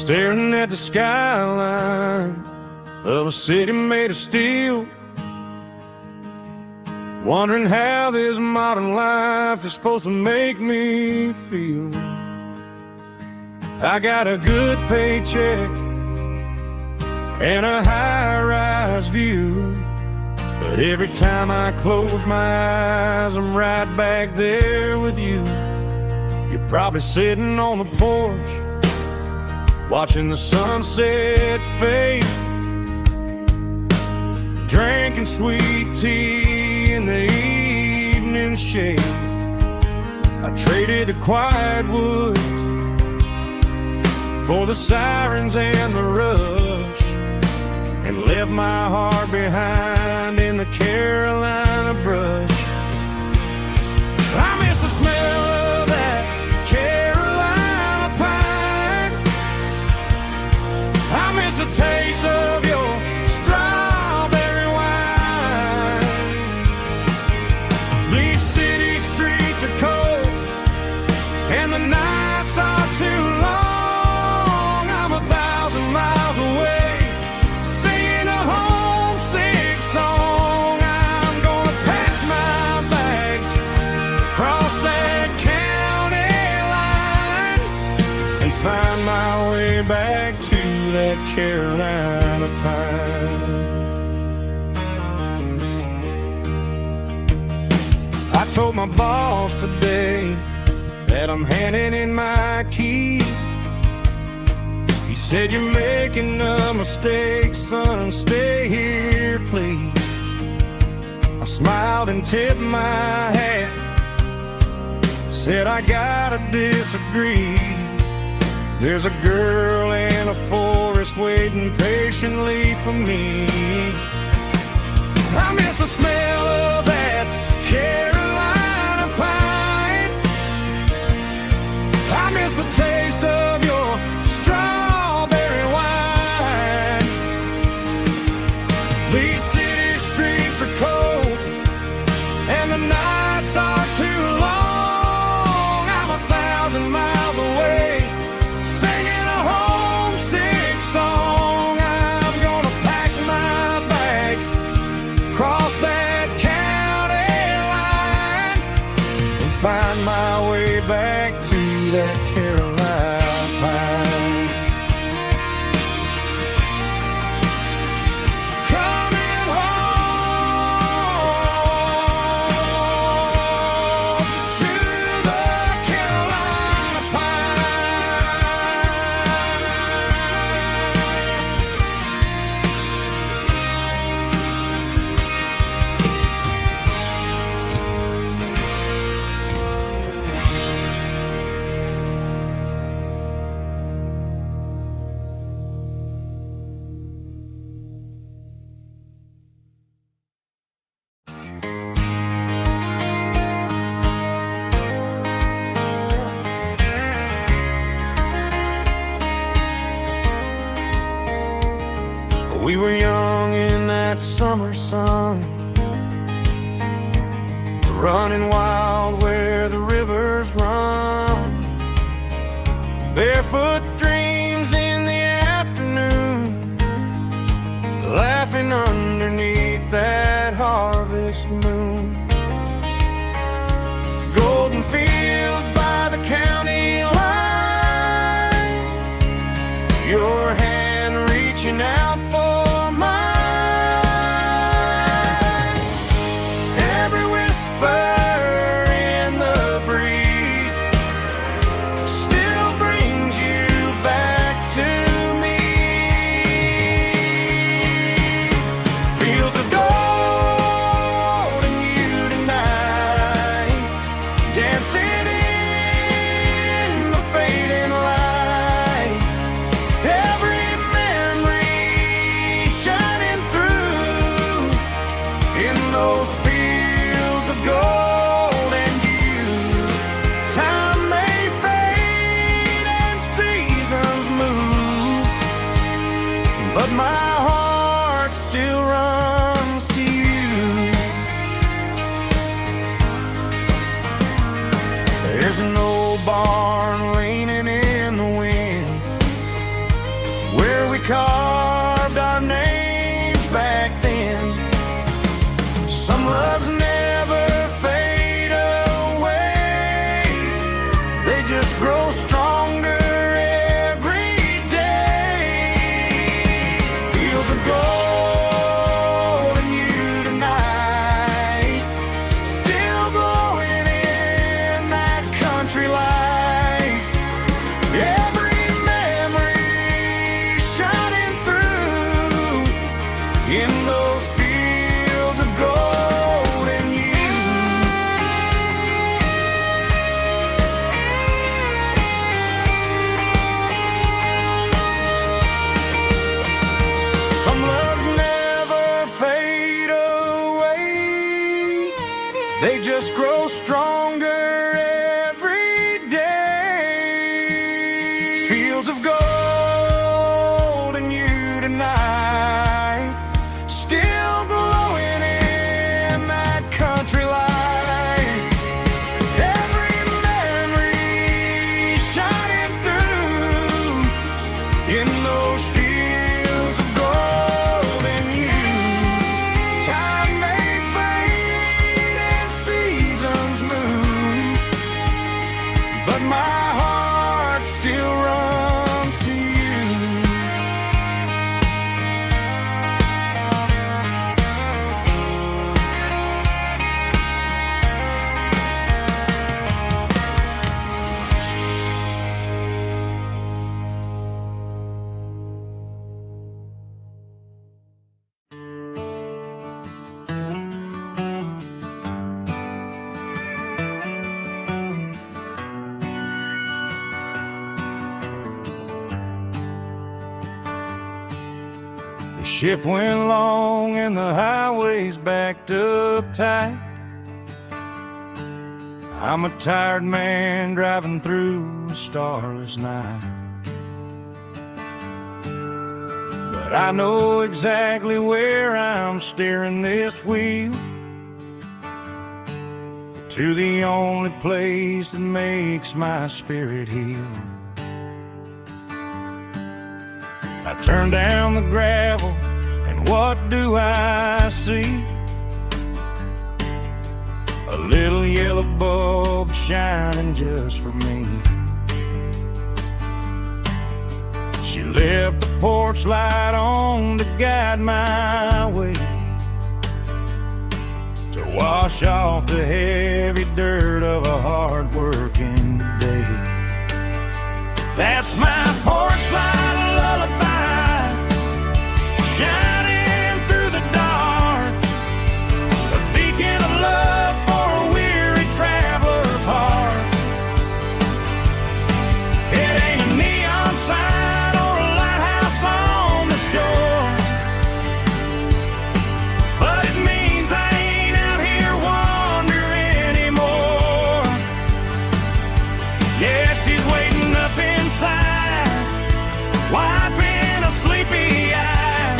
staring at the skyline of a city made of steel, wondering how this modern life is supposed to make me feel. I got a good paycheck and a high-rise view, but every time I close my eyes, I'm right back there with you. You're probably sitting on the porch, watching the sunset fade, drinking sweet tea in the evening shade. I traded the quiet woods for the sirens and the rush, and left my heart behind in the Carolina brush. I miss the smell of that Carolina pine. I miss the taste of your strawberry wine. These city streets are cold and the nights are too long. I'm 1,000 miles away, singing a homesick song. I'm gonna pack my bags, cross that county line, and find my way back to that Carolina pine. I told my boss today that I'm handing in my keys. He said, "You're making a mistake, son, stay here, please." I smiled and tipped my hat, said, "I gotta disagree. There's a girl in a forest waiting patiently for me." I miss the smell of that Carolina pine. I miss the taste of your strawberry wine. These city streets are cold and the nights are too long. I'm 1,000 miles away, singing a homesick song. I'm gonna pack my bags, cross that county line, and find my way back to that Carolina pine. Coming home to the Carolina We were young in that summer sun, running wild where the rivers run, barefoot dreams in the afternoon, laughing underneath that harvest moon. Golden fields by the county line, your hand reaching out for mine. Every whisper in the breeze still brings you back to me. Fields of gold and you tonight, dancing in the fading light. Every memory shining through in those fields of gold and you. Time may fade and seasons move, but my heart still runs to you. There's an old barn leaning in the wind, carved our names back then. Some loves never fade away, they just grow stronger every day. Fields of gold in you tonight, still glowing in that country light. Every memory shining through in those fields of gold and you. Some loves never fade away, they just grow stronger every day. Fields of gold and you tonight, still glowing in that country light. Every memory shining through in those fields of gold and you. Time may fade and seasons move, but my heart still runs to you. The shift went long and the highways backed up tight. I'm a tired man driving through a starless night, but I know exactly where I'm steering this wheel, to the only place that makes my spirit heal. I turn down the gravel, and what do I see? A little yellow bulb shining just for me. She left the porch light on to guide my way, to wash off the heavy dirt of a hard-working day. That's my porch light lullaby, shining through the dark, a beacon of love for a weary traveler's heart. It ain't a neon sign or a lighthouse on the shore, but it means I ain't out here wandering anymore. Yeah, she's waiting up inside, wiping a sleepy eye,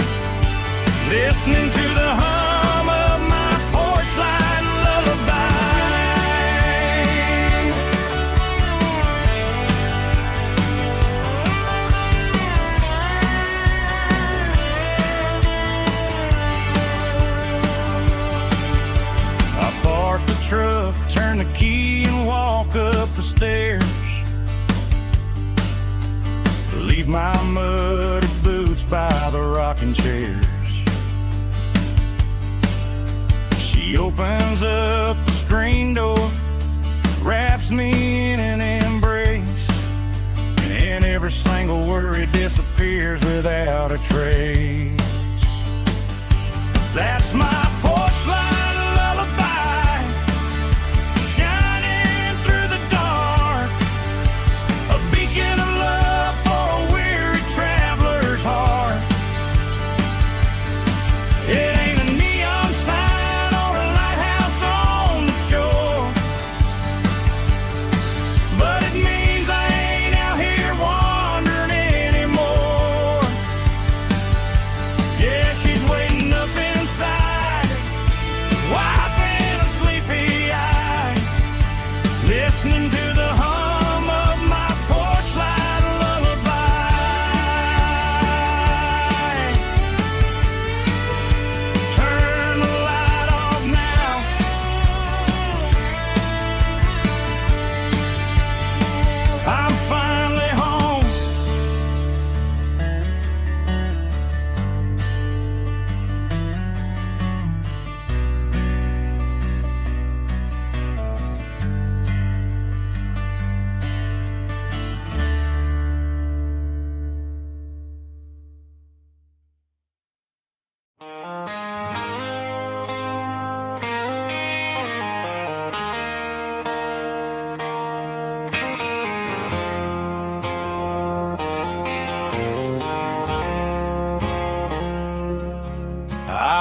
listening to the hum of my porch light lullaby. I park the truck, turn the key and walk up the stairs, leave my muddy boots by the rocking chairs. She opens up the screen door, wraps me in an embrace, and every single worry disappears without a trace. That's my porch light lullaby, shining through the dark, a beacon of love for a weary traveler's heart. It ain't a neon sign or a lighthouse on the shore, but it means I ain't out here wandering anymore. Yeah, she's waiting up inside,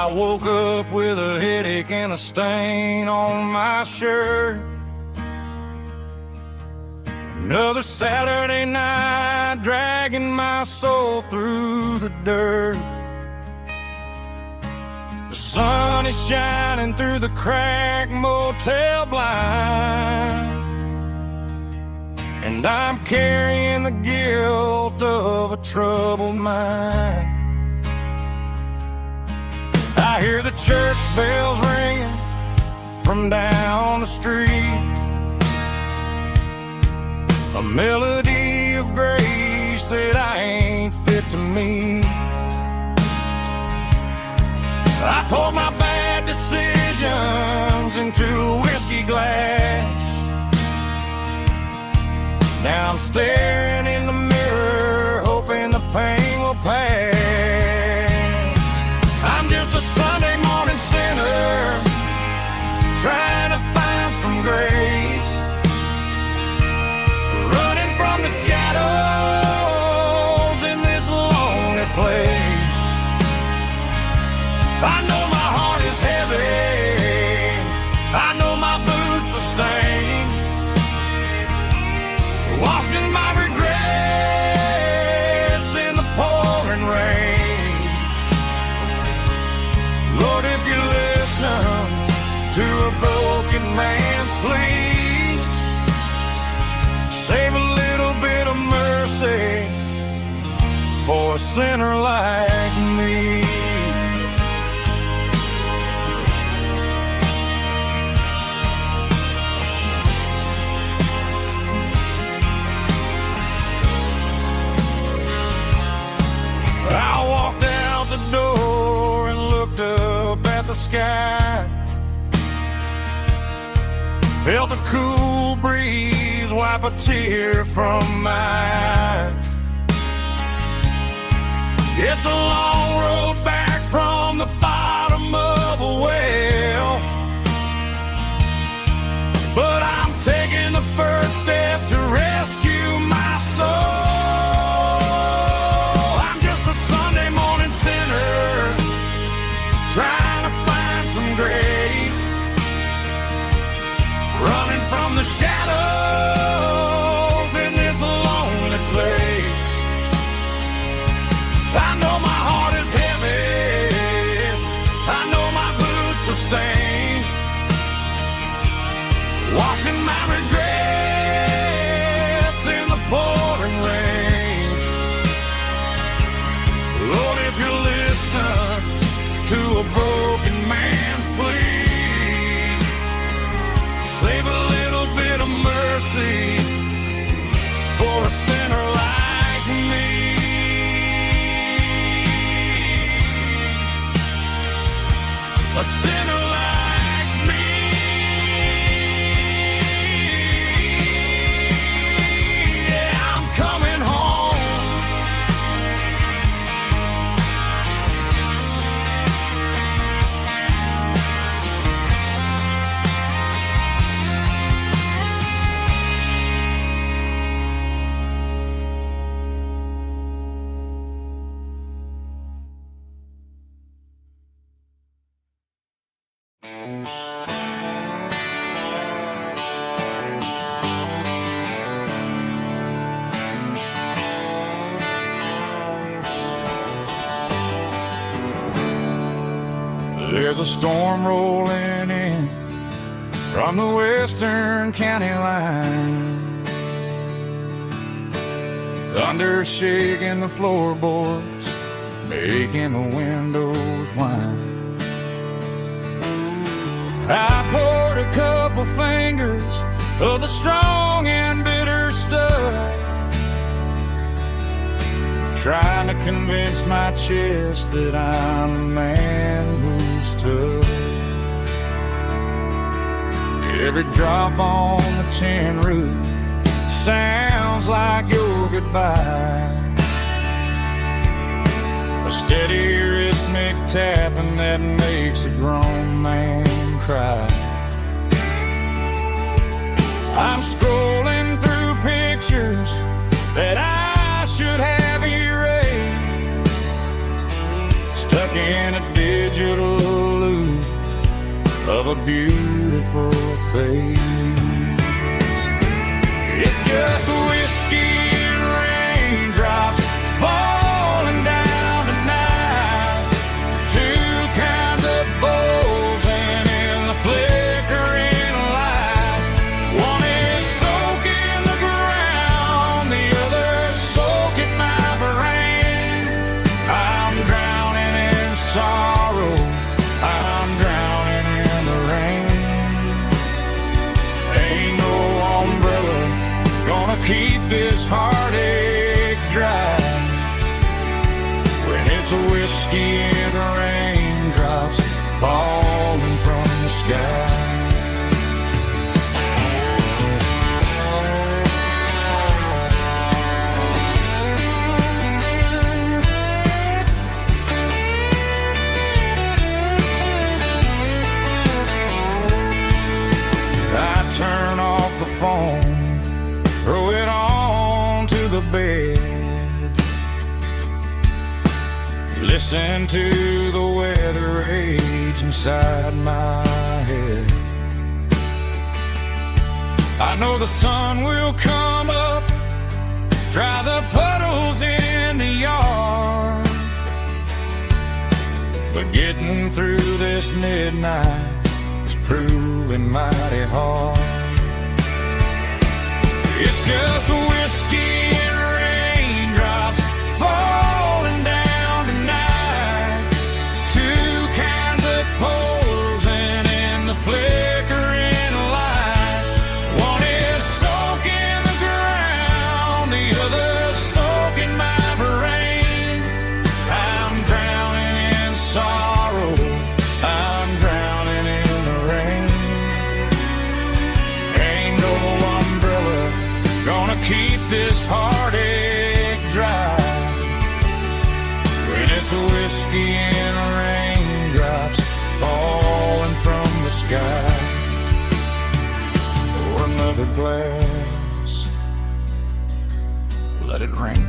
I woke up with a headache and a stain on my shirt. Another Saturday night, dragging my soul through the dirt. The sun is shining through the cracked motel blind, and I'm carrying the guilt of a troubled mind. I hear the church bells ringing from down the street, a melody of grace that I ain't fit to meet. I poured my bad decisions into a whiskey glass. Now I'm staring in the mirror, hoping the pain will pass. I'm just a Sunday morning sinner, trying to find some grace, running from the shadows in this lonely place. I know my heart is heavy, I know my boots are stained, washing my regrets in the pouring rain. Lord, if you're listening to a broken man's plea, save a little bit of mercy for a sinner like me. I walked out the door and looked up at the sky, felt the cool breeze wipe a tear from my eye. It's a long road back from the bottom of a well, but I'm taking the first step to rescue my soul. Trying to find some grace, running from the shadows in this lonely place. I know my heart is heavy, I know my boots are stained, washing my regrets in the pouring rain. Lord, if you're listening to a broken man's plea, save a little bit of mercy for a sinner like me. A sinner like me. Yeah, I'm coming home. There's a storm rolling in from the western county line, thunder shaking the floorboards, making the windows whine. I poured a couple fingers of the strong and bitter stuff, trying to convince my chest that I'm a man who's tough. Every drop on the tin roof sounds like your goodbye, a steady rhythmic tapping that makes a grown man cry. I'm scrolling through pictures that I should have erased, stuck in a digital loop of a beautiful face. It's just whiskey and raindrops falling down tonight. Two kinds of bulging in the flickering light. One is soaking the ground, the other soaking my brain. I'm drowning in sorrow, I'm drowning in the rain. Ain't no umbrella gonna keep this heartache dry when it's a whiskey and raindrops falling from the sky. I turn off the phone, throw it on to the bed, listen to the weather rage inside my head. I know the sun will come up, dry the puddles in the yard, but getting through this midnight is proving mighty hard. It's just whiskey and raindrops falling down tonight. Two kinds of posing in the flickering light. One is soaking the ground, the other soaking my brain. I'm drowning in sorrow, I'm drowning in the rain. Ain't no umbrella gonna keep this heartache dry when it's a whiskey and raindrops falling from the sky. Pour another glass, let it rain.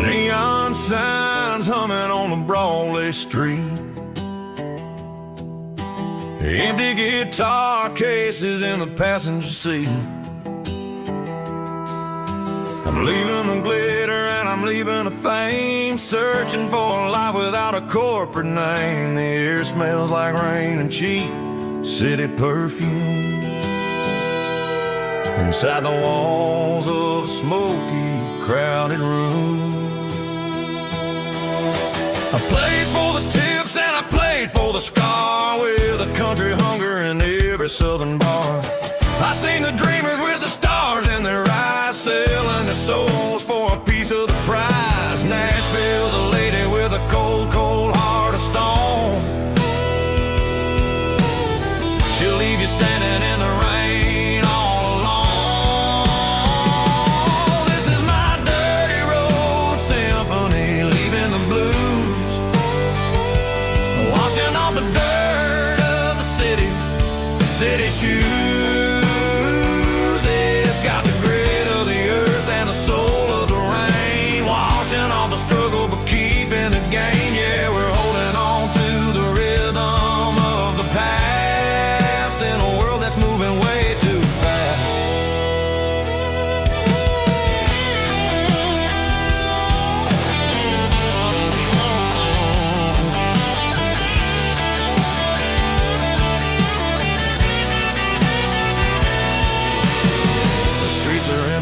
Neon signs humming on the Broadway street. Empty guitar cases in the passenger seat. I'm leaving the glitter and I'm leaving the fame, searching for a life without a corporate name. The air smells like rain and cheap city perfume. Inside the walls of a smoky, crowded room. I played for the tips and I played for the scar, with a country hunger in every southern bar. I seen the dreamers with the stars in their eyes, selling their souls for a piece of the prize. Nashville's a lady with a cold, cold heart of stone. She'll leave you standing in the rain all alone. This is my dirty road symphony, leaving the blues, washing off the dirt of the city shoes.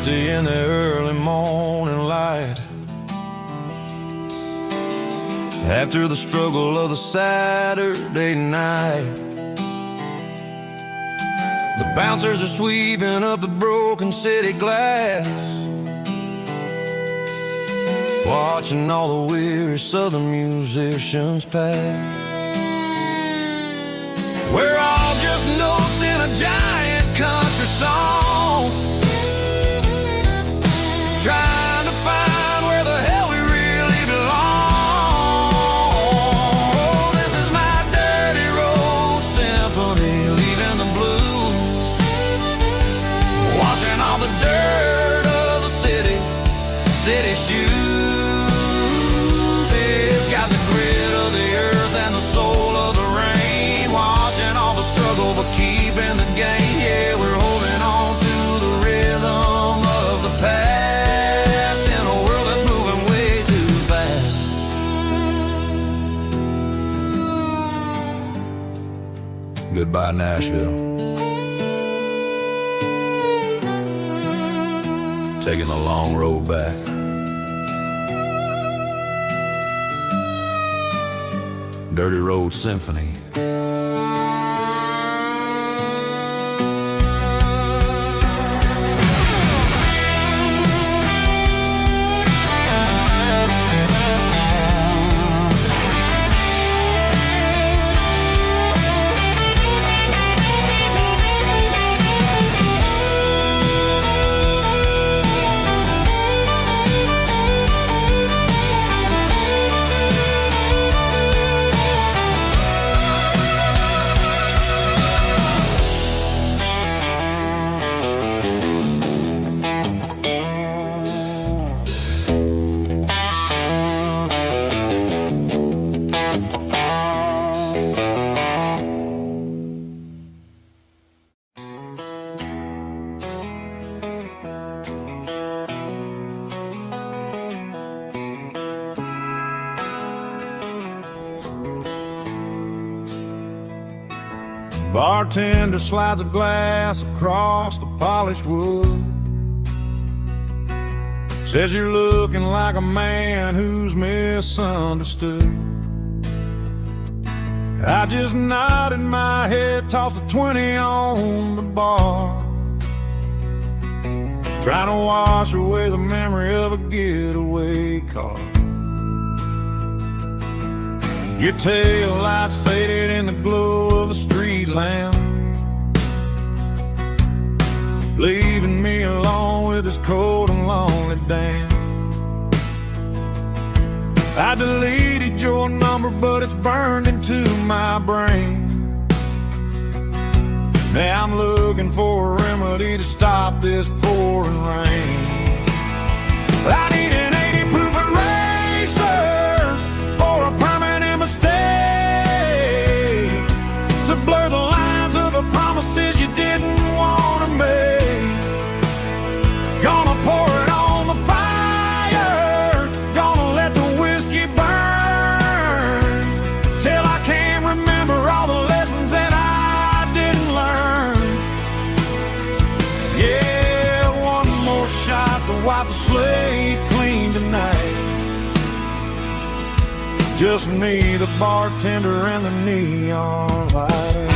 empty in the early morning light. After the struggle of the Saturday night, the bouncers are sweeping up the broken city glass, watching all the weary southern musicians pass. We're all just notes in a giant country song, trying to find where the hell we really belong. Oh, this is my dirty road symphony, leaving the blues, washing all the dirt of the city shoes. It's got the grit of the earth and the soul of the rain, washing all the struggle but keeping the gain. Yeah, we're holding on to the rhythm of the past in a world that's moving way too fast. Goodbye, Nashville. Taking the long road back. Dirty Road Symphony. Bartender slides a glass across the polished wood, says you're looking like a man who's misunderstood. I just nodded my head, tossed a 20 on the bar, trying to wash away the memory of a getaway car. Your tail lights faded in the glow of a street lamp, leaving me alone with this cold and lonely dance. I deleted your number, but it's burned into my brain. Now I'm looking for a remedy to stop this pouring rain. I need an 80 proof eraser for a permanent mistake, to blur the lines of the promises you didn't want to make. Gonna pour it on the fire, gonna let the whiskey burn, till I can't remember all the lessons that I didn't learn. Yeah, one more shot to wipe the slate clean tonight. Just me, the bartender, and the neon light.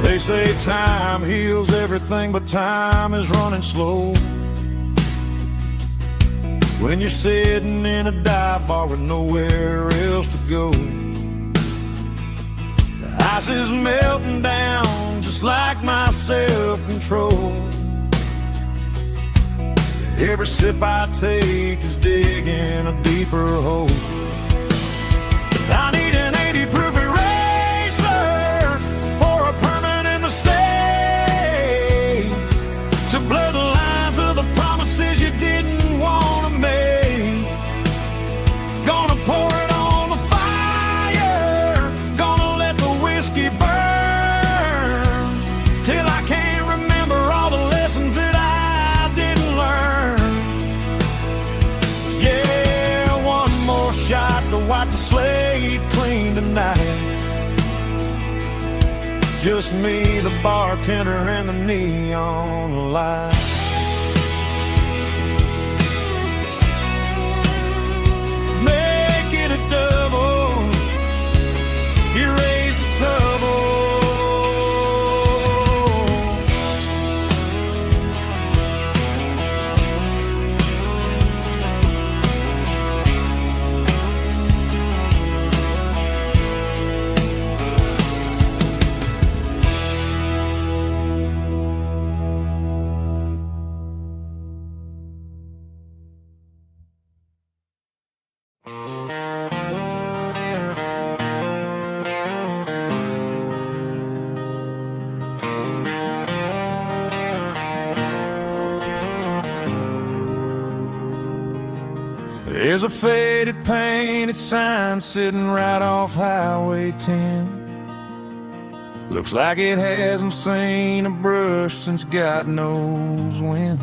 They say time heals everything, but time is running slow when you're sitting in a dive bar with nowhere else to go. Ice is melting down just like my self-control. Every sip I take is digging a deeper hole. I need an 80 proof eraser for a permanent mistake, to blur the lines of the promises you didn't want to make. Gonna pour it on the fire, gonna let the whiskey burn, till I can't remember all the lessons that I didn't learn. Yeah, to wipe the slate clean tonight. Just me, the bartender, and the neon light. Make it a double, erase the trouble. There's a faded painted sign sitting right off Highway 10. Looks like it hasn't seen a brush since God knows when.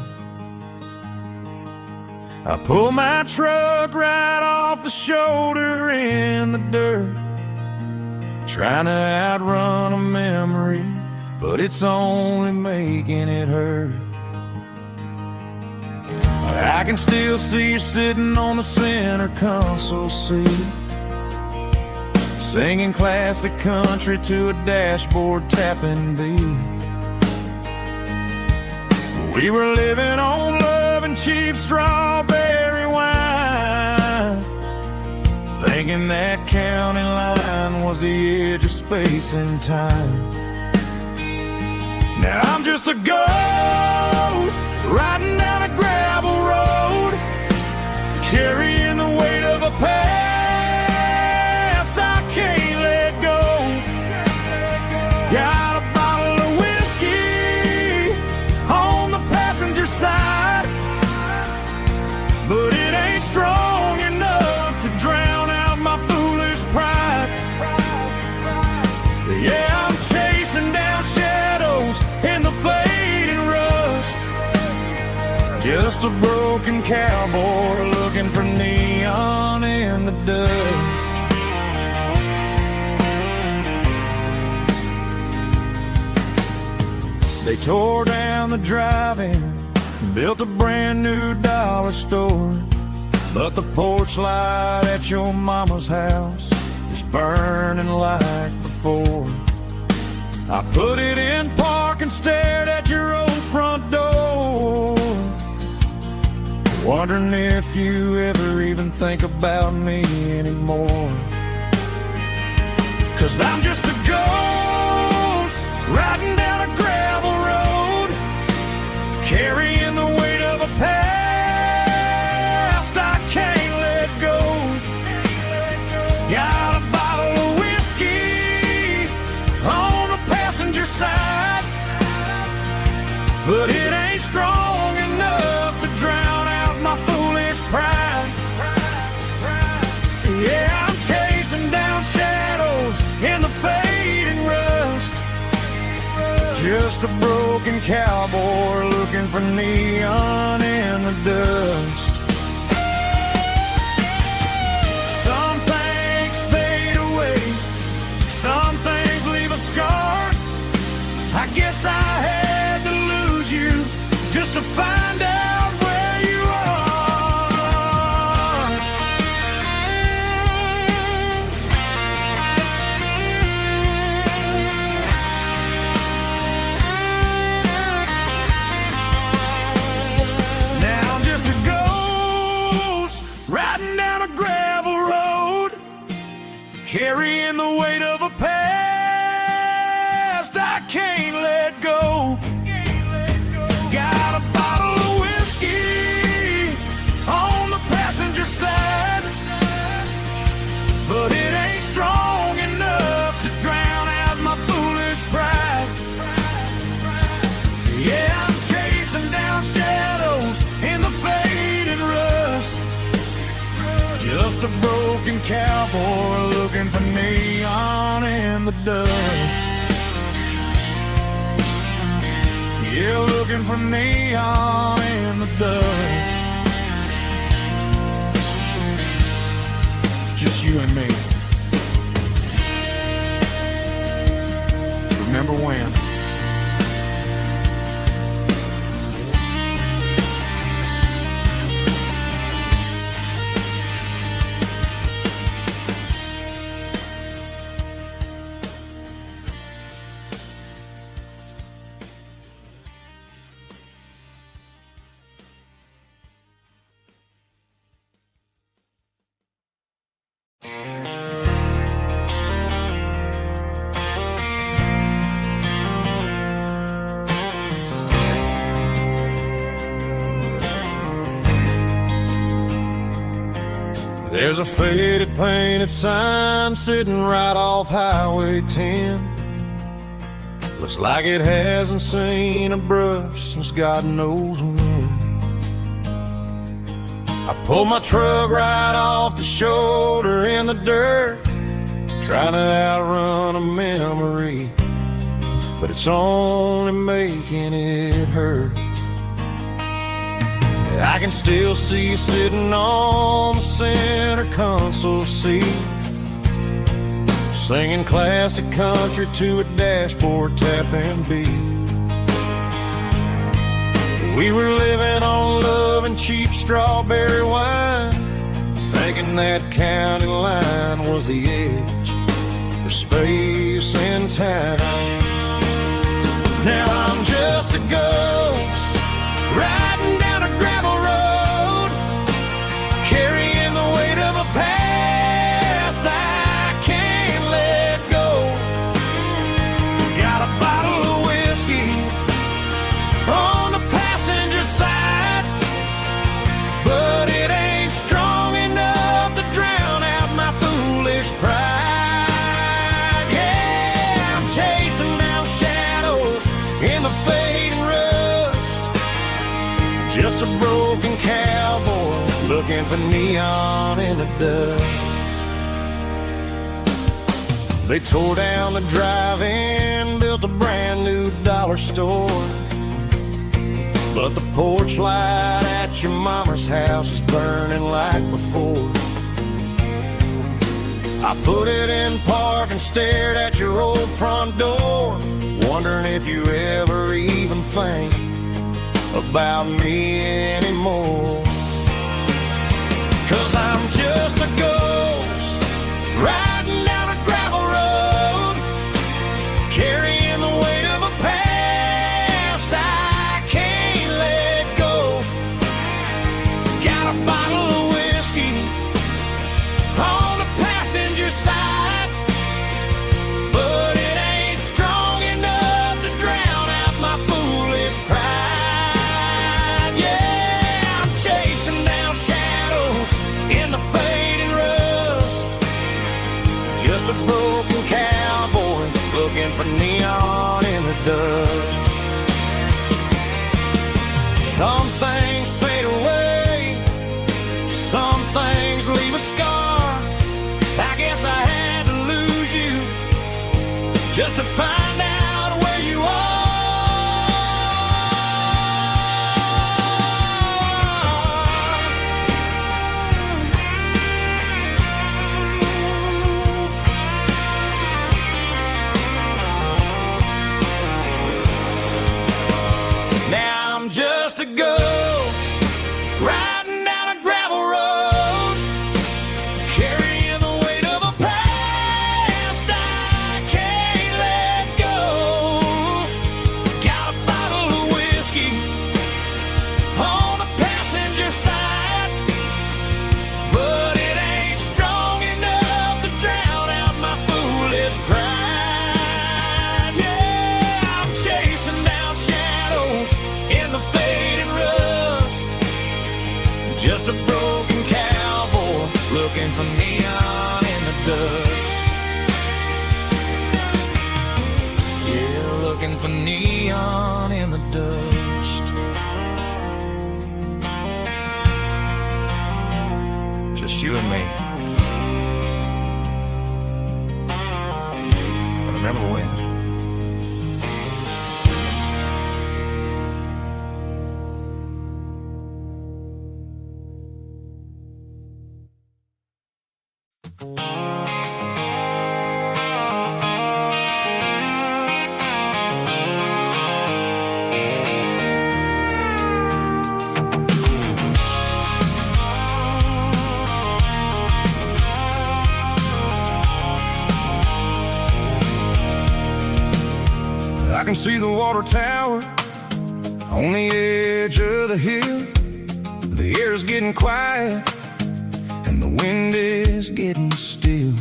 I pull my truck right off the shoulder in the dirt, trying to outrun a memory, but it's only making it hurt. I can still see you sitting on the center console seat, singing classic country to a dashboard tapping beat. We were living on love and cheap strawberry wine, thinking that county line was the edge of space and time. Now I'm just a ghost riding down a gravel road, carrying the weight of a past I can't let go. Got a bottle of whiskey on the passenger side, but it ain't strong enough to drown out my foolish pride. Yeah, I'm chasing down shadows in the fading rust, just a broken cowboy looking for neon in the dust. They tore down the drive-in, built a brand new dollar store, but the porch light at your mama's house is burning like before. I put it in park and stared at your old front door, wondering if you ever even think about me anymore. 'Cause I'm just a ghost riding down a gravel road, carrying the weight of a past I can't let go. Got a bottle of whiskey on the passenger side, but it ain't strong enough to drown out my foolish pride. Yeah, I'm chasing down shadows in the fading rust, just a broken cowboy looking for neon in the dust. Some things fade away, some things leave a scar. I guess I had to lose you just to find out where you are. Now I'm just a ghost riding down a gravel road, carrying the weight of a past I can't let go. Got a bottle of whiskey on the passenger side, but it ain't strong enough to drown out my foolish pride. Yeah, I'm chasing down shadows in the fading rust, just a broken cowboy looking for neon in the dust. Yeah, looking for neon in the dust, just you and me. Remember when? There's a faded painted sign sitting right off Highway 10. Looks like it hasn't seen a brush since God knows when. I pulled my truck right off the shoulder in the dirt, trying to outrun a memory, but it's only making it hurt. I can still see you sitting on the center console seat, singing classic country to a dashboard tapping beat. We were living on love and cheap strawberry wine, thinking that county line was the edge for space and time. Now I'm just a ghost riding down a gravel road, carrying the weight of a past I can't let go. Got a bottle of whiskey on the passenger side, but it ain't strong enough to drown out my foolish pride. Yeah, I'm chasing down shadows in the fading rust, just a broken cowboy looking for neon in the dust. They tore down the drive-in, built a brand new dollar store, but the porch light at your mama's house is burning like before. I put it in park and stared at your old front door, wondering if you ever even think about me anymore. 'Cause I'm just a ghost riding down a gravel road, carrying the weight of a past I can't let go. Got a bottle of whiskey on the passenger side, but it ain't strong enough to drown out my foolish pride. Yeah, I'm chasing down shadows in the fading rust, just a broken cowboy looking for neon in the dust. Some things fade away, some things leave a scar. I guess I had to lose you just to find out where you are. Now I'm just a ghost riding down a gravel road, carrying the weight of a past I can't let go. Got a bottle of whiskey on the passenger side, but it ain't strong enough to drown out my foolish pride. Yeah, I'm chasing down shadows in the fading rust, just a broken cowboy looking for neon in the dust. Yeah, looking for neon in the dust. Just you and me. Remember when? I can see the water tower on the edge of the hill. The air's getting quiet and the wind is getting still.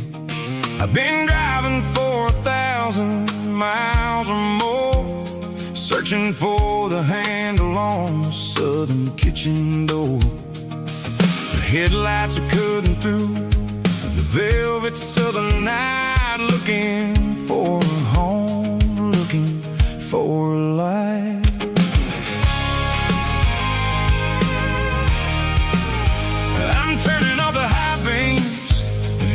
I've been driving for 1,000 miles or more, searching for the handle on the southern kitchen door. The headlights are cutting through the velvet southern night, looking for a home, looking for a life. I'm turning off the high beams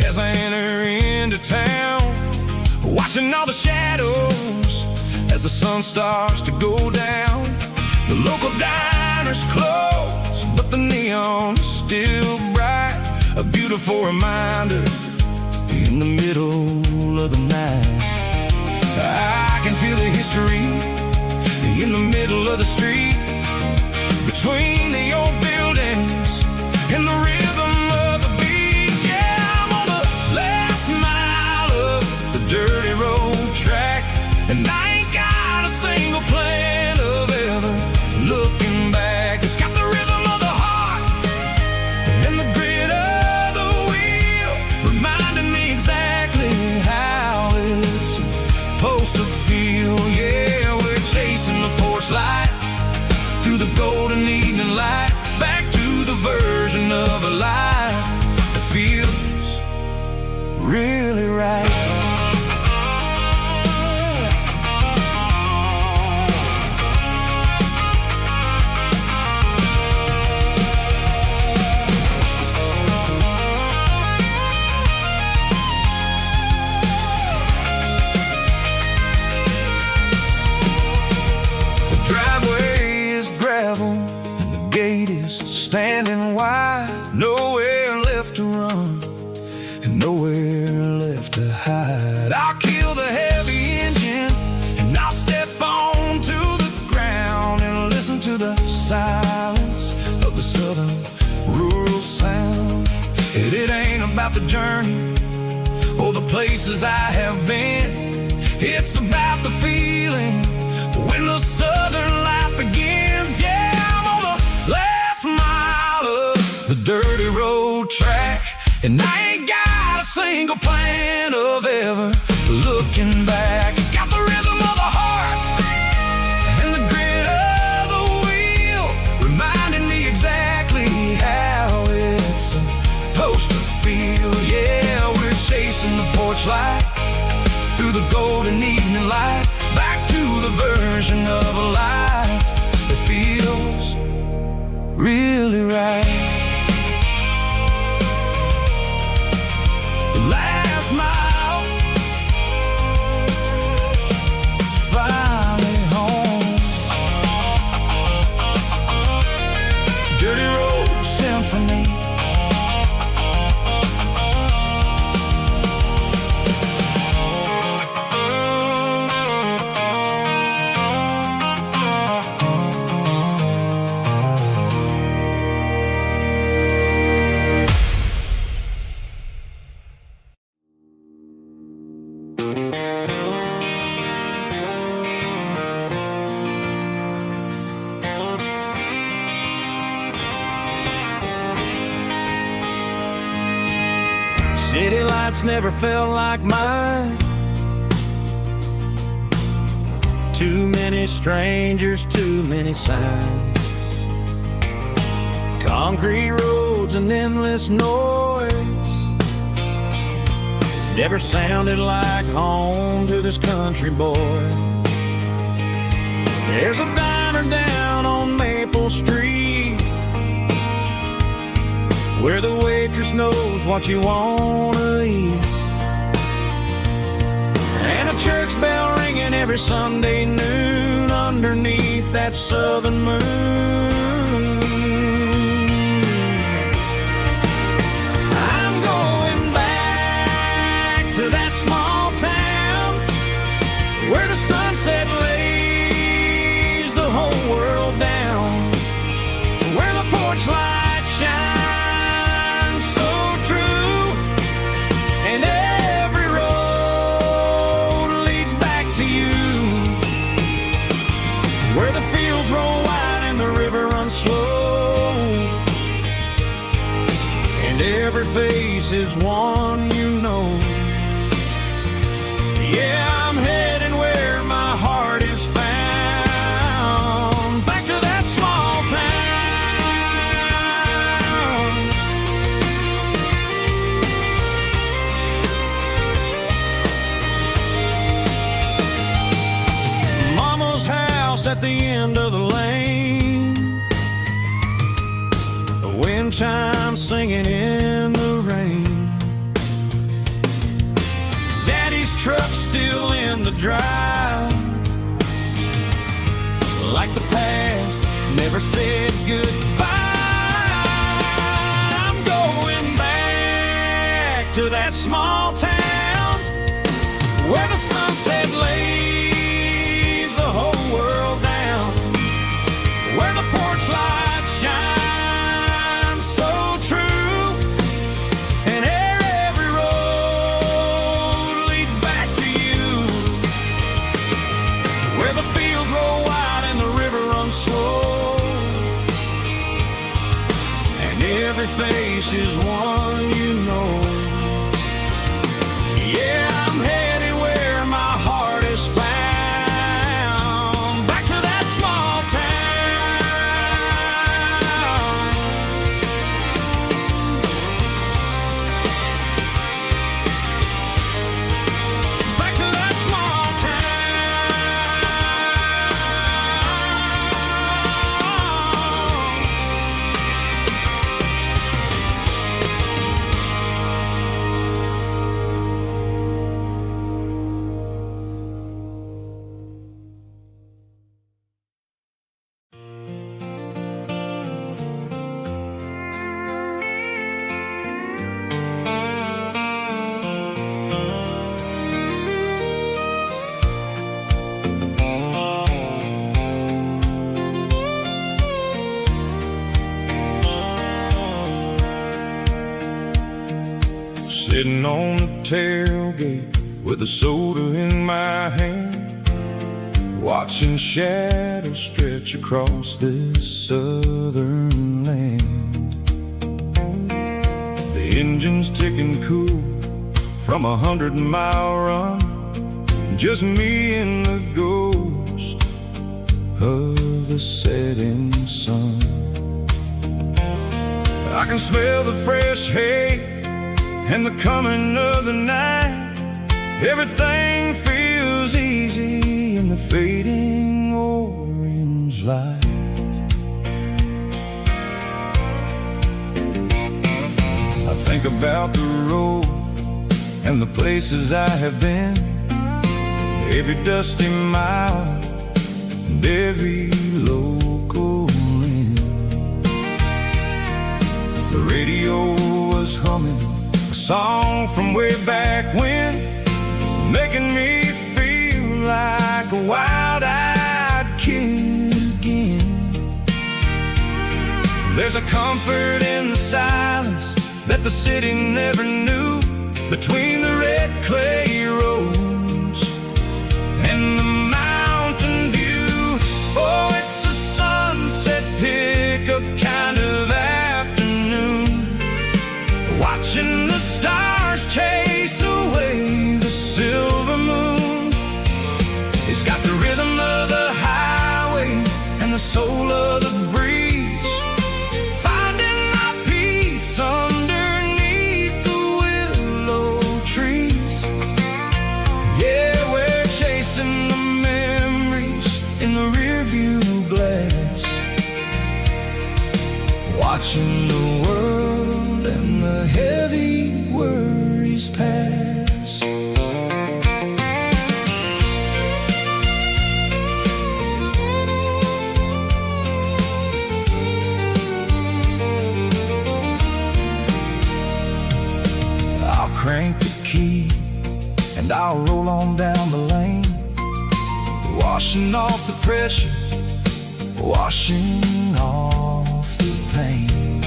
as I enter into town, watching all the shadows as the sun starts to go down. The local diner's closed, but the neon is still bright, a beautiful reminder in the middle of the night. I can feel the history in the middle of the street, between the old buildings and the rhythm of the beat. Yeah, I'm on the last mile of the dirty road track, and I ain't got a single plan of ever looking back. It's got the rhythm of the heart and the grit of the wheel, reminding me exactly how it's supposed to feel. Yeah, we're chasing the porch light through the golden evening light, back to the version of a life that feels really right. The driveway is gravel and the gate is standing wide. Nowhere left to run and nowhere left to hide. I'll kill the heavy engine and I'll step onto the ground and listen to the silence of the southern rural sound. It ain't about the journey or the places I have been, it's about the feeling when the southern life begins. Yeah, I'm on the last mile of the dirty road track, and I ain't got a single plan of ever looking back. It's got the rhythm of the heart and the grit of the wheel, reminding me exactly how it's supposed to feel. Yeah, we're chasing the porch light through the golden evening light, back to the version of a life that feels really right. The last mile, finally home. Dirty road symphony. City lights never felt like mine. Too many strangers, too many signs. Concrete roads and endless noise never sounded like home to this country boy. There's a diner down on Maple Street where the waitress knows what you wanna eat, and a church bell ringing every Sunday noon underneath that southern moon. I'm going back face is one you know. Yeah, I'm heading where my heart is found, back to that small town. Mama's house at the end of the lane, the wind chimes singing in the rain. Daddy's truck still in the drive, like the past never said goodbye. I'm going back to that small town where the sunset lays the whole world down, where the porch lights shine so true, and every road leads back to you, where the fields roll wide and the river runs slow, and every face is one you know. Yeah, I'm headed where my heart is found, back to that small town. Back to that small Sitting on the tailgate with a soda in my hand, watching shadows stretch across this southern land. The engine's ticking cool from 100-mile run, just me and the ghost of the setting sun. I can smell the fresh hay and the coming of the night. Everything feels easy in the fading orange light. I think about the road and the places I have been, every dusty mile and every local inn. The radio was humming a song from way back when, making me feel like a wild-eyed kid again. There's a comfort in the silence that the city never knew, between the red clay roads and the mountain view. Oh, it's a sunset pickup kind of afternoon, watching the stars chase away the silver moon. It's got the rhythm of the highway and the soul of the breeze, finding my peace underneath the willow trees. Yeah, we're chasing the memories in the rearview glass, watching the world and the heavy worries pass. I'll crank the key and I'll roll on down the lane, washing off the pressure, washing off the pain.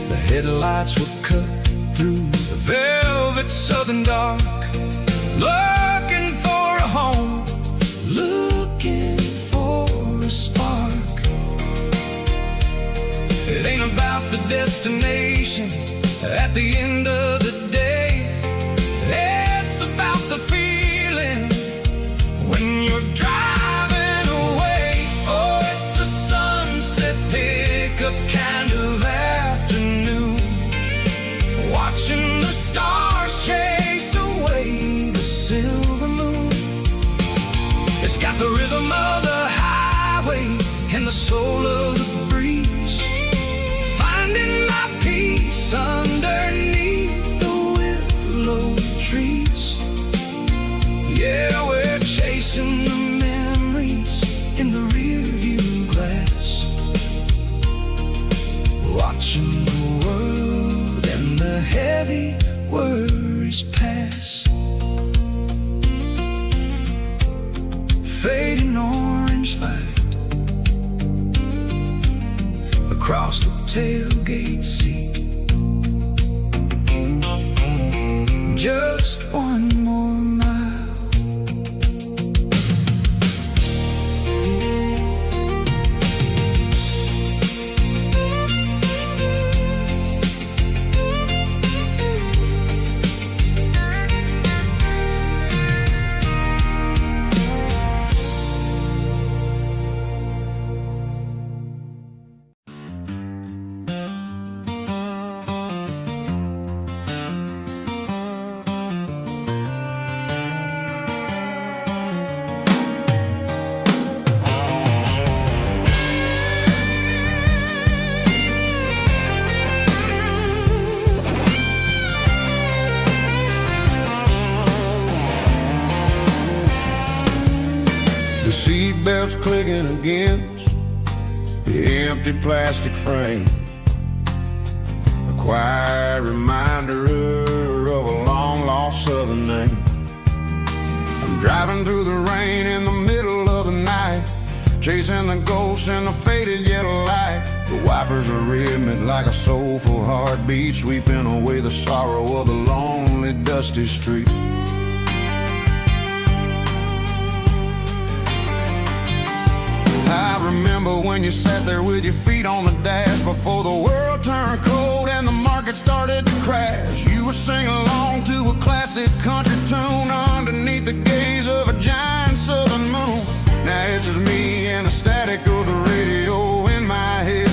The headlights were cut through the velvet southern dark, looking for a home, looking for a spark. It ain't about the destination, the worries pass. Fading orange light across the tailgate seat. Just one more mile. The seatbelt's clicking against the empty plastic frame, a quiet reminder of a long-lost southern name. I'm driving through the rain in the middle of the night, chasing the ghosts in the faded yellow light. The wipers are rhythmic like a soulful heartbeat, sweeping away the sorrow of the lonely, dusty street. I remember when you sat there with your feet on the dash before the world turned cold and the market started to crash. You were singing along to a classic country tune underneath the gaze of a giant southern moon. Now it's just me and the static of the radio in my head,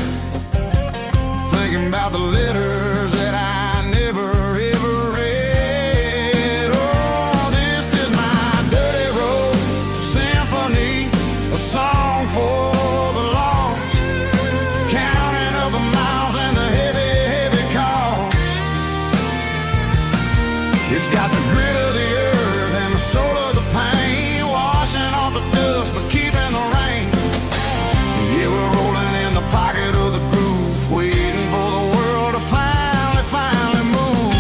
thinking about the letters that I never ever read. Oh, this is my dirty road symphony, a song for the lost, counting up the miles and the heavy, heavy cost. It's got the grit of the earth and the soul of the pain, washing off the dust but keeping the rain. Yeah, we're rolling in the pocket of the groove, waiting for the world to finally move.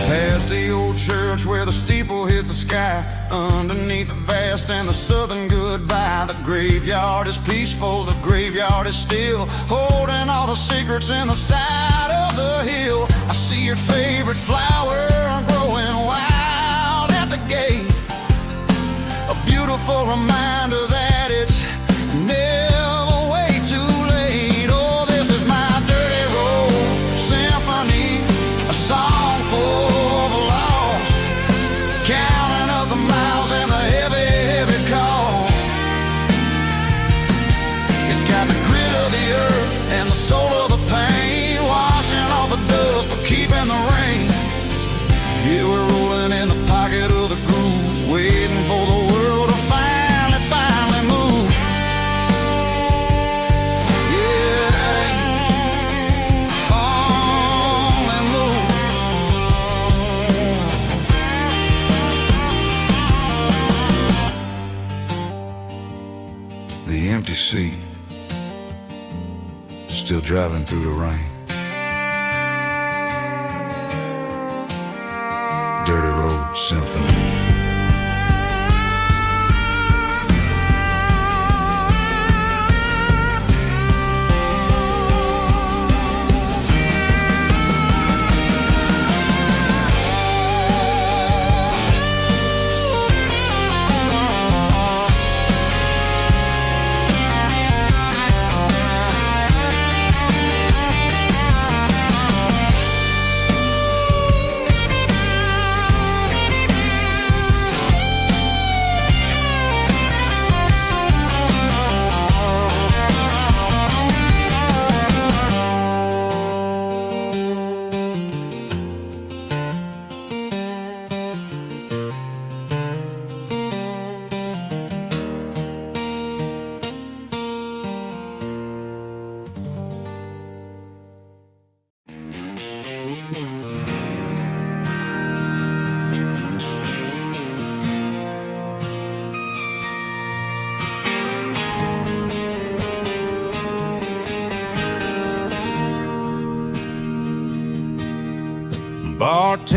Past the old church where the steeple hits the sky, underneath the vast and the southern goodbye. The graveyard is peaceful, the graveyard is still, holding all the secrets in the side of the hill. I see your favorite flower growing wild at the gate, a beautiful reminder that it's never way too late. Oh, this is my dirty road symphony, a song for the lost, counting up the miles and the heavy, heavy call. It's got the grit of the earth and the soul of the pain, washing off the dust but keeping the rain. Yeah, we're rolling in the pocket of the groove, waiting for the world to finally move. Yeah, finally move. The empty seat, still driving through the rain. Dirty Road Symphony.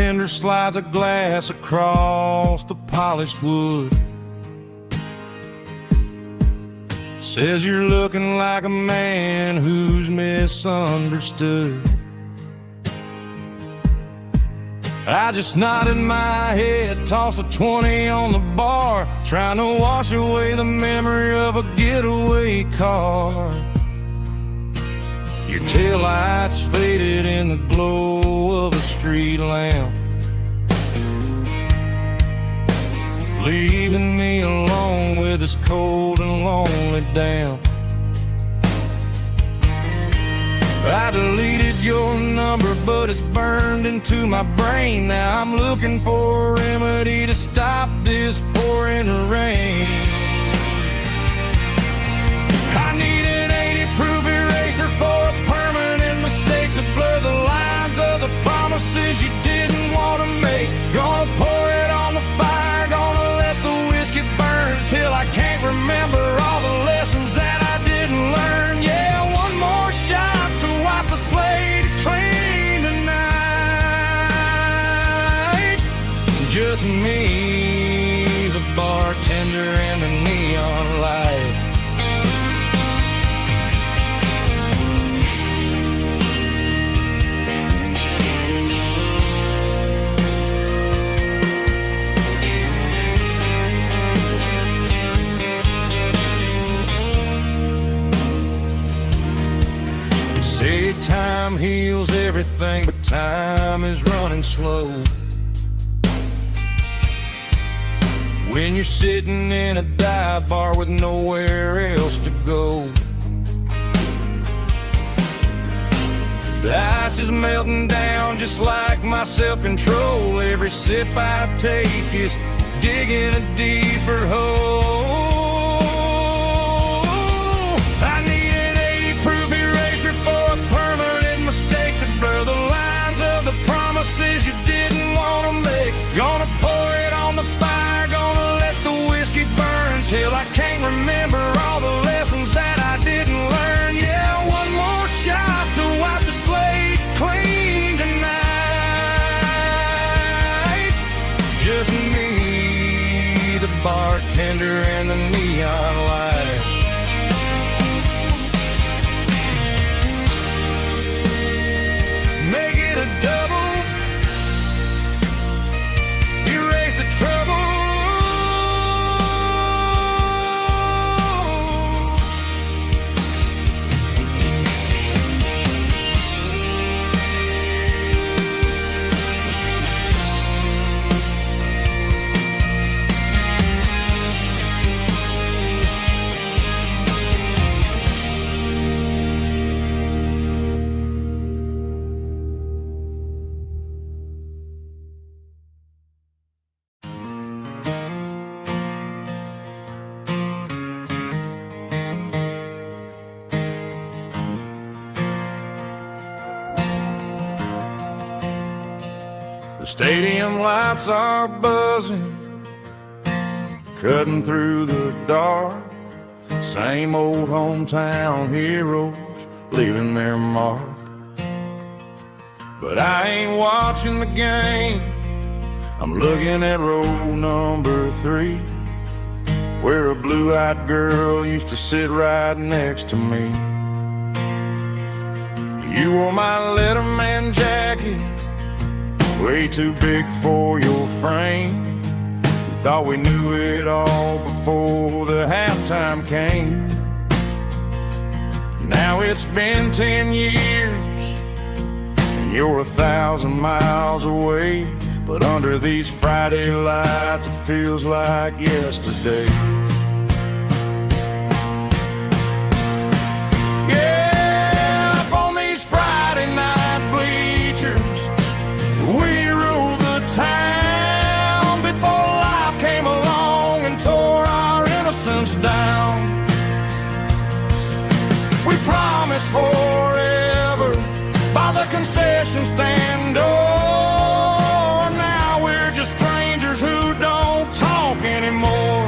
bartender slides a glass across the polished wood. Says you're looking like a man who's misunderstood. I just nodded my head, tossed a 20 on the bar, trying to wash away the memory of a getaway car. Your taillights faded in the glow of a street lamp, leaving me alone with this cold and lonely damp. I deleted your number, but it's burned into my brain. Now I'm looking for a remedy to stop this pouring rain. I need an 80-proof eraser for a permanent mistake to blur the lines of the promises you didn't want to make. Gonna pour it on the fire, gonna let the whiskey burn till I can't remember all the lessons that I didn't learn. Yeah, one more shot to wipe the slate clean tonight. Just me, the bartender, and the neon light. Say time heals everything, but time is running slow. When you're sitting in a dive bar with nowhere else to go, the ice is melting down just like my self-control. Every sip I take is digging a deeper hole. I need an 80-proof eraser for a permanent mistake to blur the lines of the promises you didn't want to make. Gonna pour it on the fire, gonna let the whiskey burn till I can't remember all the lessons that I didn't learn. Yeah, one more shot to wipe the slate clean tonight. Just me, the bartender, and the neon light. Make it a double, erase the trouble. The stadium lights are buzzing, cutting through the dark. Same old hometown heroes leaving their mark. But I ain't watching the game, I'm looking at row number 3, where a blue-eyed girl used to sit right next to me. You wore my Letterman jacket, way too big for your frame. We thought we knew it all before the halftime came. Now it's been 10 years and you're 1,000 miles away, but under these Friday lights it feels like yesterday. Yeah, up on these Friday night bleachers, we ruled the town before life came along and tore our innocence down. We promised forever by the concession stand door. Now we're just strangers who don't talk anymore.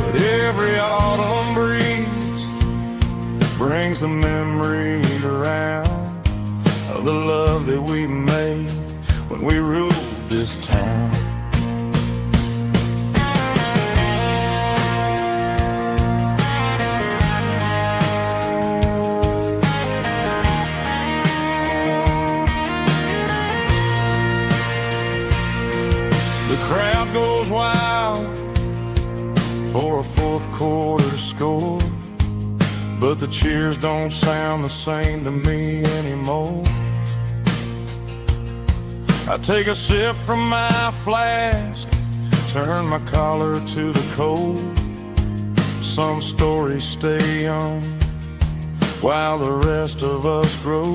But every autumn breeze brings the memories around of the love that we made this town. The crowd goes wild for a fourth quarter score, but the cheers don't sound the same to me anymore. I take a sip from my flask, turn my collar to the cold. Some stories stay young while the rest of us grow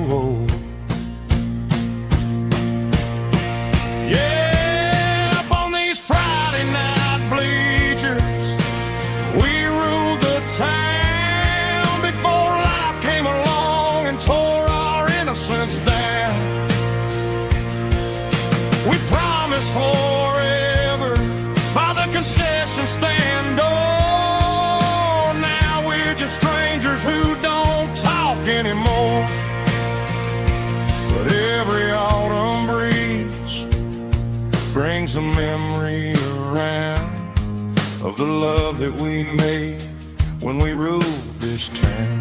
old. Yeah, up on these Friday night bleachers, we ruled the town before life came along and tore our innocence down. We promised forever by the concession stand door. Now we're just strangers who don't talk anymore. But every autumn breeze brings a memory around of the love that we made when we ruled this town.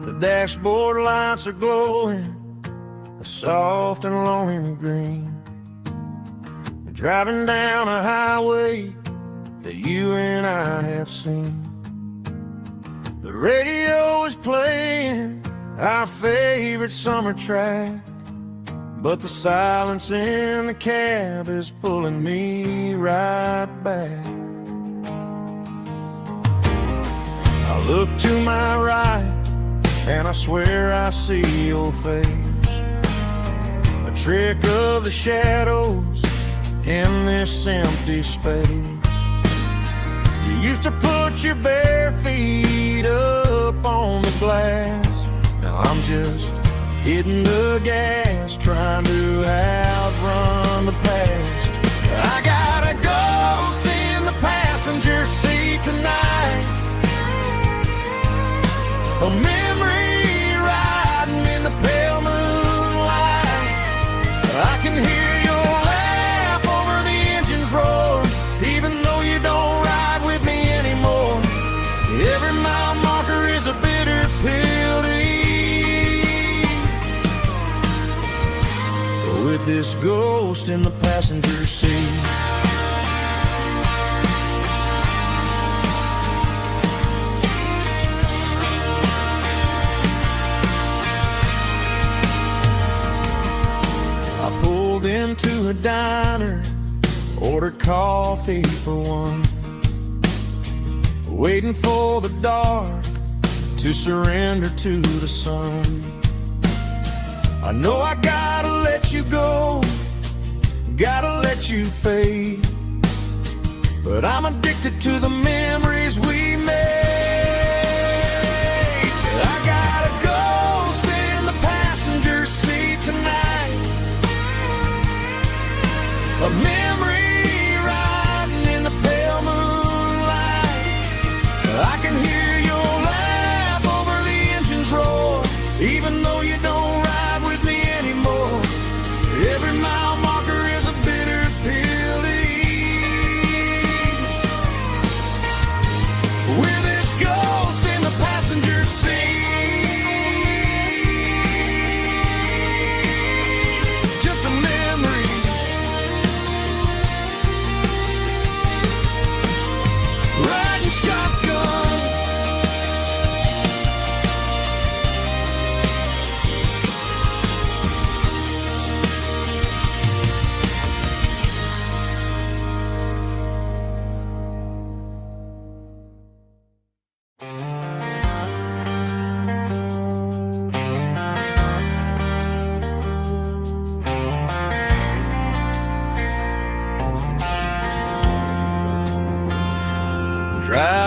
The dashboard lights are glowing, a soft and lonely green. We're driving down a highway that you and I have seen. The radio is playing our favorite summer track, but the silence in the cab is pulling me right back. I look to my right and I swear I see your face, a trick of the shadows in this empty space. You used to put your bare feet up on the glass. Now I'm just hitting the gas, trying to outrun the past. I got a ghost in the passenger seat tonight, a memory riding in the pale moonlight. I can hear your laugh over the engine's roar, even though you don't ride with me anymore. Every mile marker is a bitter pill to eat, with this ghost in the passenger seat. Into a diner, ordered coffee for one, waiting for the dark to surrender to the sun. I know I gotta let you go, gotta let you fade, but I'm addicted to the memories we made. I got a ghost in the past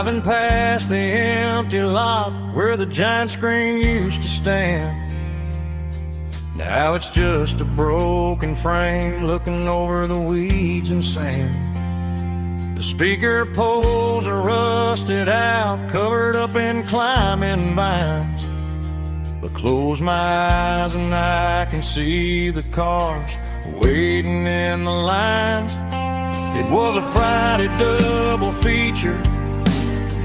Driving past the empty lot where the giant screen used to stand. Now it's just a broken frame looking over the weeds and sand. The speaker poles are rusted out, covered up in climbing vines. But close my eyes and I can see the cars waiting in the lines. It was a Friday double feature,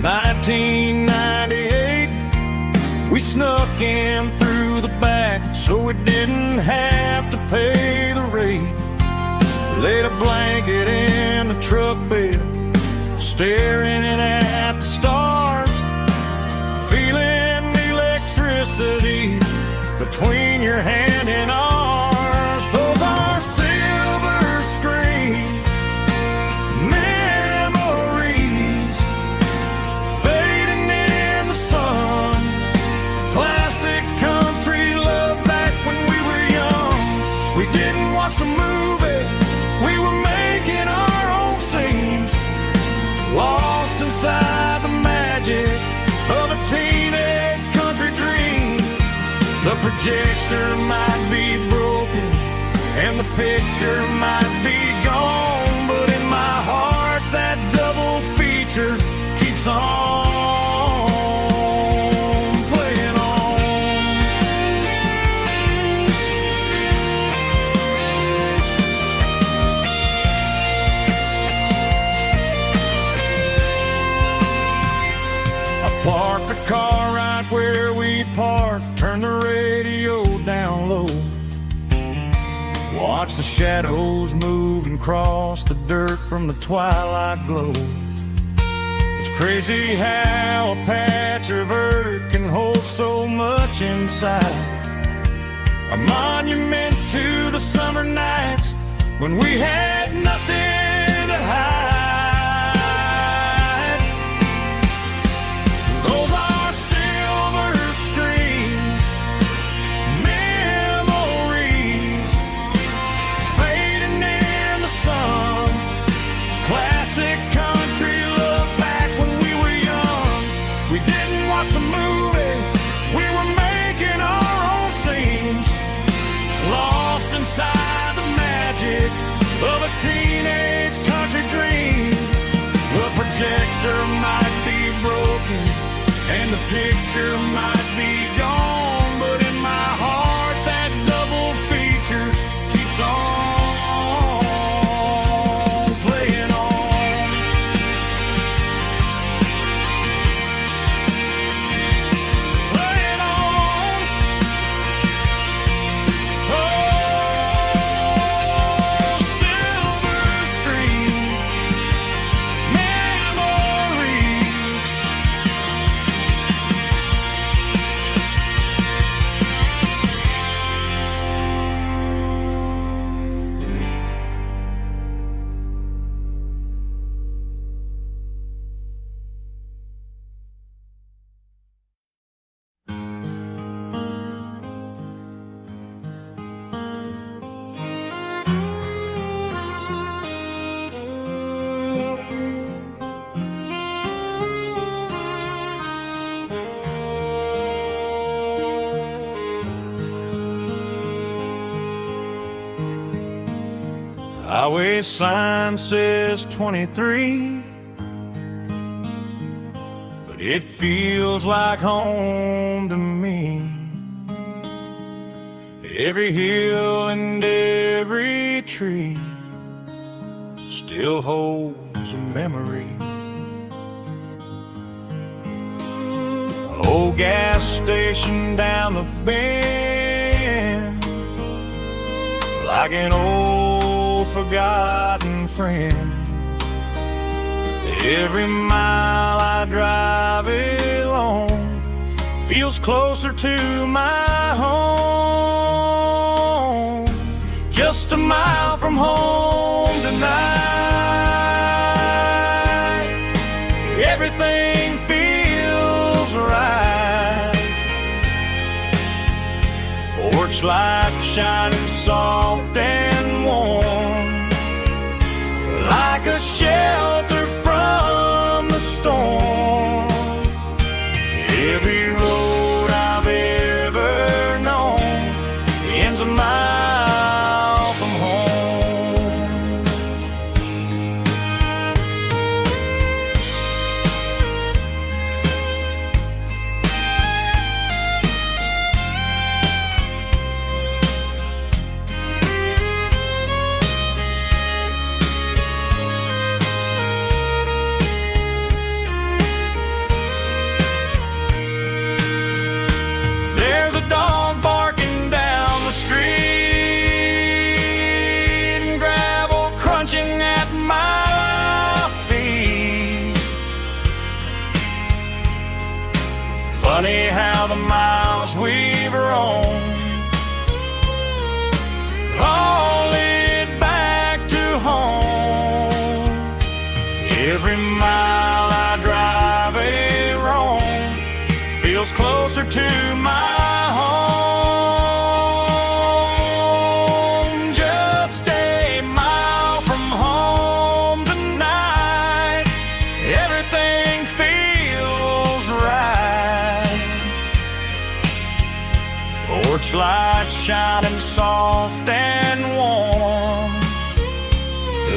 1998. We snuck in through the back so we didn't have to pay the rate. Laid a blanket in the truck bed, staring at the stars, feeling the electricity between your hand and ours. Those are silver screen memories fading in the sun. Classic country love back when we were young. We didn't watch the movie, we were making our own scenes, lost inside the magic of a teenage country dream. The projector might be broken and the picture might be gone, but in my heart that double feature keeps on playing on. I parked the car right where we parked, turned the radio down low, watch the shadows move and cross the dirt from the twilight glow. It's crazy how a patch of earth can hold so much inside. A monument to the summer nights when we had nothing to hide. Those are silver screen memories fading in the sun. Classic country love back when we were young. We didn't watch the movie, we were making our own scenes, lost inside the magic of a teenage country dream. The projector might be broken and the picture might be gone, but in my heart that double feature keeps on playing on. Playing on. Oh, silver screen memories. Highway sign says 23, but it feels like home to me. Every hill and every tree still holds a memory. Old gas station down the bend, like an old forgotten friend. Every mile I drive it alone feels closer to my home. Just a mile from home tonight, everything feels right. Porch light shining soft and warm, like a shelter from the storm. soft and warm,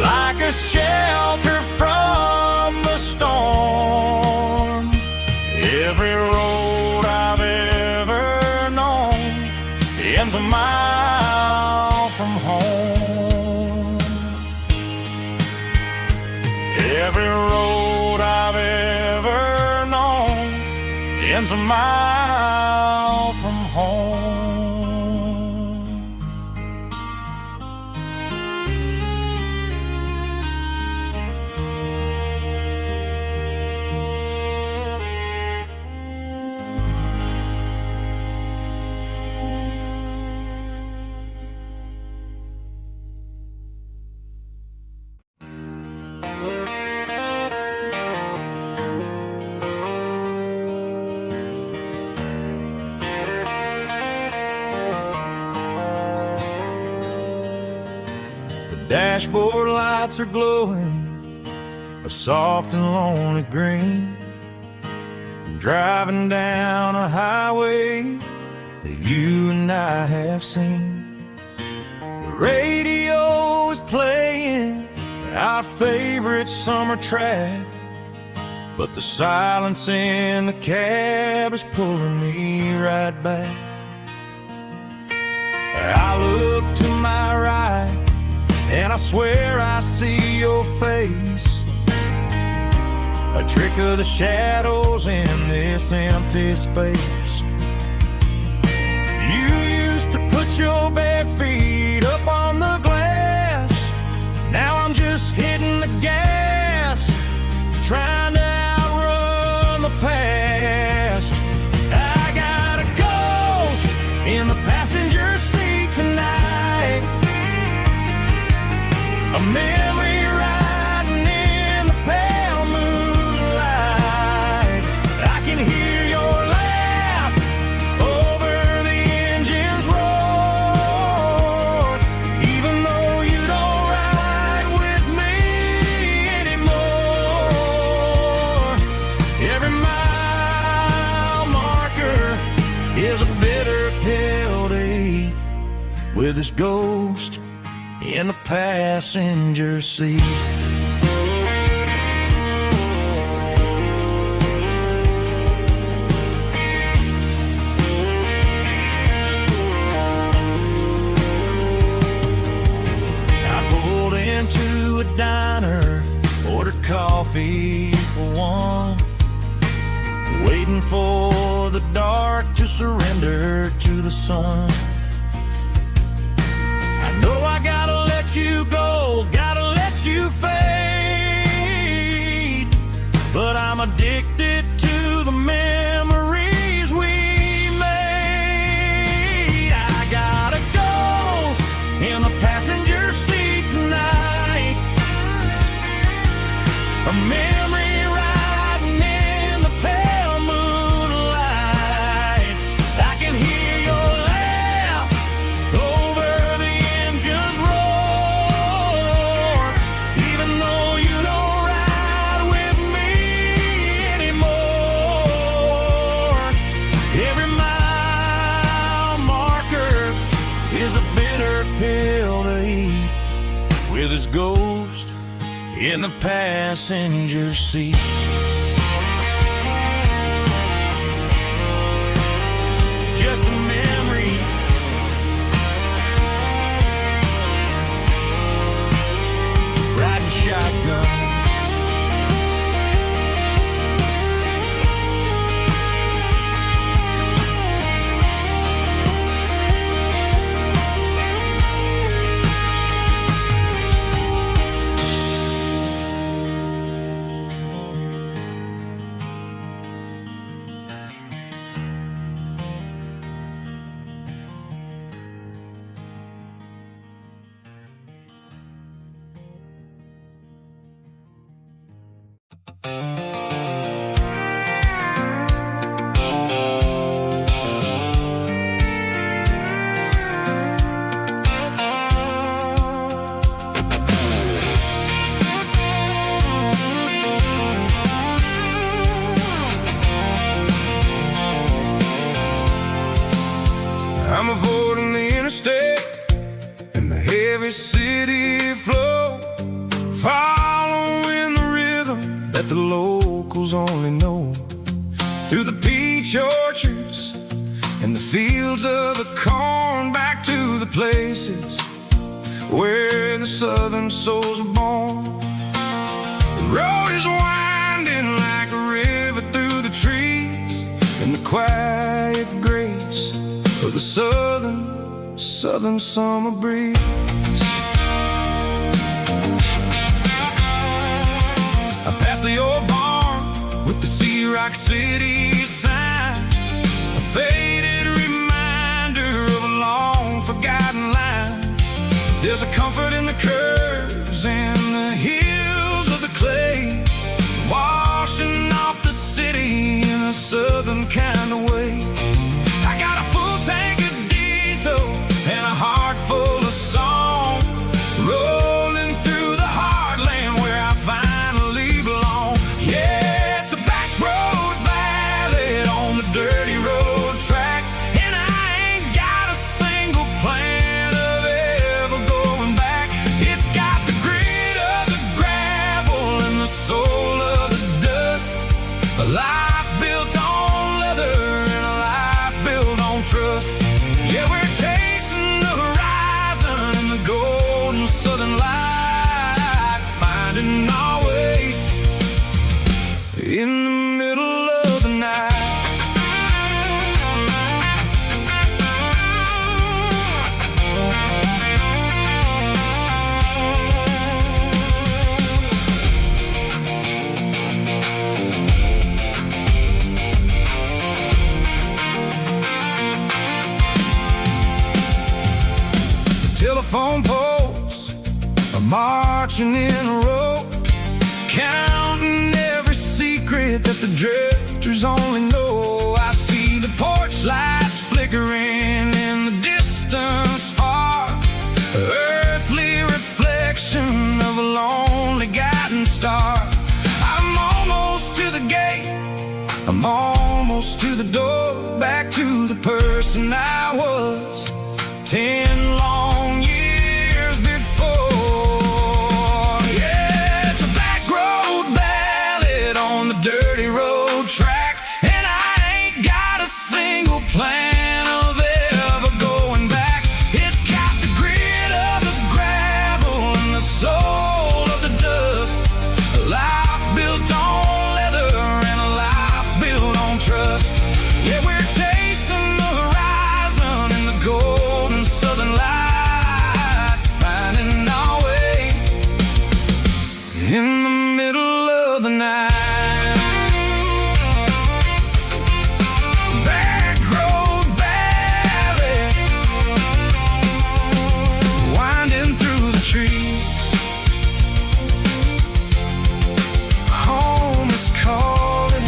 like a shelter from the storm. Every road I've ever known ends a mile from home. Every road I've ever known ends a mile from home. Dashboard lights are glowing a soft and lonely green. I'm driving down a highway that you and I have seen. The radio is playing our favorite summer track, but the silence in the cab is pulling me right back. I look to my right and I swear I see your face, a trick of the shadows in this empty space. You used to put your bare feet up on the glass. Now I'm just hitting the gas, trying to outrun the past. I got a ghost in the passenger seat tonight, a memory riding in the pale moonlight. I can hear your laugh over the engine's roar, even though you don't ride with me anymore. Every mile marker is a bitter pill to eat, with this ghost in the passenger seat. I pulled into a diner, ordered coffee for one, waiting for the dark to surrender to the sun. I gotta let you go, gotta let you fade, but I'm addicted to the memories we made. I got a ghost in the passenger seat tonight, a memory riding in the pale moonlight. I can hear your laugh over the engine's roar, even though you don't ride with me anymore. Every mile marker is a bitter pill to eat, with his ghost in the passenger seat. Just a memory, riding shotgun. heavy city flow, following the rhythm that the locals only know. Through the peach orchards and the fields of the corn, back to the places where the southern souls were born. The road is winding like a river through the trees, in the quiet grace of the southern summer breeze. I passed the old barn with the Sea Rock City sign, a faded reminder of a long forgotten line. There's a comfort in the curves and the hills of the clay, washing off the city in a southern kind of way. I got a full tank of diesel and a heart full of song, rolling through the heartland where I finally belong. Yeah, it's a back road ballad on the dirty road track, and I ain't got a single plan of ever going back. It's got the grit of the gravel and the soul of the dust, a life built on leather and a life built on trust. Yeah, we're chasing the horizon in the golden southern light, finding our way in the middle of the night. Telephone poles are marching in a row, counting every secret that the drifters only know. I see the porch lights flickering in the distance far, earthly reflection of a lonely guiding star. I'm almost to the gate, I'm almost to the door, back to the person I was 10 long years before. Yeah, it's a back road ballad on the dirty road track, and I ain't got a single plan of ever going back. It's got the grit of the gravel and the soul of the dust, a life built on leather and a life built on trust. Yeah, we're chasing the horizon in the golden southern light, finding our way in the middle of the night. Back road ballad, winding through the trees. Home is calling.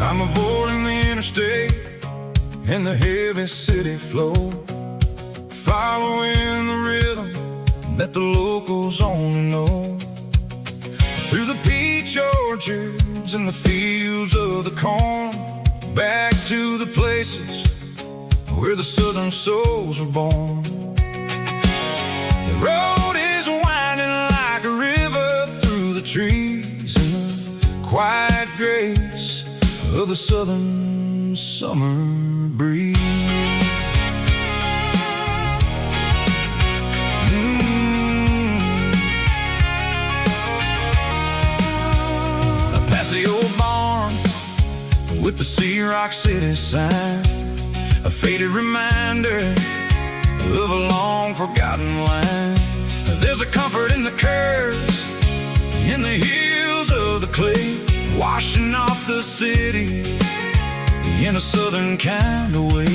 I'm avoiding the interstate and the heavy city flow, following the rhythm that the locals only know. Through the peach orchards and the fields of the corn, back to the places where the southern souls were born. The road is winding like a river through the trees in the quiet grace of the southern summer breeze. I passed the old barn with the Sea Rock City sign, faded reminder of a long forgotten land. There's a comfort in the curves, in the hills of the clay, washing off the city in a southern kind of way.